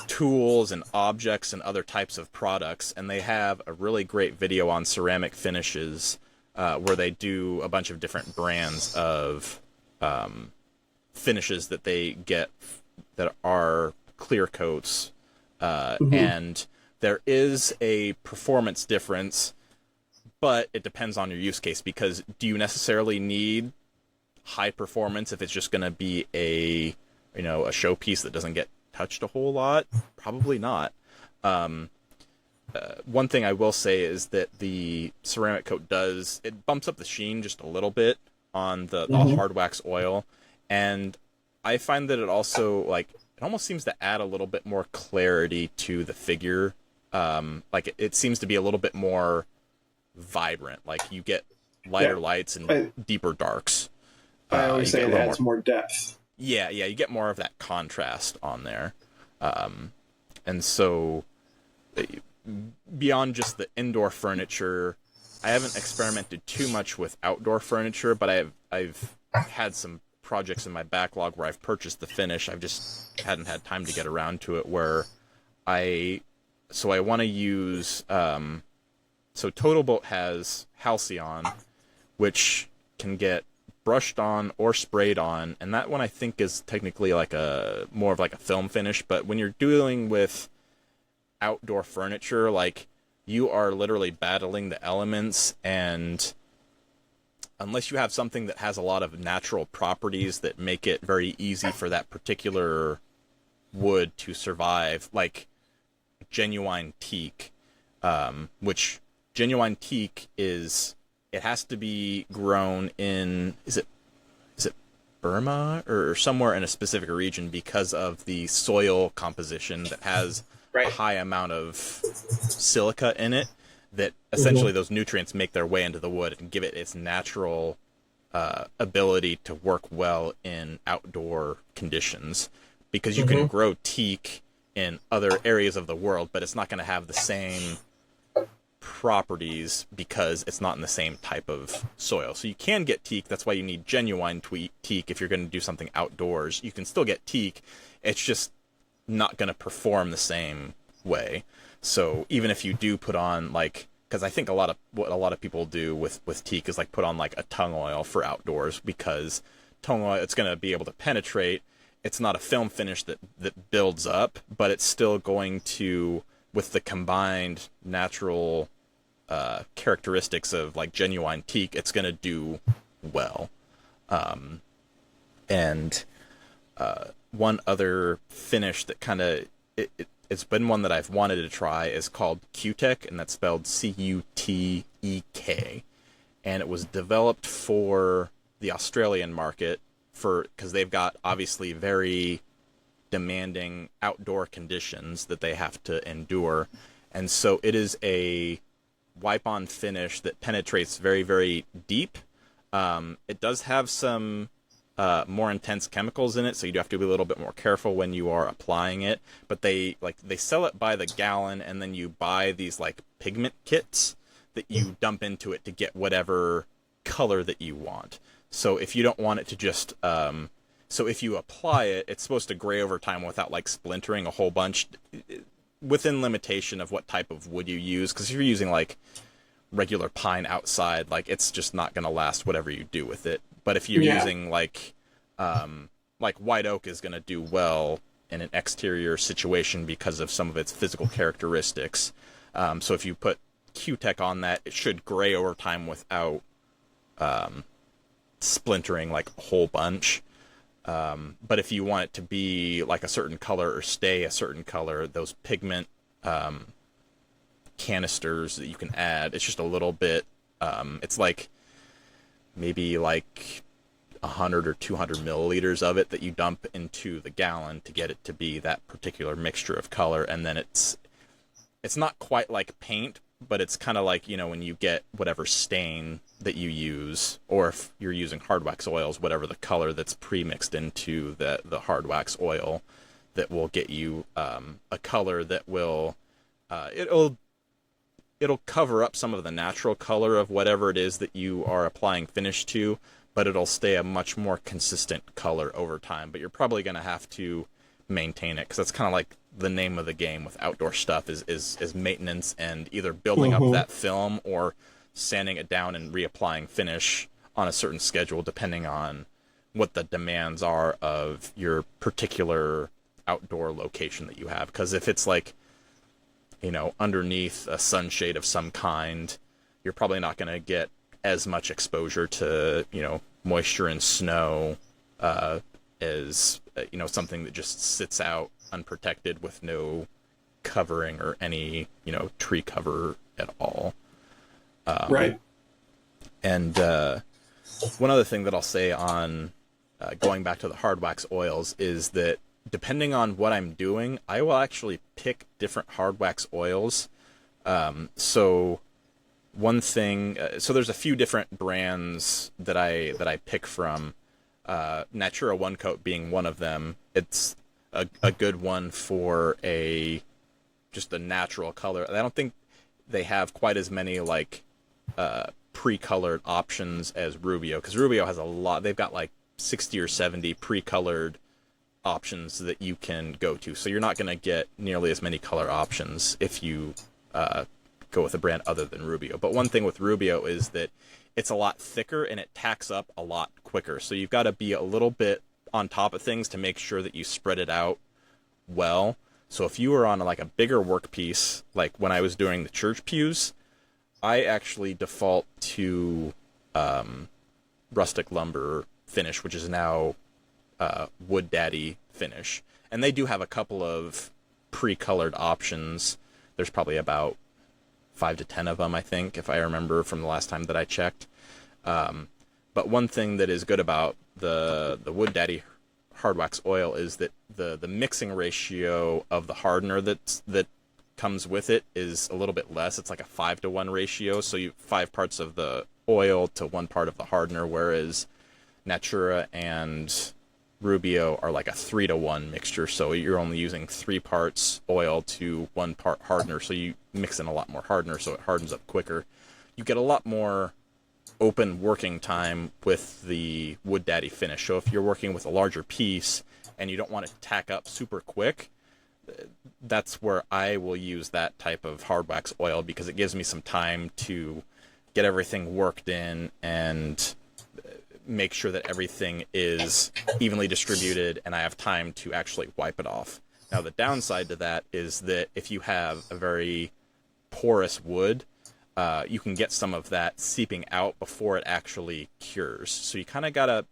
tools and objects and other types of products, and they have a really great video on ceramic finishes where they do a bunch of different brands of finishes that they get that are clear coats, and there is a performance difference, but it depends on your use case, because do you necessarily need high performance if it's just going to be a showpiece that doesn't get touched a whole lot? Probably not. One thing I will say is that the ceramic coat bumps up the sheen just a little bit on the Hardwax oil, and I find that it also, like, it almost seems to add a little bit more clarity to the figure. Like, it seems to be a little bit more vibrant. Like, you get lighter lights and deeper darks. I always say it adds more depth. Yeah, you get more of that contrast on there. And so, beyond just the indoor furniture, I haven't experimented too much with outdoor furniture, but I've had some projects in my backlog where I've purchased the finish. I've just hadn't had time to get around to it, where I want to use, so Total Boat has Halcyon, which can get brushed on or sprayed on, and that one I think is technically like more of like a film finish. But when you're dealing with outdoor furniture, like, you are literally battling the elements, and unless you have something that has a lot of natural properties that make it very easy for that particular wood to survive, like genuine teak, which genuine teak it has to be grown in, is it Burma or somewhere in a specific region, because of the soil composition that has a high amount of silica in it, that essentially those nutrients make their way into the wood and give it its natural ability to work well in outdoor conditions. Because you can grow teak in other areas of the world, but it's not going to have the same properties because it's not in the same type of soil. So you can get teak. That's why you need genuine teak if you're going to do something outdoors. You can still get teak. It's just not going to perform the same way. So even if you do put on, like, because I think what a lot of people do with teak is like put on like a tung oil for outdoors, because tung oil, it's going to be able to penetrate. It's not a film finish that builds up, but it's still going to, with the combined natural characteristics of like genuine teak, it's going to do well. And one other finish that kind of it's been one that I've wanted to try is called Q-Tech, and that's spelled Cutek, and it was developed for the Australian market because they've got obviously very demanding outdoor conditions that they have to endure, and so it is a wipe-on finish that penetrates very, very deep. It does have some more intense chemicals in it, so you do have to be a little bit more careful when you are applying it. But they sell it by the gallon, and then you buy these like pigment kits that you dump into it to get whatever color that you want. So if you don't want it to just so if you apply it, it's supposed to gray over time without like splintering a whole bunch, within limitation of what type of wood you use. Because if you're using like regular pine outside, like it's just not going to last whatever you do with it. But if you're using like white oak is going to do well in an exterior situation because of some of its physical characteristics. So if you put Q-Tech on that, it should gray over time without splintering like a whole bunch. But if you want it to be like a certain color or stay a certain color, those pigment canisters that you can add, it's just a little bit, it's like maybe like 100 or 200 milliliters of it that you dump into the gallon to get it to be that particular mixture of color. And then it's not quite like paint, but it's kind of like, you know, when you get whatever stain that you use, or if you're using Hardwax oils, whatever the color that's pre-mixed into the Hardwax oil, that will get you a color that will it'll cover up some of the natural color of whatever it is that you are applying finish to, but it'll stay a much more consistent color over time. But you're probably going to have to maintain it, because that's kind of like the name of the game with outdoor stuff is maintenance, and either building up that film or sanding it down and reapplying finish on a certain schedule, depending on what the demands are of your particular outdoor location that you have. Because if it's like, you know, underneath a sunshade of some kind, you're probably not going to get as much exposure to, you know, moisture and snow as, you know, something that just sits out unprotected with no covering or any, you know, tree cover at all. Right. And one other thing that I'll say on going back to the Hardwax oils is that depending on what I'm doing, I will actually pick different Hardwax oils. So one thing, so there's a few different brands that I pick from. Natura One Coat being one of them. It's a good one for just a natural color. I don't think they have quite as many like pre-colored options as Rubio, because Rubio has a lot. They've got like 60 or 70 pre-colored options that you can go to, so you're not going to get nearly as many color options if you go with a brand other than Rubio. But one thing with Rubio is that it's a lot thicker and it tacks up a lot quicker, so you've got to be a little bit on top of things to make sure that you spread it out well. So if you were on like a bigger workpiece, like when I was doing the church pews, I actually default to rustic lumber finish, which is now Wood Daddy finish. And they do have a couple of pre-colored options. There's probably about 5 to 10 of them, I think, if I remember from the last time that I checked. But one thing that is good about the Wood Daddy Hardwax oil is that the mixing ratio of the hardener that comes with it is a little bit less. It's like a 5-to-1 ratio, so you 5 parts of the oil to 1 part of the hardener, whereas Natura and Rubio are like a 3-to-1 mixture, so you're only using 3 parts oil to 1 part hardener, so you mix in a lot more hardener, so it hardens up quicker. You get a lot more open working time with the Wood Daddy finish. So if you're working with a larger piece and you don't want it to tack up super quick, that's where I will use that type of Hardwax oil, because it gives me some time to get everything worked in and make sure that everything is evenly distributed and I have time to actually wipe it off. Now the downside to that is that if you have a very porous wood, you can get some of that seeping out before it actually cures. So you kind of got to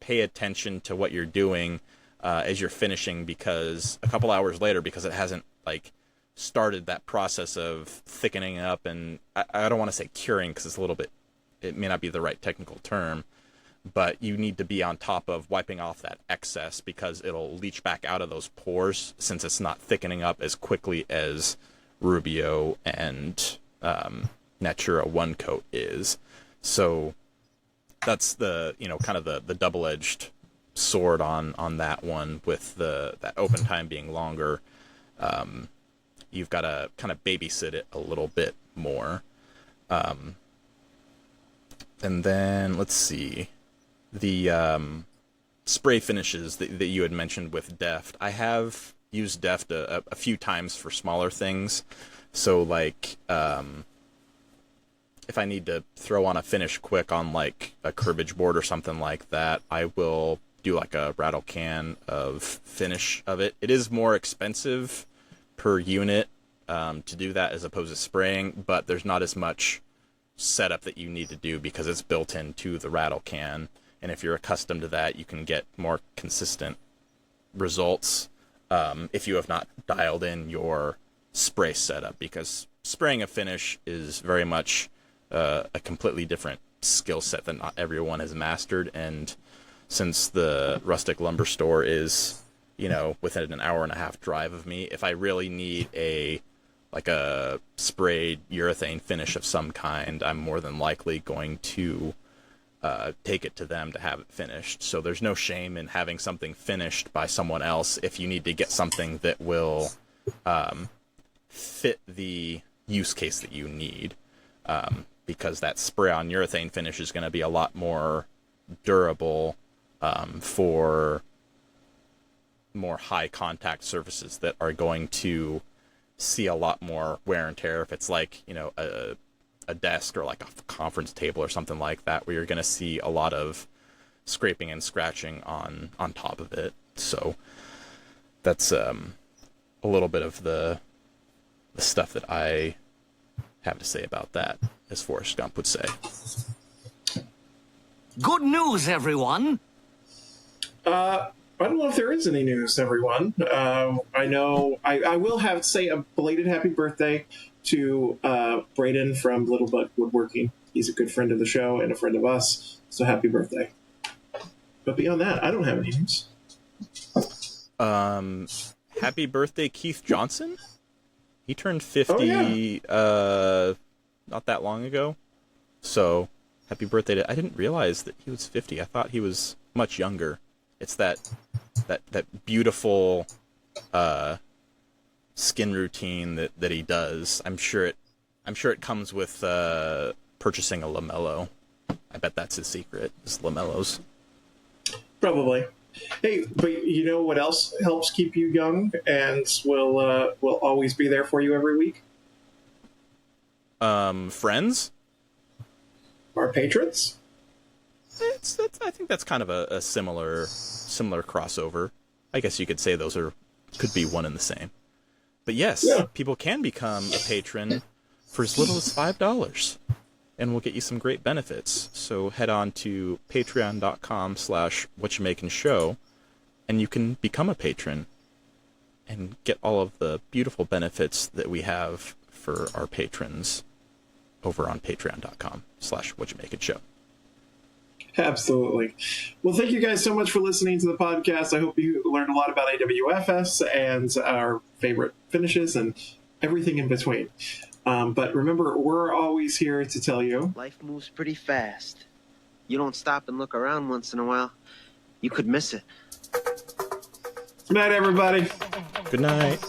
pay attention to what you're doing as you're finishing, because a couple hours later, because it hasn't like started that process of thickening up, and I don't want to say curing because it's a little bit, it may not be the right technical term, but you need to be on top of wiping off that excess, because it'll leach back out of those pores since it's not thickening up as quickly as Rubio and Natura One Coat is. So that's the, kind of the double-edged sword on that one, with that open time being longer. You've got to kind of babysit it a little bit more. And then let's see, the spray finishes that you had mentioned with Deft. I have used Deft a few times for smaller things. So like, if I need to throw on a finish quick on like a curbage board or something like that, I will do like a rattle can of finish of it. It is more expensive per unit to do that as opposed to spraying, but there's not as much setup that you need to do because it's built into the rattle can. And if you're accustomed to that, you can get more consistent results if you have not dialed in your spray setup, because spraying a finish is very much a completely different skill set that not everyone has mastered. And since the rustic lumber store is, within an hour and a half drive of me, if I really need a sprayed urethane finish of some kind, I'm more than likely going to take it to them to have it finished. So there's no shame in having something finished by someone else if you need to get something that will fit the use case that you need, because that spray-on urethane finish is going to be a lot more durable for more high-contact surfaces that are going to see a lot more wear and tear. If it's like, a desk or like a conference table or something like that, where you're going to see a lot of scraping and scratching on top of it. So that's a little bit of the stuff that I have to say about that, as Forrest Gump would say. Good news, everyone! I don't know if there is any news, everyone. I know I will have to say a belated happy birthday to Braden from Little Buck Woodworking. He's a good friend of the show and a friend of us, so happy birthday. But beyond that, I don't have any news. Happy birthday, Keith Johnson? He turned 50 not that long ago. So, happy birthday to... I didn't realize that he was 50. I thought he was much younger. It's that beautiful skin routine that he does. I'm sure it comes with purchasing a lamello. I bet that's his secret, is lamellos. Probably. Hey, but you know what else helps keep you young and will always be there for you every week? Friends? Our patrons? I think that's kind of a similar crossover. I guess you could say those could be one and the same. But yes, people can become a patron for as little as $5, and we'll get you some great benefits. So head on to patreon.com/whatchamakinshow, and you can become a patron and get all of the beautiful benefits that we have for our patrons over on patreon.com/whatchamakinshow. Absolutely. Well, thank you guys so much for listening to the podcast. I hope you learned a lot about AWFS and our favorite finishes and everything in between. But remember, we're always here to tell you... Life moves pretty fast. You don't stop and look around once in a while, you could miss it. Good night, everybody. Good night.